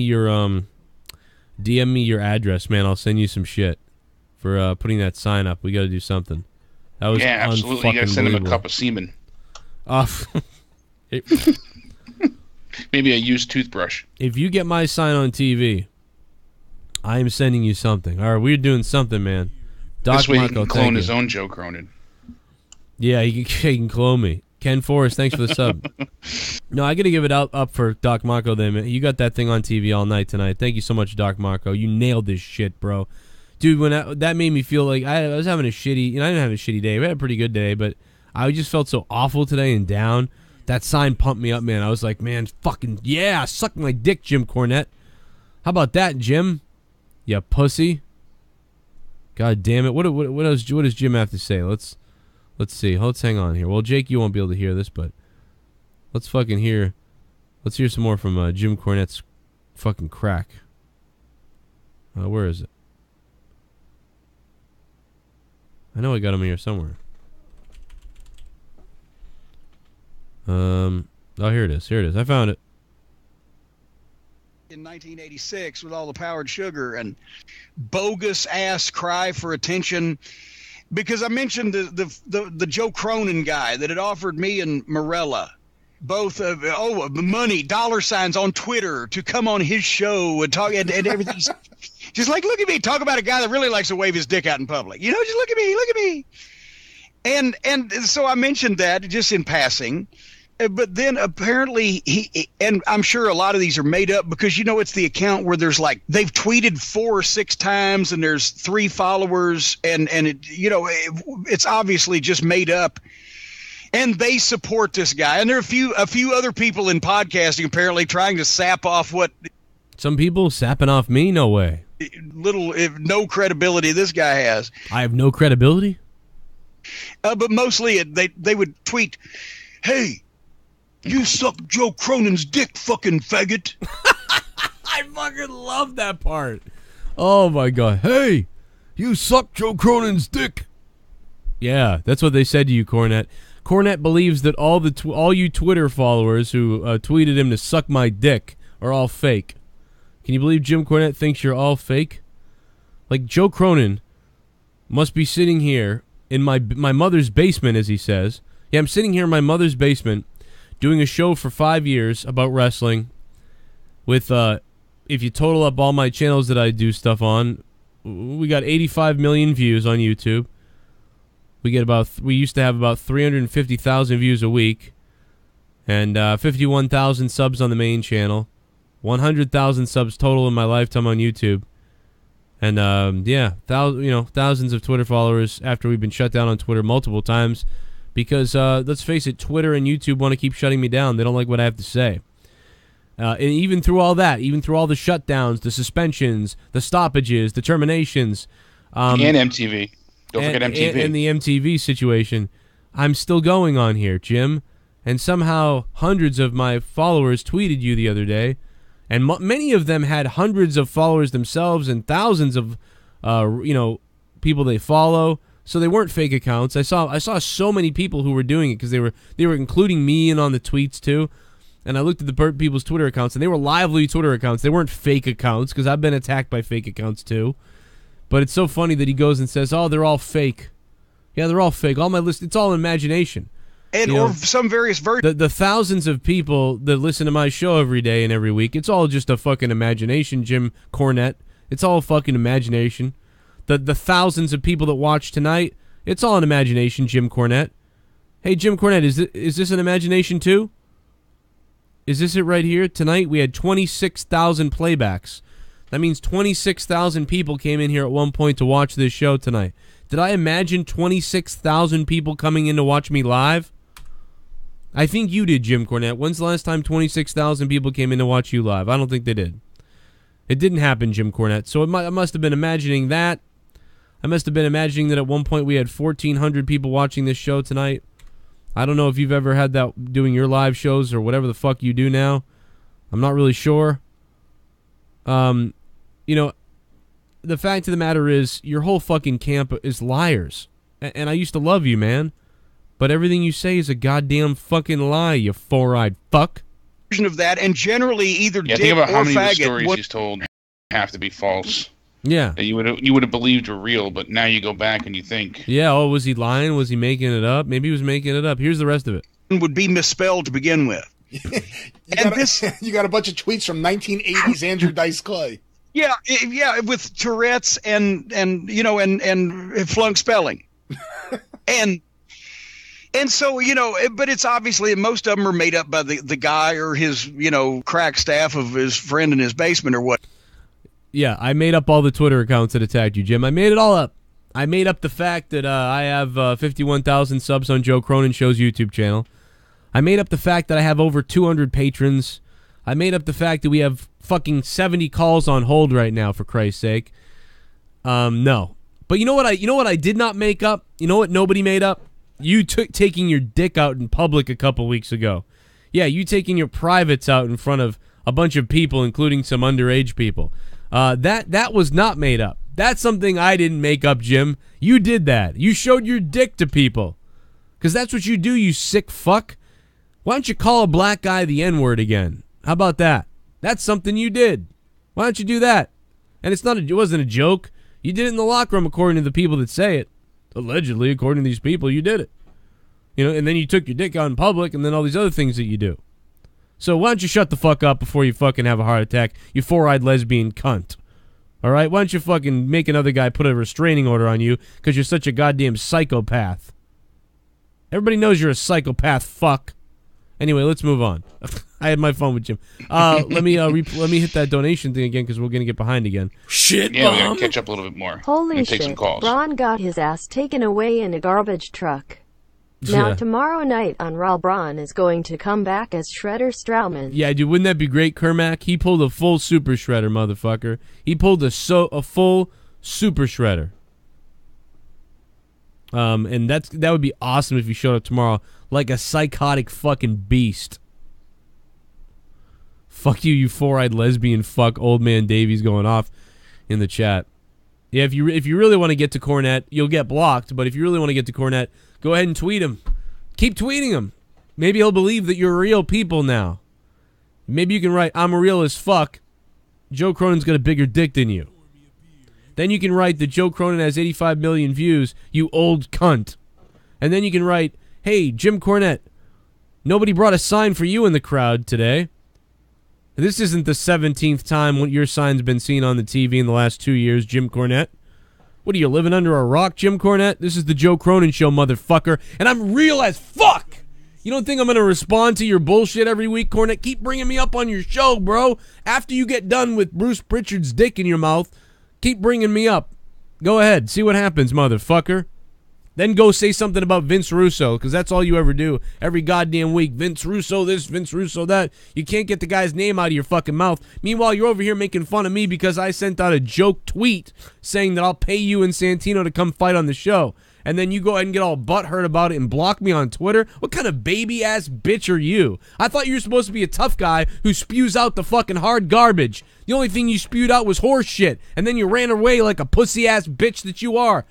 Speaker 1: your address, man. I'll send you some shit for putting that sign up. We got to do something. That was
Speaker 3: absolutely. You got to send him a cup of semen. Maybe a used toothbrush.
Speaker 1: If you get my sign on TV, I am sending you something. All right, we're doing something, man. Doc
Speaker 3: This way
Speaker 1: Marco,
Speaker 3: he can clone his own Joe Cronin.
Speaker 1: Yeah, he can clone me. Ken Forrest, thanks for the sub. No, I got to give it up for Doc Marco then, man. You got that thing on TV all night tonight. Thank you so much, Doc Marco. You nailed this shit, bro. Dude, when that made me feel like I was having a shitty... I didn't have a shitty day. We had a pretty good day, but I just felt so awful today and down. That sign pumped me up, man. I was like, man, fucking... Yeah, suck my dick, Jim Cornette. How about that, Jim? You pussy. God damn it. What does Jim have to say? Let's see. Let's hang on here. Well, Jake, you won't be able to hear this, but let's fucking hear. Let's hear some more from Jim Cornette's fucking crack. Where is it? I know I got him here somewhere. Oh, here it is. Here it is. I found it.
Speaker 9: In 1986 with all the powdered sugar and bogus ass cry for attention. Because I mentioned the Joe Cronin guy that had offered me and Morella both money, dollar signs on Twitter to come on his show and talk and everything. Just like, look at me, talk about a guy that really likes to wave his dick out in public. You know, just look at me. And so I mentioned that just in passing. But then apparently he, and I'm sure a lot of these are made up because, you know, it's the account where there's like, they've tweeted 4 or 6 times and there's 3 followers and it, you know, it's obviously just made up and they support this guy. And there are a few other people in podcasting apparently trying to sap off what.
Speaker 1: Some people sapping off me? No way.
Speaker 9: No credibility this guy has.
Speaker 1: I have no credibility?
Speaker 9: But mostly they would tweet, hey, you suck Joe Cronin's dick, fucking faggot.
Speaker 1: I fucking love that part. Oh, my God. Hey, you suck Joe Cronin's dick. Yeah, that's what they said to you, Cornette. Cornette believes that all you Twitter followers who tweeted him to suck my dick are all fake. Can you believe Jim Cornette thinks you're all fake? Like, Joe Cronin must be sitting here in my mother's basement, as he says. Yeah, I'm sitting here in my mother's basement doing a show for 5 years about wrestling with, if you total up all my channels that I do stuff on, we got 85 million views on YouTube. We used to have about 350,000 views a week and 51,000 subs on the main channel, 100,000 subs total in my lifetime on YouTube. And, thousands of Twitter followers after we've been shut down on Twitter multiple times because let's face it, Twitter and YouTube want to keep shutting me down. They don't like what I have to say. And even through all that, even through all the shutdowns, the suspensions, the stoppages, the terminations,
Speaker 3: and MTV. Don't forget MTV.
Speaker 1: And the MTV situation, I'm still going on here, Jim. And somehow hundreds of my followers tweeted you the other day, and many of them had hundreds of followers themselves and thousands of, people they follow. So they weren't fake accounts. I saw so many people who were doing it because they were including me in on the tweets too. And I looked at the people's Twitter accounts, and they were lively Twitter accounts. They weren't fake accounts, because I've been attacked by fake accounts too. But it's so funny that he goes and says, "Oh, they're all fake." Yeah, they're all fake. All my list, it's all imagination.
Speaker 9: And or some various versions.
Speaker 1: The thousands of people that listen to my show every day and every week, it's all just a fucking imagination, Jim Cornette. It's all fucking imagination. The thousands of people that watch tonight, it's all an imagination, Jim Cornette. Hey, Jim Cornette, is this an imagination too? Is this it right here? Tonight we had 26,000 playbacks. That means 26,000 people came in here at one point to watch this show tonight. Did I imagine 26,000 people coming in to watch me live? I think you did, Jim Cornette. When's the last time 26,000 people came in to watch you live? I don't think they did. It didn't happen, Jim Cornette. So I must have been imagining that. I must have been imagining that at one point we had 1,400 people watching this show tonight. I don't know if you've ever had that doing your live shows or whatever the fuck you do now. I'm not really sure. The fact of the matter is your whole fucking camp is liars. And I used to love you, man. But everything you say is a goddamn fucking lie, you four-eyed fuck.
Speaker 9: Of that, and generally either dick
Speaker 3: think about
Speaker 9: or
Speaker 3: how many of the
Speaker 9: faggot.
Speaker 3: stories he's told have to be false.
Speaker 1: Yeah.
Speaker 3: That you would have believed were real, but now you go back and you think.
Speaker 1: Yeah, oh, was he lying? Was he making it up? Maybe he was making it up. Here's the rest of it.
Speaker 9: Would be misspelled to begin with.
Speaker 10: You got a bunch of tweets from 1980s Andrew Dice Clay.
Speaker 9: Yeah, with Tourette's and flunk spelling. And so, but it's obviously, most of them are made up by the guy or his, crack staff of his friend in his basement or what.
Speaker 1: Yeah, I made up all the Twitter accounts that attacked you, Jim. I made it all up. I made up the fact that I have 51,000 subs on Joe Cronin Show's YouTube channel. I made up the fact that I have over 200 patrons. I made up the fact that we have fucking 70 calls on hold right now, for Christ's sake. No. But you know what I did not make up? You know what nobody made up? You taking your dick out in public a couple weeks ago. Yeah, you taking your privates out in front of a bunch of people, including some underage people. That was not made up. That's something I didn't make up, Jim. You did that. You showed your dick to people. Because that's what you do, you sick fuck. Why don't you call a black guy the N-word again? How about that? That's something you did. Why don't you do that? And it wasn't a joke. You did it in the locker room, according to the people that say it. Allegedly, according to these people, you did it. And then you took your dick out in public, and then all these other things that you do. So why don't you shut the fuck up before you fucking have a heart attack, you four-eyed lesbian cunt. All right? Why don't you fucking make another guy put a restraining order on you because you're such a goddamn psychopath. Everybody knows you're a psychopath, fuck. Anyway, let's move on. I had my fun with Jim. Let me hit that donation thing again because we're gonna get behind again.
Speaker 3: Shit, yeah, we gotta catch up a little bit more.
Speaker 5: Holy
Speaker 3: take
Speaker 5: shit!
Speaker 3: Some calls.
Speaker 5: Braun got his ass taken away in a garbage truck. Now tomorrow night on Raw, Braun is going to come back as Shredder Strowman.
Speaker 1: Yeah, dude, wouldn't that be great, Kermack? He pulled a full super shredder, motherfucker. He pulled a full super shredder. And that would be awesome if he showed up tomorrow like a psychotic fucking beast. Fuck you, you four-eyed lesbian fuck. Old man Davies going off in the chat. Yeah, if you really want to get to Cornette, you'll get blocked. But if you really want to get to Cornette, go ahead and tweet him. Keep tweeting him. Maybe he'll believe that you're real people now. Maybe you can write, "I'm real as fuck. Joe Cronin's got a bigger dick than you." Then you can write that Joe Cronin has 85 million views, you old cunt. And then you can write, "Hey, Jim Cornette, nobody brought a sign for you in the crowd today. This isn't the 17th time your sign's been seen on the TV in the last 2 years, Jim Cornette. What are you, living under a rock, Jim Cornette? This is the Joe Cronin Show, motherfucker, and I'm real as fuck. You don't think I'm going to respond to your bullshit every week, Cornette? Keep bringing me up on your show, bro. After you get done with Bruce Pritchard's dick in your mouth, keep bringing me up. Go ahead. See what happens, motherfucker. Then go say something about Vince Russo, because that's all you ever do every goddamn week. Vince Russo this, Vince Russo that. You can't get the guy's name out of your fucking mouth. Meanwhile, you're over here making fun of me because I sent out a joke tweet saying that I'll pay you and Santino to come fight on the show. And then you go ahead and get all butthurt about it and block me on Twitter? What kind of baby-ass bitch are you? I thought you were supposed to be a tough guy who spews out the fucking hard garbage. The only thing you spewed out was horse shit, and then you ran away like a pussy-ass bitch that you are.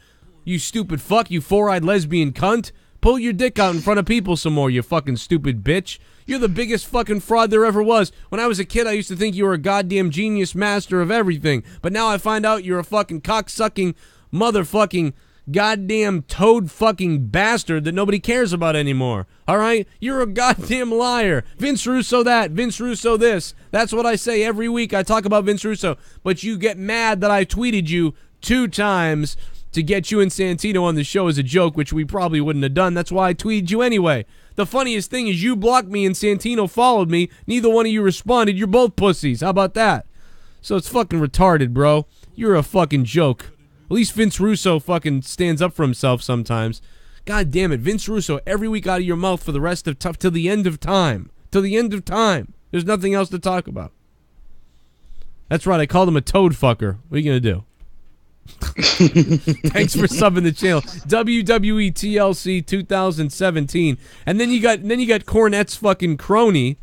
Speaker 1: You stupid fuck, you four-eyed lesbian cunt. Pull your dick out in front of people some more, you fucking stupid bitch. You're the biggest fucking fraud there ever was. When I was a kid, I used to think you were a goddamn genius master of everything. But now I find out you're a fucking cock-sucking, motherfucking, goddamn toad fucking bastard that nobody cares about anymore. Alright? You're a goddamn liar. Vince Russo that, Vince Russo this. That's what I say every week. I talk about Vince Russo. But you get mad that I tweeted you 2 times to get you and Santino on the show as a joke, which we probably wouldn't have done. That's why I tweeted you anyway. The funniest thing is you blocked me and Santino followed me. Neither one of you responded. You're both pussies. How about that? So it's fucking retarded, bro. You're a fucking joke. At least Vince Russo fucking stands up for himself sometimes. God damn it. Vince Russo, every week out of your mouth for the rest of till the end of time. Till the end of time. There's nothing else to talk about. That's right. I called him a toad fucker. What are you going to do? Thanks for subbing the channel. WWE TLC 2017. And then you got Cornette's fucking crony,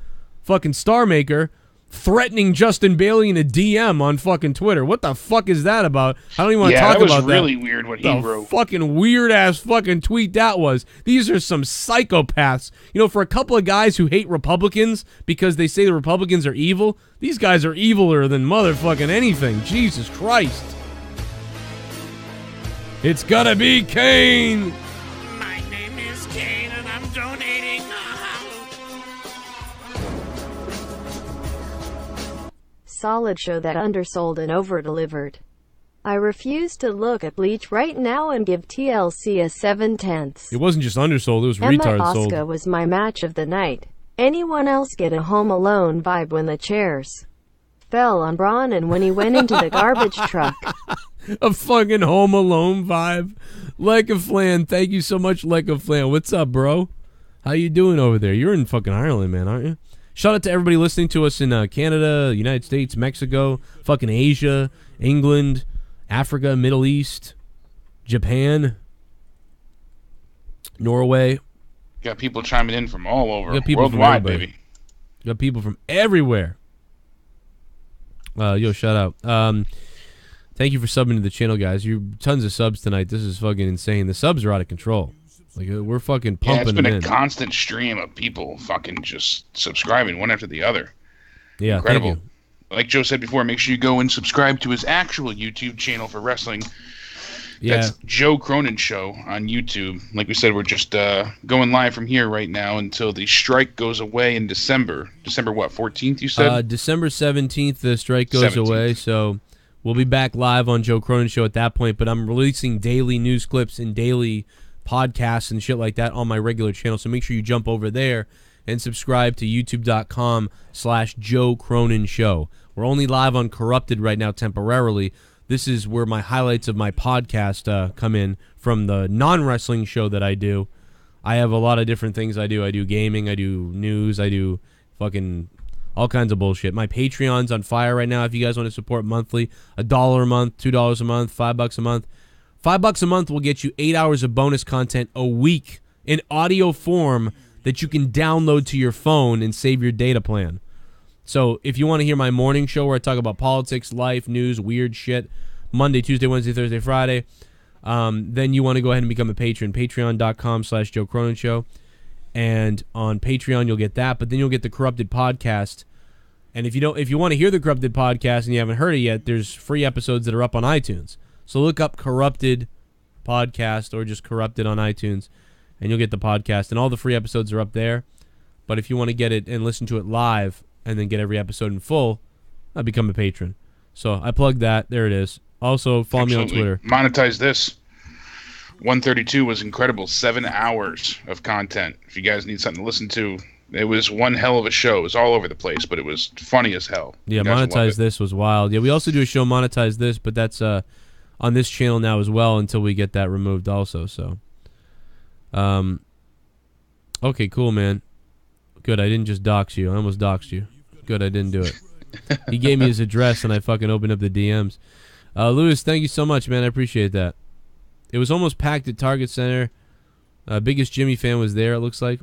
Speaker 1: fucking Star Maker, threatening Justin Bailey in a DM on fucking Twitter. What the fuck is that about? I don't even want to talk about that.
Speaker 3: Yeah, that was really weird what he wrote.
Speaker 1: Fucking weird ass fucking tweet that was. These are some psychopaths. You know, for a couple of guys who hate Republicans because they say the Republicans are evil, these guys are eviler than motherfucking anything. Jesus Christ. It's gotta be KANE!
Speaker 4: My name is KANE and I'm donating now.
Speaker 5: Solid show that undersold and over-delivered. I refuse to look at Bleach right now and give TLC a 7/10.
Speaker 1: It wasn't just undersold, it was retard sold.
Speaker 5: Asuka was my match of the night. Anyone else get a Home Alone vibe when the chairs fell on Braun and when he went into the garbage truck?
Speaker 1: A fucking Home Alone vibe. Lekaflan, thank you so much, Lekaflan. What's up, bro? How you doing over there? You're in fucking Ireland, man, aren't you? Shout out to everybody listening to us in Canada, United States, Mexico, fucking Asia, England, Africa, Middle East, Japan, Norway.
Speaker 3: Got people chiming in from all over.
Speaker 1: Got people
Speaker 3: worldwide,
Speaker 1: from
Speaker 3: baby.
Speaker 1: Got people from everywhere. Yo, shout out. Thank you for subbing to the channel, guys. You tons of subs tonight. This is fucking insane. The subs are out of control. Like, we're fucking pumping them in.
Speaker 3: Yeah, it's been a constant stream of people fucking just subscribing one after the other.
Speaker 1: Yeah,
Speaker 3: incredible.
Speaker 1: Thank you.
Speaker 3: Like Joe said before, make sure you go and subscribe to his actual YouTube channel for wrestling.
Speaker 1: Yeah.
Speaker 3: That's Joe Cronin Show on YouTube. Like we said, we're just going live from here right now until the strike goes away in December. December what, 14th you said?
Speaker 1: December 17th, the strike goes
Speaker 3: 17th.
Speaker 1: away, so we'll be back live on Joe Cronin Show at that point, but I'm releasing daily news clips and daily podcasts and shit like that on my regular channel, so make sure you jump over there and subscribe to youtube.com/Joe Cronin Show. We're only live on Corrupted right now temporarily. This is where my highlights of my podcast come in from the non-wrestling show that I do. I have a lot of different things I do. I do gaming, I do news, I do fucking all kinds of bullshit. My Patreon's on fire right now if you guys want to support monthly. $1 a month, $2 a month, $5 a month. $5 a month will get you 8 hours of bonus content a week in audio form that you can download to your phone and save your data plan. So if you want to hear my morning show where I talk about politics, life, news, weird shit, Monday, Tuesday, Wednesday, Thursday, Friday, then you want to go ahead and become a patron. Patreon.com/Joe Cronin Show. And on Patreon, you'll get that, but then you'll get the Corrupted podcast. And if you want to hear the Corrupted podcast and you haven't heard it yet, there's free episodes that are up on iTunes. So look up Corrupted podcast or just Corrupted on iTunes, and you'll get the podcast. And all the free episodes are up there. But if you want to get it and listen to it live and then get every episode in full, I'll become a patron. So I plugged that. There it is. Also, follow me on Twitter.
Speaker 3: Monetize this. 132 was incredible. 7 hours of content. If you guys need something to listen to, it was one hell of a show. It was all over the place, but it was funny as hell.
Speaker 1: Yeah, Monetize This was wild. Yeah, we also do a show, Monetize This, but that's on this channel now as well until we get that removed also. So Okay, cool, man. Good, I didn't just dox you. I almost doxed you. Good, I didn't do it. He gave me his address, and I fucking opened up the DMs. Lewis, thank you so much, man. I appreciate that. It was almost packed at Target Center. Biggest Jimmy fan was there, it looks like.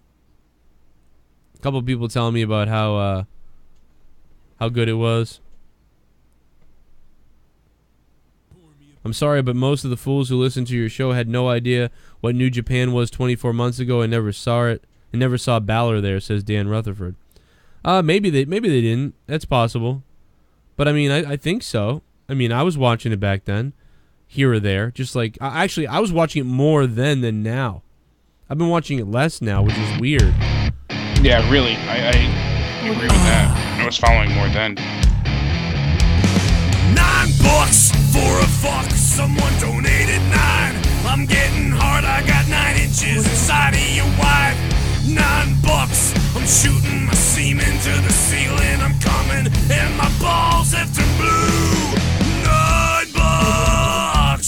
Speaker 1: A couple of people telling me about how good it was. I'm sorry, but most of the fools who listened to your show had no idea what New Japan was 24 months ago and never saw it. And never saw Balor there, says Dan Rutherford. Maybe they didn't. That's possible. But I mean, I think so. I mean, I was watching it back then, here or there. Just like actually, I was watching it more then than now. I've been watching it less now, which is weird.
Speaker 3: Yeah, really. I agree with that. I was following more then.
Speaker 4: $9 for a fuck. Someone donated 9. I'm getting hard. I got 9 inches inside of your wife. $9. I'm shooting my semen to the ceiling. I'm coming and my balls have turned blue. $9.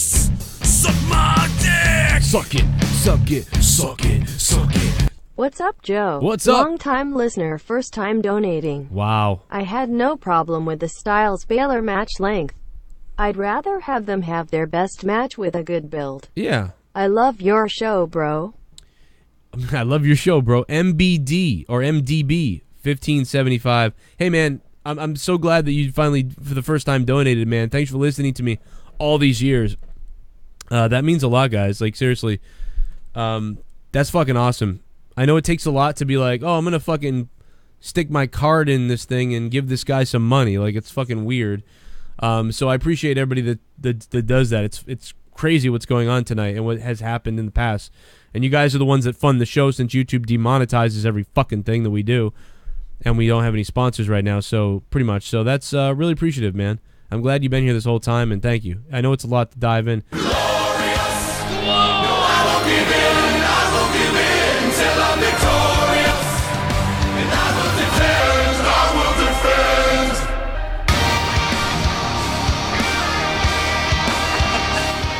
Speaker 4: Suck my dick.
Speaker 1: Suck it, suck it, suck it, suck it.
Speaker 5: What's up, Joe?
Speaker 1: What's up?
Speaker 5: Long-time listener, first-time donating.
Speaker 1: Wow.
Speaker 5: I had no problem with the Styles Balor match length. I'd rather have them have their best match with a good build.
Speaker 1: Yeah.
Speaker 5: I love your show, bro.
Speaker 1: I love your show, bro. MBD or MDB 1575. Hey, man, I'm so glad that you finally, for the first time, donated, man. Thanks for listening to me all these years. That means a lot, guys. Like, seriously. That's fucking awesome. I know it takes a lot to be like, oh, I'm going to fucking stick my card in this thing and give this guy some money. Like, it's fucking weird. So I appreciate everybody that does that. It's crazy what's going on tonight and what has happened in the past. And you guys are the ones that fund the show since YouTube demonetizes every fucking thing that we do. And we don't have any sponsors right now, so pretty much. So that's really appreciative, man. I'm glad you've been here this whole time, and thank you. I know it's a lot to dive in.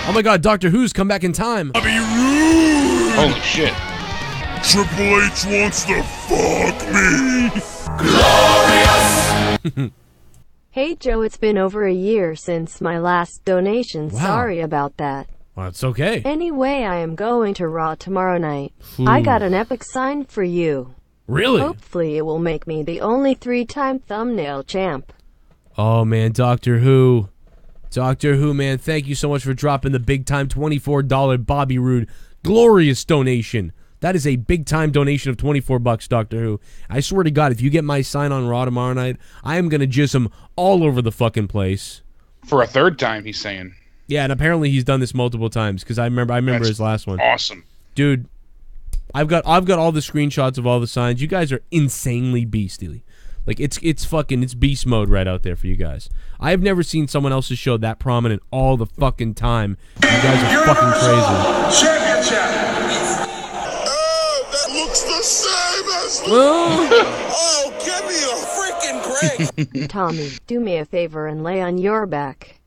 Speaker 1: Oh my god, Doctor Who's come back in time.
Speaker 3: Holy shit.
Speaker 2: Triple H wants to fuck me.
Speaker 5: Glorious. Hey Joe, it's been over a year since my last donation.
Speaker 1: Wow.
Speaker 5: Sorry about that.
Speaker 1: Well, it's okay.
Speaker 5: Anyway, I am going to Raw tomorrow night. I got an epic sign for you.
Speaker 1: Really?
Speaker 5: Hopefully it will make me the only 3-time thumbnail champ.
Speaker 1: Oh man, Doctor Who. Doctor Who, man, thank you so much for dropping the big-time $24 Bobby Roode glorious donation. That is a big-time donation of $24, Doctor Who. I swear to God, if you get my sign on Raw tomorrow night, I am going to jizz him all over the fucking place.
Speaker 3: For a third time, he's saying.
Speaker 1: Yeah, and apparently he's done this multiple times, because I remember
Speaker 3: That's
Speaker 1: his last one.
Speaker 3: Awesome.
Speaker 1: Dude, I've got all the screenshots of all the signs. You guys are insanely beastly. Like, it's beast mode right out there for you guys. I've never seen someone else's show that prominent all the fucking time. You guys are fucking crazy.
Speaker 2: Championship. Oh, that looks the same as the... Oh, give me a freaking break.
Speaker 5: Tommy, do me a favor and lay on your back.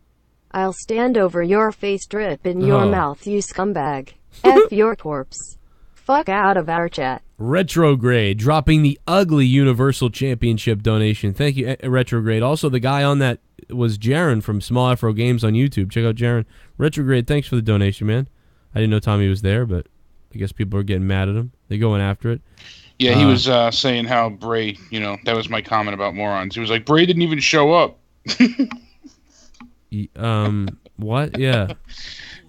Speaker 5: I'll stand over your face, drip in your mouth, you scumbag. F your corpse. Fuck out of our chat.
Speaker 1: Retrograde dropping the ugly Universal Championship donation. Thank you, Retrograde. Also, the guy on that was Jaron from Small Afro Games on YouTube. Check out Jaron. Retrograde, thanks for the donation, man. I didn't know Tommy was there, but I guess people are getting mad at him. They're going after it.
Speaker 3: Yeah, he was saying how Bray, that was my comment about morons. He was like, Bray didn't even show up.
Speaker 1: What? Yeah.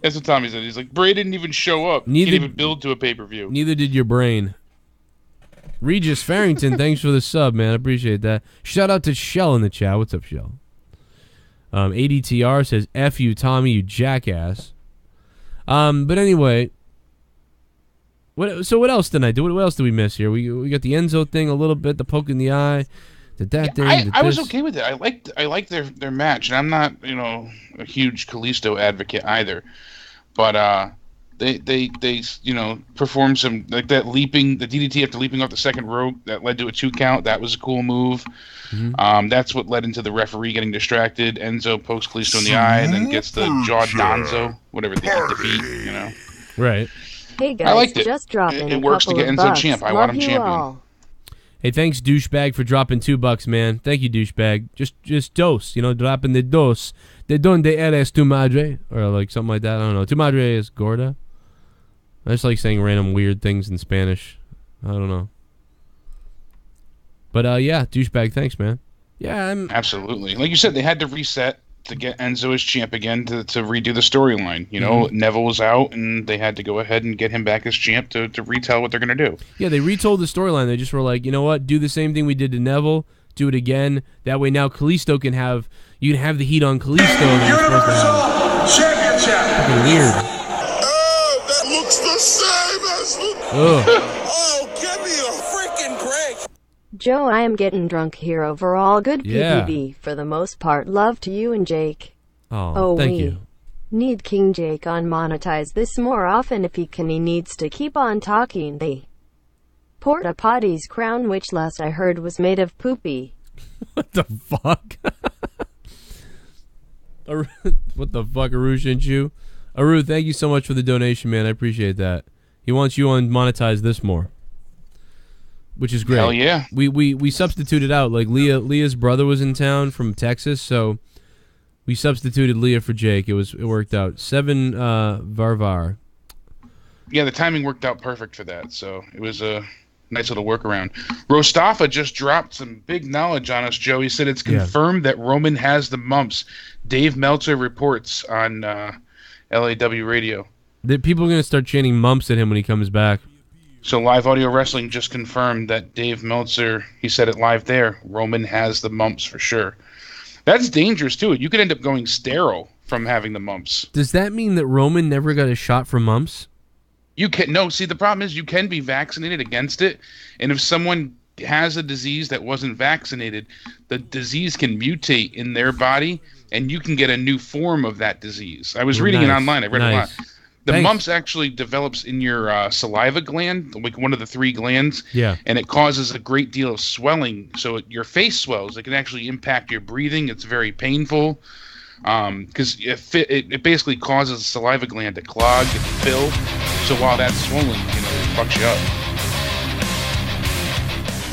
Speaker 3: That's what Tommy said. He's like, Bray didn't even show up. He didn't even build to a pay-per-view.
Speaker 1: Neither did your brain. Regis Farrington, thanks for the sub, man. I appreciate that. Shout out to Shell in the chat. What's up, Shell? ADTR says, F you, Tommy, you jackass. But anyway, what else did I do? What else did we miss here? We got the Enzo thing a little bit, the poke in the eye.
Speaker 3: I was okay with it. I liked their match, and I'm not a huge Kalisto advocate either, but they performed some like that leaping, the DDT after leaping off the second rope that led to a 2 count. That was a cool move. Mm-hmm. That's what led into the referee getting distracted. Enzo pokes Kalisto in the eye and then gets the jaw Donzo, whatever the feet,
Speaker 1: Right.
Speaker 5: Hey guys,
Speaker 3: I liked it.
Speaker 5: just dropping
Speaker 3: It works to get Enzo champ. I want him champion.
Speaker 5: All.
Speaker 1: Hey, thanks, douchebag, for dropping $2, man. Thank you, douchebag. Just dos, dropping the dos. De donde eres tu madre? Or like something like that. I don't know. Tu madre is gorda? I just like saying random weird things in Spanish. I don't know. But, yeah, douchebag, thanks, man. Yeah,
Speaker 3: Absolutely. Like you said, they had to reset to get Enzo as champ again to redo the storyline. Neville was out, and they had to go ahead and get him back as champ to retell what they're going to do.
Speaker 1: Yeah, they retold the storyline. They just were like, you know what? Do the same thing we did to Neville. Do it again. That way now Kalisto can have... You can have the heat on Kalisto.
Speaker 2: Universal Championship.
Speaker 1: Fucking weird.
Speaker 2: Oh, that looks the same as Oh, give me a freaking break.
Speaker 5: Joe, I am getting drunk here. Overall, good
Speaker 1: Yeah.
Speaker 5: PPV for the most part. Love to you and Jake.
Speaker 1: Oh, thank you.
Speaker 5: Need King Jake on monetize this more often if he can. He needs to keep on talking. The Porta Potty's crown, which last I heard was made of poopy.
Speaker 1: What the fuck? What the fuck, Aru, shouldn't you? Aru, thank you so much for the donation, man. I appreciate that. He wants you on monetize this more, which is great.
Speaker 3: Hell yeah.
Speaker 1: We substituted out. Like Leah's brother was in town from Texas, so we substituted Leah for Jake. It worked out. 7 Varvar.
Speaker 3: Yeah, the timing worked out perfect for that, so it was a nice little workaround. Rostafa just dropped some big knowledge on us, Joe. He said it's confirmed that Roman has the mumps. Dave Meltzer reports on LAW Radio.
Speaker 1: People are going to start chanting mumps at him when he comes back.
Speaker 3: So Live Audio Wrestling just confirmed that Dave Meltzer, he said it live there, Roman has the mumps for sure. That's dangerous, too. You could end up going sterile from having the mumps.
Speaker 1: Does that mean that Roman never got a shot for mumps?
Speaker 3: You can no. See, the problem is you can be vaccinated against it, and if someone has a disease that wasn't vaccinated, the disease can mutate in their body, and you can get a new form of that disease. I was reading it online. I read a lot. The mumps actually develops in your saliva gland, like one of the 3 glands, and it causes a great deal of swelling. So your face swells. It can actually impact your breathing. It's very painful because it basically causes the saliva gland to clog and fill. So while that's swollen, it fucks you up.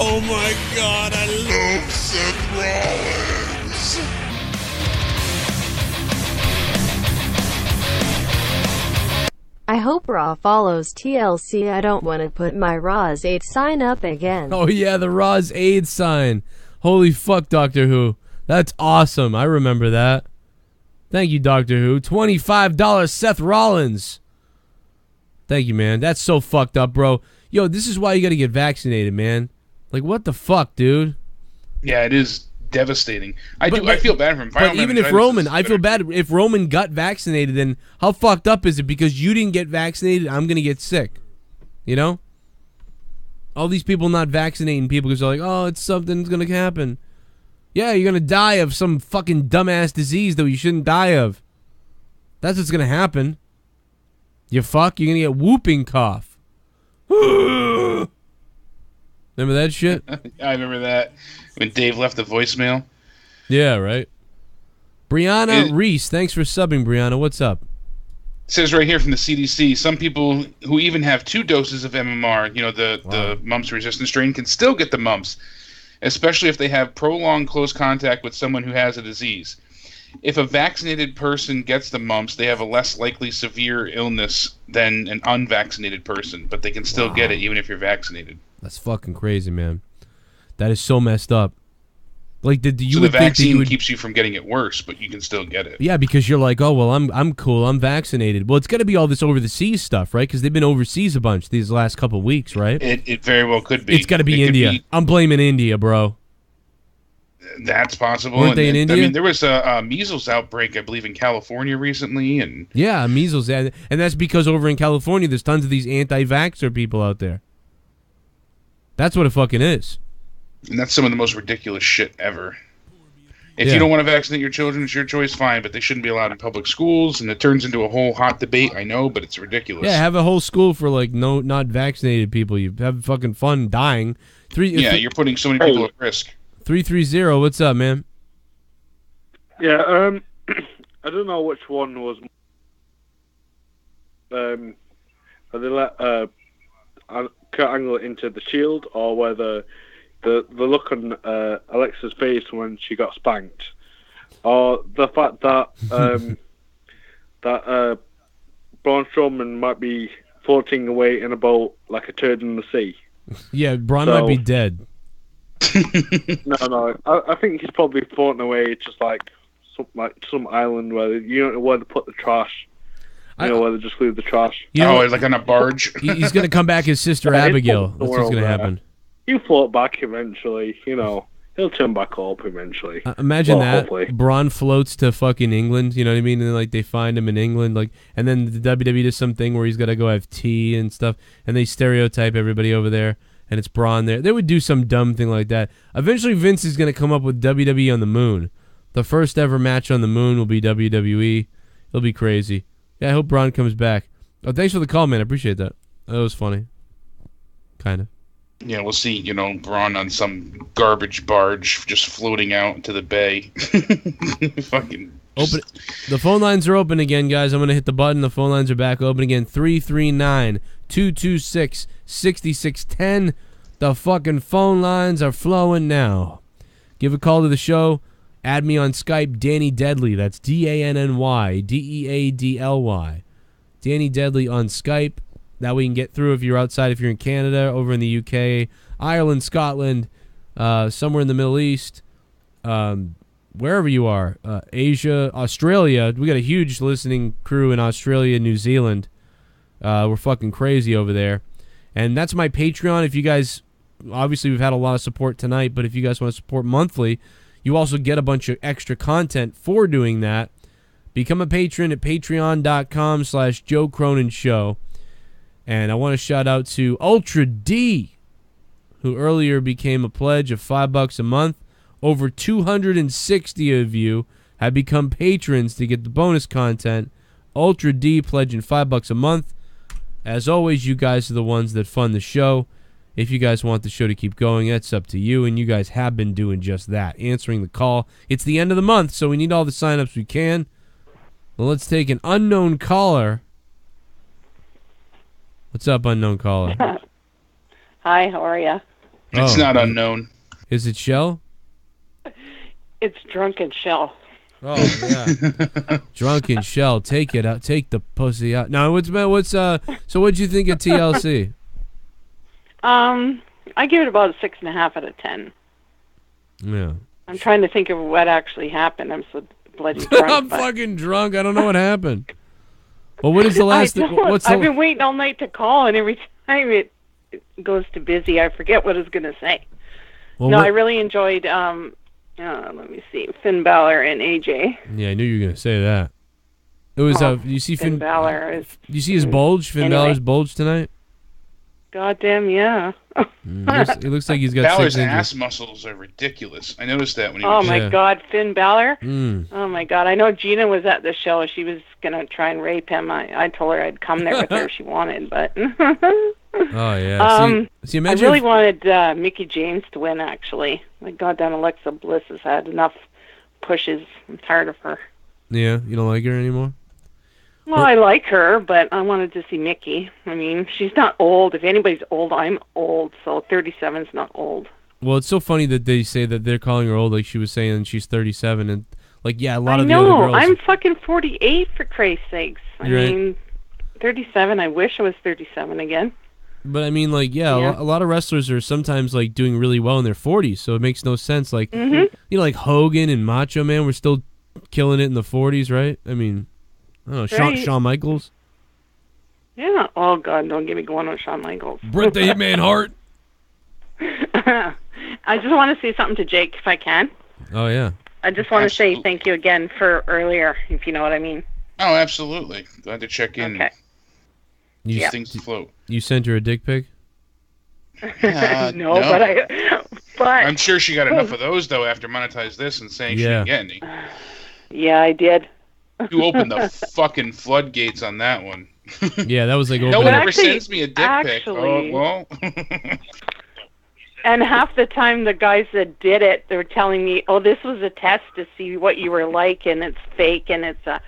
Speaker 4: Oh my God, I love
Speaker 2: Seth Rollins.
Speaker 5: I hope Raw follows TLC. I don't want to put my Raw's 8 sign up again.
Speaker 1: Oh yeah, the Raw's AIDS sign. Holy fuck, Doctor Who. That's awesome. I remember that. Thank you, Doctor Who. $25 Seth Rollins. Thank you, man. That's so fucked up, bro. Yo, this is why you gotta get vaccinated, man. Like, what the fuck, dude?
Speaker 3: Yeah, it is devastating. I feel bad for him.
Speaker 1: But even if I feel bad if Roman got vaccinated, then how fucked up is it? Because you didn't get vaccinated, I'm gonna get sick. You know? All these people not vaccinating people because they're like, oh, it's something's gonna happen. Yeah, you're gonna die of some fucking dumbass disease that you shouldn't die of. That's what's gonna happen. You're gonna get whooping cough. Remember that shit?
Speaker 3: I remember that when Dave left the voicemail.
Speaker 1: Yeah, right. Brianna Reese, thanks for subbing, Brianna. What's up?
Speaker 3: It says right here from the CDC, some people who even have 2 doses of MMR, the mumps resistant strain, can still get the mumps, especially if they have prolonged close contact with someone who has a disease. If a vaccinated person gets the mumps, they have a less likely severe illness than an unvaccinated person, but they can still get it even if you're vaccinated.
Speaker 1: That's fucking crazy, man. That is so messed up. Like, the
Speaker 3: vaccine keeps you from getting it worse, but you can still get it.
Speaker 1: Yeah, because you're like, oh well, I'm cool, I'm vaccinated. Well, it's got to be all this over the seas stuff, right? Because they've been overseas a bunch these last couple of weeks, right?
Speaker 3: It very well could be.
Speaker 1: It's got to be India. I'm blaming India, bro.
Speaker 3: That's possible.
Speaker 1: Weren't they in India?
Speaker 3: I mean, there was a measles outbreak, I believe, in California recently, and
Speaker 1: yeah, measles, and that's because over in California, there's tons of these anti-vaxxer people out there. That's what it fucking is.
Speaker 3: And that's some of the most ridiculous shit ever. If you don't want to vaccinate your children, it's your choice, fine, but they shouldn't be allowed in public schools, and it turns into a whole hot debate, I know, but it's ridiculous.
Speaker 1: Yeah, have a whole school for, like, not vaccinated people. You have fucking fun dying.
Speaker 3: You're putting so many people at risk.
Speaker 1: 330, what's up, man?
Speaker 11: Yeah, I don't know which one was they let Kurt Angle into the Shield, or whether the look on Alexa's face when she got spanked, or the fact that that Braun Strowman might be floating away in a boat like a turd in the sea.
Speaker 1: Yeah, Braun might be dead.
Speaker 11: No, I think he's probably floating away just like some island where you don't know where to put the trash. Where they just leave the trash.
Speaker 3: Like on a barge.
Speaker 1: He's going to come back as Sister Abigail. That's what's going to happen.
Speaker 11: You float back eventually, He'll turn back up eventually.
Speaker 1: Imagine that.
Speaker 11: Hopefully.
Speaker 1: Braun floats to fucking England, you know what I mean? And then, they find him in England, and then the WWE does something where he's got to go have tea and stuff, and they stereotype everybody over there, and it's Braun there. They would do some dumb thing like that. Eventually, Vince is going to come up with WWE on the moon. The first ever match on the moon will be WWE. It'll be crazy. Yeah, I hope Braun comes back. Oh, thanks for the call, man. I appreciate that. That was funny. Kind of.
Speaker 3: Yeah, we'll see, Braun on some garbage barge just floating out into the bay. Fucking.
Speaker 1: Open. The phone lines are open again, guys. I'm going to hit the button. The phone lines are back open again. 339-226-6610. The fucking phone lines are flowing now. Give a call to the show. Add me on Skype, Danny Deadly. That's DANNY, DEADLY. Danny Deadly on Skype. That way you can get through if you're outside, if you're in Canada, over in the UK, Ireland, Scotland, somewhere in the Middle East, wherever you are, Asia, Australia. We got a huge listening crew in Australia, New Zealand. We're fucking crazy over there. And that's my Patreon. If you guys, obviously we've had a lot of support tonight, but if you guys want to support monthly, you also get a bunch of extra content for doing that. Become a patron at patreon.com/Joe Cronin Show. And I want to shout out to Ultra D, who earlier became a pledge of $5 a month. Over 260 of you have become patrons to get the bonus content. Ultra D pledging $5 a month. As always, you guys are the ones that fund the show. If you guys want the show to keep going, that's up to you, and you guys have been doing just that, answering the call. It's the end of the month, so we need all the sign-ups we can. Well, let's take an unknown caller. What's up, unknown caller?
Speaker 12: Hi, how are you?
Speaker 3: It's not unknown.
Speaker 1: Is it Shell?
Speaker 12: It's Drunken Shell.
Speaker 1: Oh, yeah. Drunken Shell, take it out. Take the pussy out. Now, so what'd you think of TLC?
Speaker 12: I give it about a 6.5 out of 10.
Speaker 1: Yeah.
Speaker 12: I'm trying to think of what actually happened. I'm so bloody drunk.
Speaker 1: I'm fucking drunk. I don't know what happened. Well, what is the last?
Speaker 12: I've been waiting all night to call, and every time it goes to busy, I forget what I was going to say. Well, I really enjoyed. Let me see, Finn Balor and AJ.
Speaker 1: Yeah, I knew you were going to say that. It was. You see Finn
Speaker 12: Balor is.
Speaker 1: You see his bulge? Finn Balor's bulge tonight.
Speaker 12: Goddamn, yeah.
Speaker 1: It looks like he's got
Speaker 3: Balor's
Speaker 1: 6 inches.
Speaker 3: ass muscles are ridiculous. I noticed that when he
Speaker 12: was... Oh, my God, Finn Balor?
Speaker 1: Oh,
Speaker 12: my God. I know Gina was at the show. She was going to try and rape him. I told her I'd come there with her if she wanted, but...
Speaker 1: Oh, yeah. See, imagine
Speaker 12: I really wanted Mickie James to win, actually. My goddamn Alexa Bliss has had enough pushes. I'm tired of her.
Speaker 1: Yeah? You don't like her anymore?
Speaker 12: Well, I like her, but I wanted to see Mickie. I mean, she's not old. If anybody's old, I'm old, so 37's not old.
Speaker 1: Well, it's so funny that they say that they're calling her old, like she was saying she's 37, and, a lot of the other girls...
Speaker 12: I'm fucking 48, for Christ's sakes. I mean, 37, I wish I was 37 again.
Speaker 1: But, I mean, a lot of wrestlers are sometimes, doing really well in their 40s, so it makes no sense. Like Hogan and Macho Man were still killing it in the 40s, right? I mean... Oh,
Speaker 12: right.
Speaker 1: Shawn Michaels?
Speaker 12: Yeah. Oh, God, don't get me going on Shawn Michaels.
Speaker 1: Bret the Hitman Hart?
Speaker 12: I just want to say something to Jake, if I can.
Speaker 1: Oh, yeah.
Speaker 12: I just want to say thank you again for earlier, if you know what I mean.
Speaker 3: Oh, absolutely. Glad to check in.
Speaker 12: Okay.
Speaker 3: These things float.
Speaker 1: You sent her a dick pic?
Speaker 12: No, but
Speaker 3: I'm sure she got enough of those, though, after monetize this and saying she didn't get any.
Speaker 12: Yeah, I did.
Speaker 3: You opened the fucking floodgates on that one.
Speaker 1: Yeah, that was
Speaker 3: no one ever sends me a dick pic. Oh, well.
Speaker 12: And half the time the guys that did it, they were telling me, oh, this was a test to see what you were like, and it's fake, and it's a...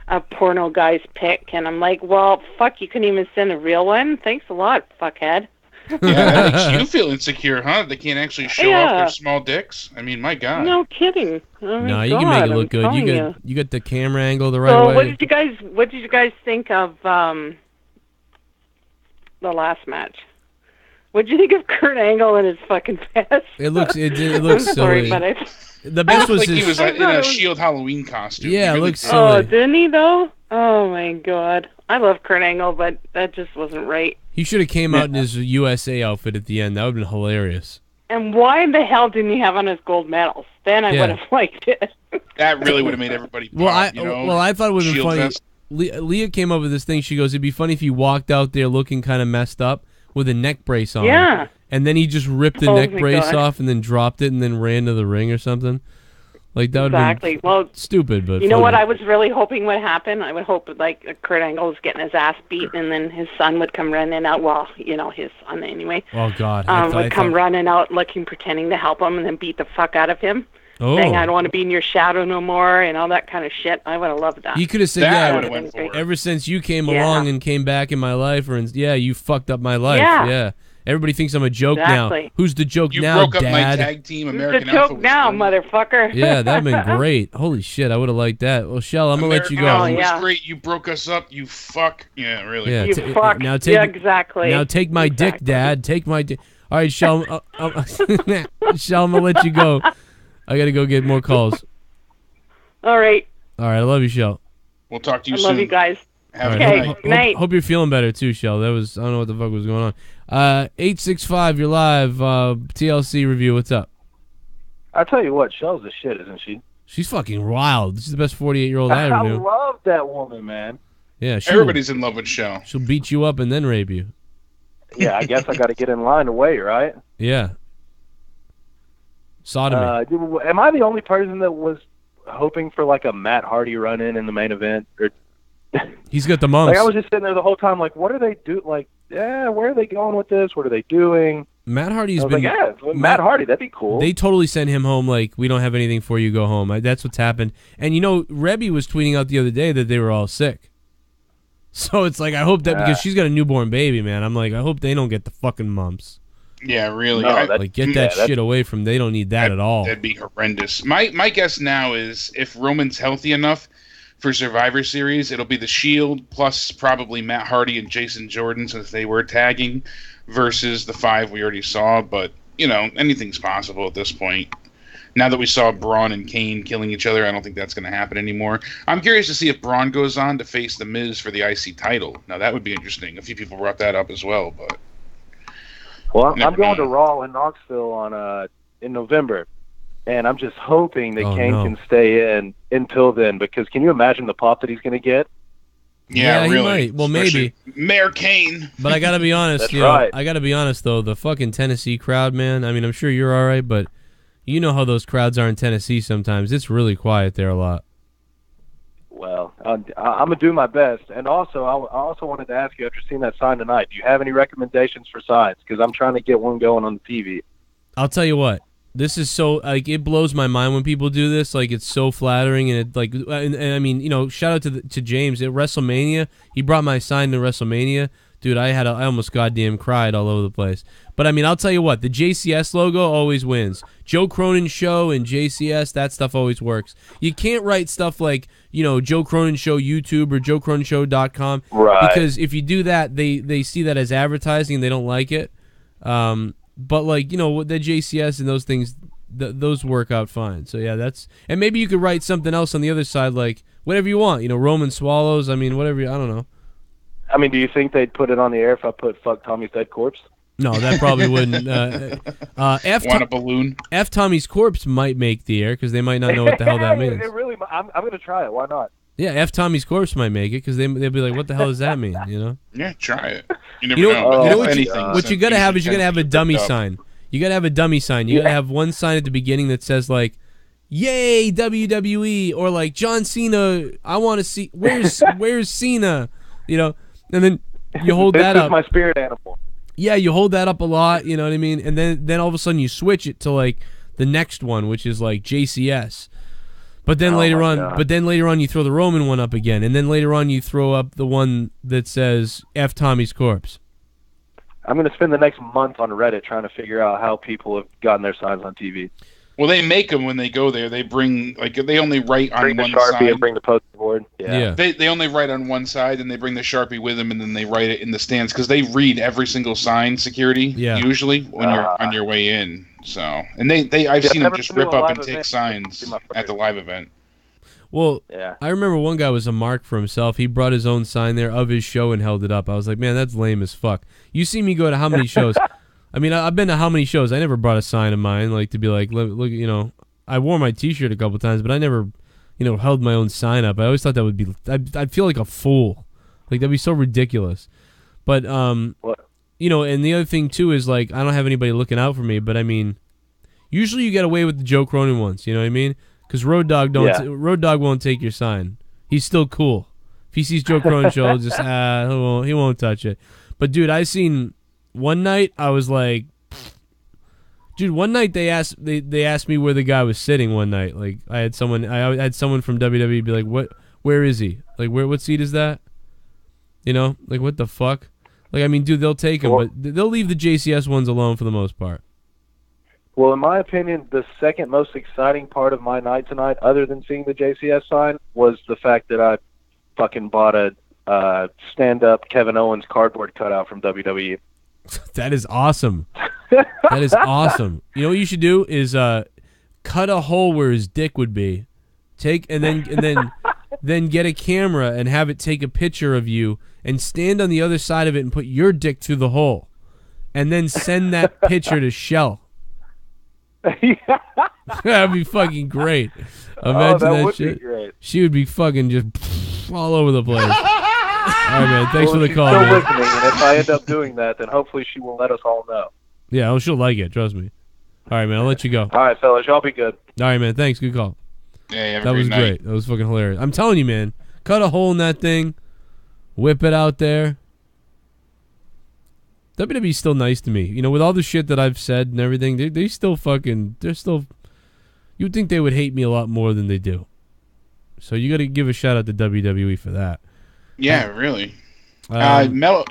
Speaker 12: a porno guy's pic, and I'm like, well, fuck, you couldn't even send a real one? Thanks a lot, fuckhead.
Speaker 3: Yeah, that makes you feel insecure, huh? They can't actually show off their small dicks. I mean, my God.
Speaker 12: No kidding. Oh
Speaker 1: No,
Speaker 12: my
Speaker 1: you
Speaker 12: God,
Speaker 1: can make it
Speaker 12: I'm
Speaker 1: look good.
Speaker 12: telling
Speaker 1: You get the camera angle the right
Speaker 12: So
Speaker 1: way.
Speaker 12: what did you guys think of the last match? What did you think of Kurt Angle and his fucking vest?
Speaker 1: It looks silly.
Speaker 12: Sorry, but
Speaker 1: The best was
Speaker 3: he was in a
Speaker 12: it was-
Speaker 3: Shield Halloween costume.
Speaker 1: Yeah,
Speaker 3: He
Speaker 1: it
Speaker 3: really
Speaker 1: looks
Speaker 3: did.
Speaker 1: silly.
Speaker 12: Oh, didn't he though? Oh my God, I love Kurt Angle, but that just wasn't right.
Speaker 1: He should have came out in his USA outfit at the end. That would have been hilarious.
Speaker 12: And why the hell didn't he have on his gold medals? Then I
Speaker 1: Yeah.
Speaker 12: would have liked it.
Speaker 3: That really would have made everybody pop,
Speaker 1: Well,
Speaker 3: you know?
Speaker 1: I thought it would have been
Speaker 3: Shield
Speaker 1: funny.
Speaker 3: vest.
Speaker 1: Leah came up with this thing. She goes, "It'd be funny if he walked out there looking kind of messed up with a neck brace on."
Speaker 12: Yeah.
Speaker 1: And then he just ripped the
Speaker 12: Oh
Speaker 1: neck
Speaker 12: my
Speaker 1: brace
Speaker 12: God.
Speaker 1: off and then dropped it and then ran to the ring or something. Like that would
Speaker 12: Exactly.
Speaker 1: have been
Speaker 12: Well,
Speaker 1: stupid, but
Speaker 12: you know
Speaker 1: funny.
Speaker 12: what I was really hoping would happen? I would hope like Kurt Angle was getting his ass beat, and then his son would come running out. Well, you know, his son anyway.
Speaker 1: Oh God!
Speaker 12: Would come running out, pretending to help him, and then beat the fuck out of him.
Speaker 1: Oh.
Speaker 12: Saying, I don't want to be in your shadow no more, and all that kind of shit. I would have loved that.
Speaker 1: You could have said,
Speaker 12: That
Speaker 1: "Yeah,
Speaker 12: would've been great.
Speaker 1: ever since you came
Speaker 12: Yeah.
Speaker 1: along and came back in my life, or yeah, you fucked up my life."
Speaker 12: Yeah.
Speaker 1: Everybody thinks I'm a joke now.
Speaker 12: Exactly.
Speaker 1: Who's the joke
Speaker 3: You
Speaker 1: now,
Speaker 3: broke up my
Speaker 1: Dad?
Speaker 3: tag team,
Speaker 12: Who's
Speaker 3: American
Speaker 12: the
Speaker 3: Alpha.
Speaker 12: joke now, motherfucker?
Speaker 1: Yeah, that'd been great. Holy shit, I would have liked that. Well, Shell, I'm gonna let you go.
Speaker 3: Alpha was great. You broke us up. You fuck. Yeah, really.
Speaker 1: Yeah,
Speaker 12: You fuck.
Speaker 1: now take,
Speaker 12: Yeah, exactly.
Speaker 1: Now take my dick, Dad. Take my dick. All right, Shell. Shell, I'm gonna let you go. I gotta go get more calls.
Speaker 12: All right.
Speaker 1: All right, I love you, Shell.
Speaker 3: We'll talk to you
Speaker 12: I
Speaker 3: soon.
Speaker 12: love you guys.
Speaker 3: Have a
Speaker 12: Okay,
Speaker 3: good night.
Speaker 12: good night.
Speaker 1: Hope you're feeling better too, Shell. That was I don't know what the fuck was going on. 865, you're live. TLC review. What's up?
Speaker 13: I tell you what, Shell's the shit, isn't she?
Speaker 1: She's fucking wild. She's the best 48-year-old I ever
Speaker 13: I
Speaker 1: knew.
Speaker 13: love that woman, man.
Speaker 1: Yeah,
Speaker 3: Everybody's in love with Shell.
Speaker 1: She'll beat you up and then rape you.
Speaker 13: Yeah, I guess I got to get in line to wait, right?
Speaker 1: Yeah. Sodomy.
Speaker 13: Am I the only person that was hoping for like a Matt Hardy run-in the main event? Or
Speaker 1: He's got the mumps.
Speaker 13: like I was just sitting there the whole time, like, what are they do? Like, yeah, where are they going with this? What are they doing?
Speaker 1: Matt Hardy's
Speaker 13: I was
Speaker 1: been.
Speaker 13: like, yeah, Matt Hardy, that'd be cool.
Speaker 1: They totally sent him home like, we don't have anything for you, go home. That's what's happened. And you know, Rebby was tweeting out the other day that they were all sick. So it's like, I hope that, because she's got a newborn baby, man. I'm like, I hope they don't get the fucking mumps.
Speaker 3: Yeah, really.
Speaker 13: No,
Speaker 1: Like, get that shit away from, they don't need that at all.
Speaker 3: That'd be horrendous. My guess now is if Roman's healthy enough for Survivor Series, it'll be the Shield plus probably Matt Hardy and Jason Jordan since they were tagging versus the 5 we already saw. But, you know, anything's possible at this point. Now that we saw Braun and KANE killing each other, I don't think that's going to happen anymore. I'm curious to see if Braun goes on to face The Miz for the IC title. Now, that would be interesting. A few people brought that up as well, but...
Speaker 13: Well, I'm
Speaker 3: Never
Speaker 13: going
Speaker 3: know.
Speaker 13: to Raw in Knoxville on in November, and I'm just hoping that Kane can stay in until then. Because can you imagine the pop that he's going to get?
Speaker 3: Yeah,
Speaker 1: he
Speaker 3: really.
Speaker 1: might. Well, maybe.
Speaker 3: Mayor Kane.
Speaker 1: But I gotta be honest,
Speaker 13: That's
Speaker 1: you know,
Speaker 13: right.
Speaker 1: I gotta be honest though, the fucking Tennessee crowd, man. I mean, I'm sure you're all right, but you know how those crowds are in Tennessee sometimes. It's really quiet there a lot.
Speaker 13: Well, I'm gonna do my best. And also, I also wanted to ask you after seeing that sign tonight, do you have any recommendations for signs? Because I'm trying to get one going on the TV.
Speaker 1: I'll tell you what. This is so like it blows my mind when people do this. Like it's so flattering, and it like and I mean, you know, shout out to James at WrestleMania. He brought my sign to WrestleMania, dude. I almost goddamn cried all over the place. But I mean, I'll tell you what, the JCS logo always wins. Joe Cronin Show and JCS, that stuff always works. You can't write stuff like, you know, Joe Cronin Show YouTube or JoeCroninShow.com,
Speaker 13: Right?
Speaker 1: Because if you do that, they see that as advertising and they don't like it. But like, you know, the JCS and those things, those work out fine. So yeah, and maybe you could write something else on the other side, like whatever you want. You know, Roman swallows. I mean, whatever. I don't know.
Speaker 13: I mean, do you think they'd put it on the air if I put "fuck Tommy's dead corpse"?
Speaker 1: No, that probably wouldn't.
Speaker 3: Want a balloon?
Speaker 1: F Tommy's corpse might make the air because they might not know what the hell that means.
Speaker 13: It really, I'm gonna try it. Why not?
Speaker 1: Yeah, F Tommy's corpse might make it because they'll be like, what the hell does that mean? You know?
Speaker 3: Yeah, try it. You never
Speaker 1: You
Speaker 3: know.
Speaker 1: know,
Speaker 3: But
Speaker 1: you know
Speaker 3: if
Speaker 1: what,
Speaker 3: anything,
Speaker 1: what you gotta have is you gotta have a dummy
Speaker 3: up.
Speaker 1: sign. You gotta have a dummy sign. You gotta have one sign at the beginning that says like, "Yay WWE" or like John Cena. I want to see where's Cena, you know, and then you hold that
Speaker 13: This
Speaker 1: up.
Speaker 13: is my spirit animal.
Speaker 1: Yeah, you hold that up a lot. You know what I mean? And then all of a sudden you switch it to like the next one, which is like JCS. But then
Speaker 13: Oh
Speaker 1: later
Speaker 13: my
Speaker 1: on,
Speaker 13: God.
Speaker 1: you throw the Roman one up again, and then later on you throw up the one that says F Tommy's corpse.
Speaker 13: I'm going to spend the next month on Reddit trying to figure out how people have gotten their signs on TV.
Speaker 3: Well, they make them when they go there. They bring they only write on
Speaker 13: Bring the
Speaker 3: one
Speaker 13: Sharpie
Speaker 3: side.
Speaker 13: and bring the poster board. Yeah.
Speaker 3: They only write on one side, and they bring the Sharpie with them, and then they write it in the stands because they read every single sign. Security usually when you're on your way in. So I've seen them just rip up and take signs at the live event.
Speaker 1: Well, I remember one guy was a mark for himself. He brought his own sign there of his show and held it up. I was like, man, that's lame as fuck. You see me go to how many shows? I mean, I've been to how many shows? I never brought a sign of mine, like to be like, look, you know, I wore my T-shirt a couple times, but I never, you know, held my own sign up. I always thought that would be, I'd feel like a fool. Like, that'd be so ridiculous. But, you know, and the other thing, too, is, like, I don't have anybody looking out for me, but, I mean, usually you get away with the Joe Cronin ones, you know what I mean? Because Road Dogg won't take your sign. He's still cool. If he sees Joe Cronin show, just, he won't touch it. But, dude, I seen... One night I was like, dude. One night they asked me where the guy was sitting. One night, like I had someone from WWE be like, where is he? Like what seat is that? You know, like what the fuck? Like I mean, dude, they'll take him, but they'll leave the JCS ones alone for the most part.
Speaker 13: Well, in my opinion, the second most exciting part of my night tonight, other than seeing the JCS sign, was the fact that I fucking bought a stand-up Kevin Owens cardboard cutout from WWE.
Speaker 1: That is awesome. That is awesome. You know what you should do is cut a hole where his dick would be. Then get a camera and have it take a picture of you and stand on the other side of it and put your dick through the hole. And then send that picture to Shell. That'd be fucking great. Imagine that
Speaker 13: would
Speaker 1: shit.
Speaker 13: Be great.
Speaker 1: She would be fucking just all over the place. All right, man. Thanks for the call,
Speaker 13: still
Speaker 1: man.
Speaker 13: listening, and if I end up doing that, then hopefully she will let us all know.
Speaker 1: Yeah, well, she'll like it. Trust me. All right, man. I'll let you go.
Speaker 13: All right, fellas. Y'all be good.
Speaker 1: All right, man. Thanks. Good call.
Speaker 3: Yeah,
Speaker 1: that was great. That was fucking hilarious. I'm telling you, man. Cut a hole in that thing. Whip it out there. WWE's still nice to me. You know, with all the shit that I've said and everything, they still fucking... They're still... You'd think they would hate me a lot more than they do. So you got to give a shout out to WWE for that.
Speaker 3: Yeah, really. Mellow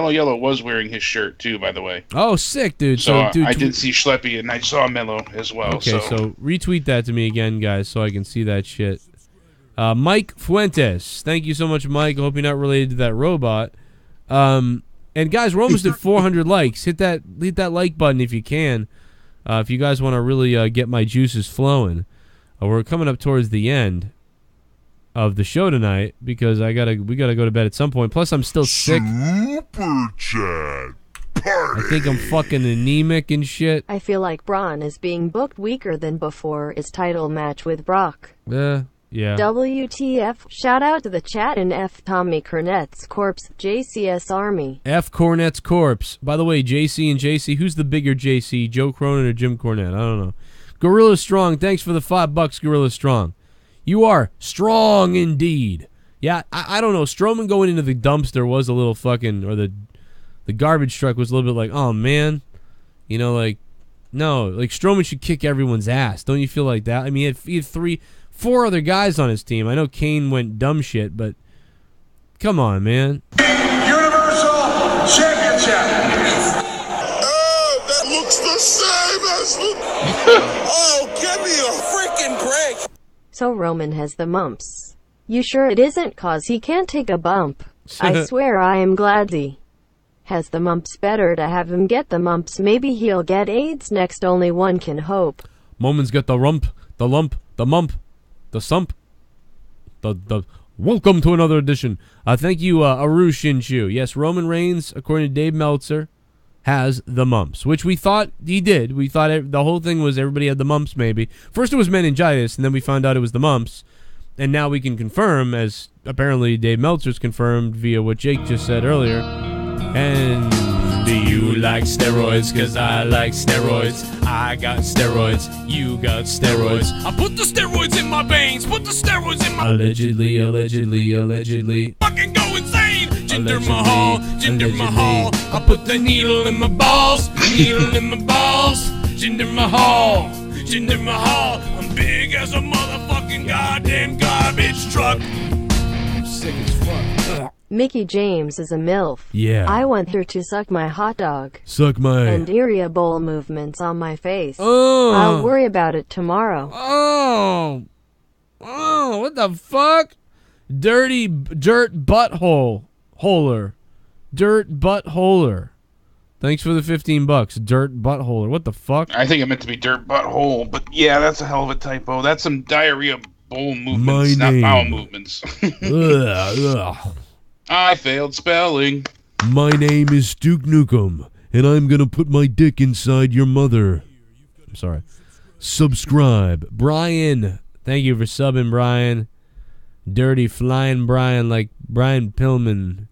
Speaker 3: Yellow was wearing his shirt too, by the way.
Speaker 1: Oh, sick, dude.
Speaker 3: So
Speaker 1: dude,
Speaker 3: I did see Schleppy, and I saw Mellow as well.
Speaker 1: Okay, so retweet that to me again, guys, so I can see that shit. Mike Fuentes, thank you so much, Mike. I hope you're not related to that robot. And guys, we're almost at 400 likes. Hit that like button if you can. If you guys want to really get my juices flowing. We're coming up towards the end of the show tonight because we gotta go to bed at some point. Plus, I'm still sick.
Speaker 2: Super chat party.
Speaker 1: I think I'm fucking anemic and shit.
Speaker 5: I feel like Braun is being booked weaker than before his title match with Brock.
Speaker 1: Yeah.
Speaker 5: WTF. Shout out to the chat and F Tommy Cornette's corpse, JCS Army.
Speaker 1: F Cornette's corpse. By the way, JC and JC, who's the bigger JC, Joe Cronin or Jim Cornette? I don't know. Gorilla Strong, thanks for the $5, Gorilla Strong. You are strong indeed. Yeah, I don't know. Strowman going into the dumpster was a little fucking, or the garbage truck was a little bit like, oh man, you know, like, no, like Strowman should kick everyone's ass. Don't you feel like that? I mean, he had 4 other guys on his team. I know Kane went dumb shit, but come on, man.
Speaker 2: Universal Championship. Oh, that looks the same as oh, give me a freaking break.
Speaker 5: So Roman has the mumps. You sure it isn't 'cause he can't take a bump? I swear I am glad he has the mumps. Better to have him get the mumps. Maybe he'll get AIDS next. Only one can hope.
Speaker 1: Moment's got the rump, the lump, the mump, the sump, the welcome to another edition. Thank you, Aru Shinshu. Yes, Roman Reigns, according to Dave Meltzer, has the mumps, which we thought he did. We thought the whole thing was everybody had the mumps, maybe. First it was meningitis, and then we found out it was the mumps. And now we can confirm, as apparently Dave Meltzer's confirmed via what Jake just said earlier. And do you like steroids? 'Cause I like steroids. I got steroids. You got steroids.
Speaker 4: I put the steroids in my veins. Put the steroids in my...
Speaker 1: Allegedly.
Speaker 4: Fucking go insane. Jinder Mahal. I put the needle in my balls. Jinder Mahal. I'm big as a motherfucking goddamn garbage truck.
Speaker 1: I'm sick as fuck.
Speaker 5: Mickey James is a MILF.
Speaker 1: Yeah.
Speaker 5: I want her to suck my hot dog.
Speaker 1: Suck my...
Speaker 5: And area bowl movements on my face.
Speaker 1: Oh.
Speaker 5: I'll worry about it tomorrow.
Speaker 1: Oh. Oh, what the fuck? Dirty dirt butthole. Holer. Dirt buttholer. Thanks for the $15. Dirt buttholer. What the fuck?
Speaker 3: I think it meant to be dirt butthole, but yeah, that's a hell of a typo. That's some diarrhea bowl movements, not bowel movements.
Speaker 1: Ugh.
Speaker 3: I failed spelling.
Speaker 1: My name is Duke Nukem, and I'm gonna put my dick inside your mother. I'm sorry. Subscribe. Brian. Thank you for subbing, Brian. Dirty flying Brian like Brian Pillman.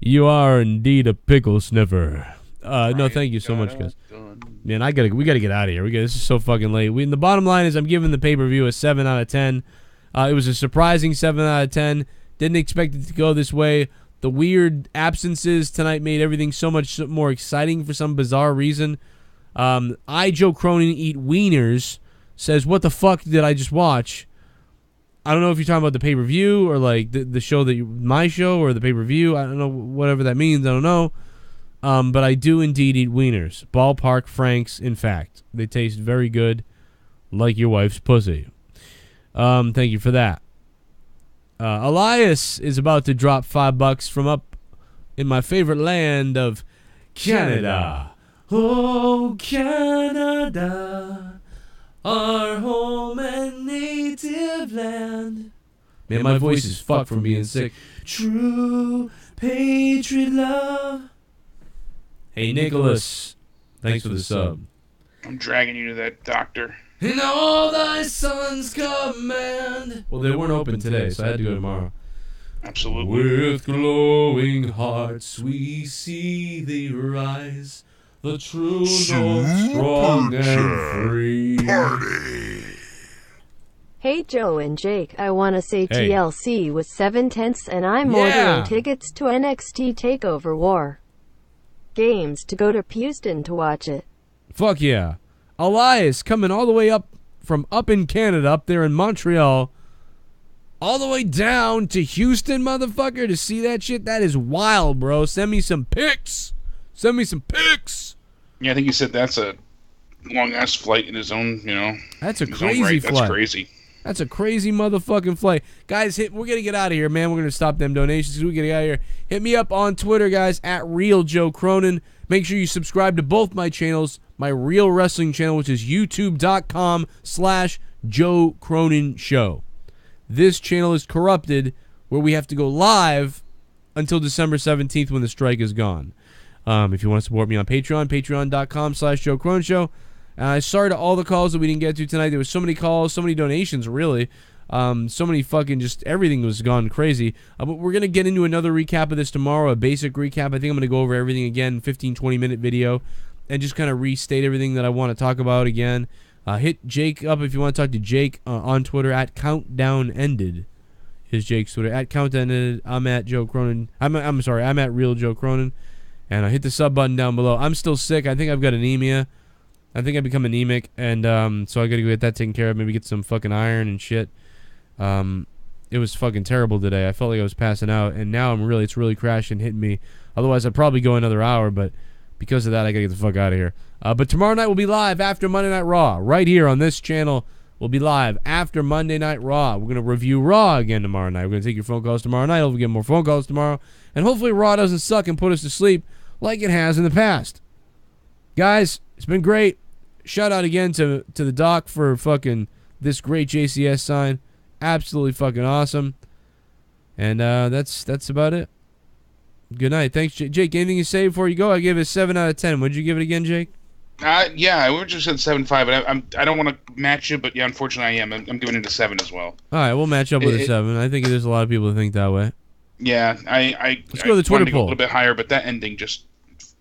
Speaker 1: You are indeed a pickle sniffer. No, thank you so much, guys. Man, we gotta get out of here. This is so fucking late. The bottom line is I'm giving the pay-per-view a 7 out of 10. It was a surprising 7 out of 10. Didn't expect it to go this way. The weird absences tonight made everything so much more exciting for some bizarre reason. Joe Cronin Eat Wieners says, what the fuck did I just watch? I don't know if you're talking about the pay-per-view or like the show my show or the pay-per-view. I don't know, whatever that means. I don't know. But I do indeed eat wieners. Ballpark Franks, in fact. They taste very good, like your wife's pussy. Thank you for that. Elias is about to drop $5 from up in my favorite land of Canada. Oh, Canada, our home and native land. Man, my voice is fucked from being sick. True patriot love. Hey, Nicholas. Thanks for the sub.
Speaker 3: I'm dragging you to that doctor.
Speaker 1: And all thy sons command. Well, they weren't open today, so I had to go tomorrow.
Speaker 3: Absolutely.
Speaker 1: With glowing hearts we see thee rise, the true north, strong and free.
Speaker 2: Party.
Speaker 5: Hey Joe and Jake, I want to say
Speaker 1: Hey.
Speaker 5: TLC was 7/10 and I'm ordering tickets to NXT TakeOver War Games to go to Houston to watch it.
Speaker 1: Fuck yeah. Elias coming all the way up from up in Canada, up there in Montreal, all the way down to Houston, motherfucker, to see that shit. That is wild, bro. Send me some pics. Send me some pics.
Speaker 3: Yeah, I think you said that's a long-ass flight in his own,
Speaker 1: That's a
Speaker 3: his own
Speaker 1: crazy
Speaker 3: right.
Speaker 1: flight.
Speaker 3: That's crazy.
Speaker 1: That's a crazy motherfucking flight. Guys, we're going to get out of here, man. We're going to stop them donations. We're going to get out of here. Hit me up on Twitter, guys, at Real Joe Cronin. Make sure you subscribe to both my channels. My Real Wrestling channel, which is youtube.com/Joe Cronin Show. This channel is corrupted where we have to go live until December 17th when the strike is gone. If you want to support me on Patreon, patreon.com/Joe Cronin Show. Sorry to all the calls that we didn't get to tonight. There was so many calls, so many donations, really. So many fucking just everything was gone crazy. But we're going to get into another recap of this tomorrow, a basic recap. I think I'm going to go over everything again, 15, 20-minute video, and just kind of restate everything that I want to talk about again. Hit Jake up if you want to talk to Jake on Twitter at CountdownEnded. Is Jake's Twitter at CountdownEnded. I'm at Joe Cronin. I'm sorry, I'm at Real Joe Cronin. And hit the sub button down below. I'm still sick. I think I've got anemia. I think I've become anemic, and so I got to go get that taken care of. Maybe get some fucking iron and shit. It was fucking terrible today. I felt like I was passing out, and now it's really crashing, hitting me. Otherwise, I'd probably go another hour, but because of that, I got to get the fuck out of here. But tomorrow night we'll be live after Monday Night Raw. Right here on this channel, we'll be live after Monday Night Raw. We're going to review Raw again tomorrow night. We're going to take your phone calls tomorrow night. We'll get more phone calls tomorrow. And hopefully Raw doesn't suck and put us to sleep like it has in the past. Guys, it's been great. Shout out again to the doc for fucking this great JCS sign. Absolutely fucking awesome. And that's about it. Good night. Thanks, Jake. Anything you say before you go? I gave it a 7 out of 10. What'd you give it again, Jake?
Speaker 3: Yeah, we just said 7.5, but I don't want to match you, but yeah, unfortunately I am. I'm giving it a 7 as well.
Speaker 1: All right, we'll match up with a 7. I think there's a lot of people that think that way.
Speaker 3: Yeah,
Speaker 1: Let's go to the Twitter
Speaker 3: wanted to go
Speaker 1: poll.
Speaker 3: a little bit higher, but that ending just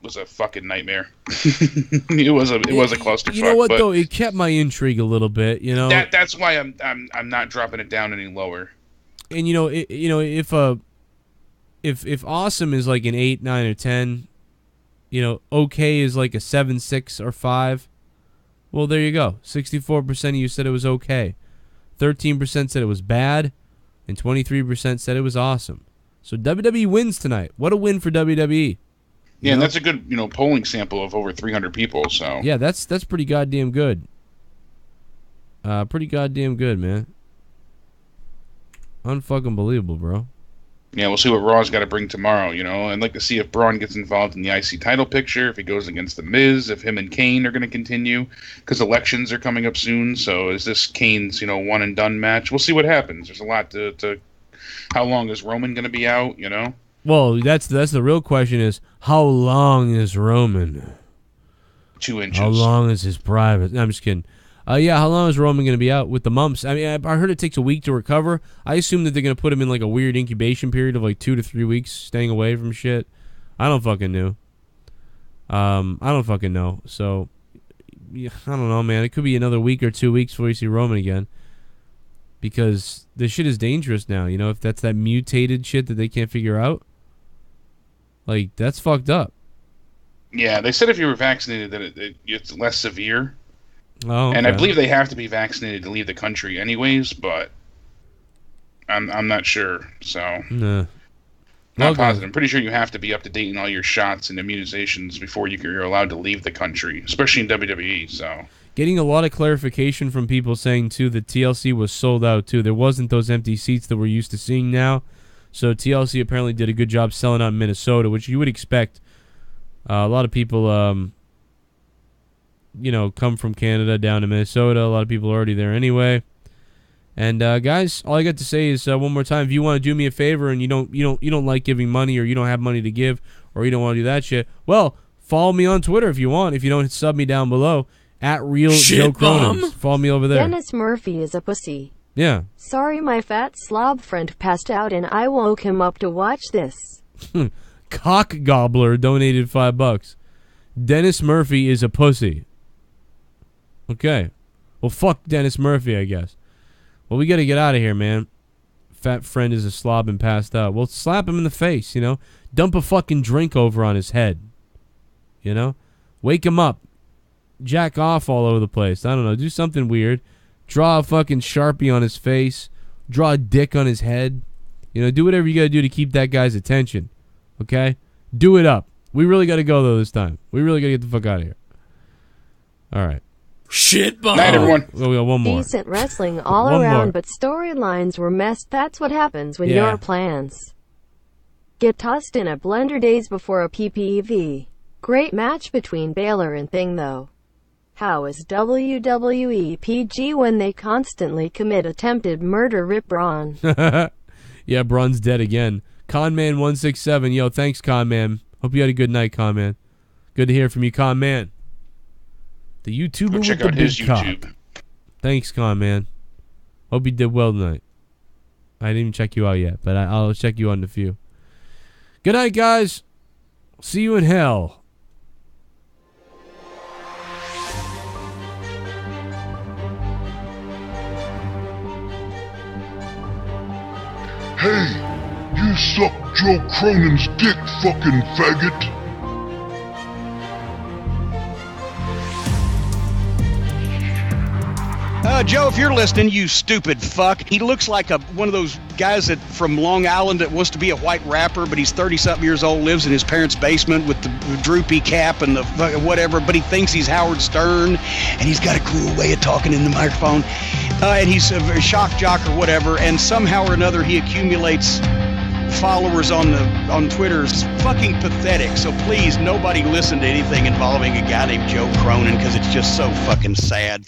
Speaker 3: was a fucking nightmare. it was a clusterfuck.
Speaker 1: You know what though? It kept my intrigue a little bit. You know.
Speaker 3: That's why I'm not dropping it down any lower.
Speaker 1: And if awesome is like an 8, 9, or 10, okay is like a 7, 6, or 5. Well, there you go. 64% of you said it was okay. 13% said it was bad. And 23% said it was awesome. So WWE wins tonight. What a win for WWE.
Speaker 3: Yeah, and that's a good, polling sample of over 300 people. So
Speaker 1: yeah, that's pretty goddamn good. Pretty goddamn good, man. Unfucking believable, bro.
Speaker 3: Yeah, we'll see what Raw's got to bring tomorrow, I'd like to see if Braun gets involved in the IC title picture, if he goes against The Miz, if him and KANE are going to continue, because elections are coming up soon, so is this KANE's, one and done match? We'll see what happens. There's a lot to how long is Roman going to be out,
Speaker 1: Well, that's the real question is, how long is Roman?
Speaker 3: 2 inches.
Speaker 1: How long is his private? No, I'm just kidding. Yeah, how long is Roman going to be out with the mumps? I mean, I heard it takes a week to recover. I assume that they're going to put him in like a weird incubation period of like 2 to 3 weeks, staying away from shit. I don't fucking know. So, yeah, I don't know, man. It could be another week or 2 weeks before you see Roman again. Because this shit is dangerous now, if that's that mutated shit that they can't figure out. Like, that's fucked up.
Speaker 3: Yeah, they said if you were vaccinated that it's less severe.
Speaker 1: Oh, okay.
Speaker 3: And I believe they have to be vaccinated to leave the country anyways, but I'm not sure, so
Speaker 1: nah.
Speaker 3: Not positive. I'm pretty sure you have to be up to date in all your shots and immunizations before you're allowed to leave the country, especially in WWE. So
Speaker 1: getting a lot of clarification from people saying too that TLC was sold out too. There wasn't those empty seats that we're used to seeing now. So TLC apparently did a good job selling out in Minnesota, which you would expect. A lot of people come from Canada down to Minnesota. A lot of people are already there anyway. And guys, all I got to say is one more time: if you want to do me a favor and you don't like giving money, or you don't have money to give, or you don't want to do that shit, well, follow me on Twitter if you want. If you don't, sub me down below at Real Joe Cronin. Follow me over there.
Speaker 5: Dennis Murphy is a pussy.
Speaker 1: Yeah.
Speaker 5: Sorry, my fat slob friend passed out and I woke him up to watch this.
Speaker 1: Cock Gobbler donated $5. Dennis Murphy is a pussy. Okay. Well, fuck Dennis Murphy, I guess. Well, we got to get out of here, man. Fat friend is a slob and passed out. Well, slap him in the face, Dump a fucking drink over on his head. Wake him up. Jack off all over the place. I don't know. Do something weird. Draw a fucking Sharpie on his face. Draw a dick on his head. Do whatever you got to do to keep that guy's attention. Okay? Do it up. We really got to go, though, this time. We really got to get the fuck out of here. All right.
Speaker 3: Shitbum. Night, everyone.
Speaker 1: Oh, we got one more.
Speaker 5: Decent wrestling all around, but storylines were messed. That's what happens when your plans get tossed in a blender days before a PPV. Great match between Balor and Thing, though. How is WWE PG when they constantly commit attempted murder? Rip Braun.
Speaker 1: Yeah, Braun's dead again. Conman167. Yo, thanks, Conman. Hope you had a good night, Conman. Good to hear from you, Conman. The YouTuber with the big cock. Thanks, Conman. Hope you did well tonight. I didn't even check you out yet, but I'll check you out in a few. Good night, guys. See you in hell.
Speaker 2: Hey, you suck Joe Cronin's dick, fucking faggot.
Speaker 9: Joe, if you're listening, you stupid fuck. He looks like one of those guys from Long Island that wants to be a white rapper, but he's 30-something years old, lives in his parents' basement with the droopy cap and the whatever, but he thinks he's Howard Stern, and he's got a cool way of talking in the microphone. And he's a shock jock or whatever, and somehow or another he accumulates followers on Twitter. It's fucking pathetic. So please, nobody listen to anything involving a guy named Joe Cronin, because it's just so fucking sad.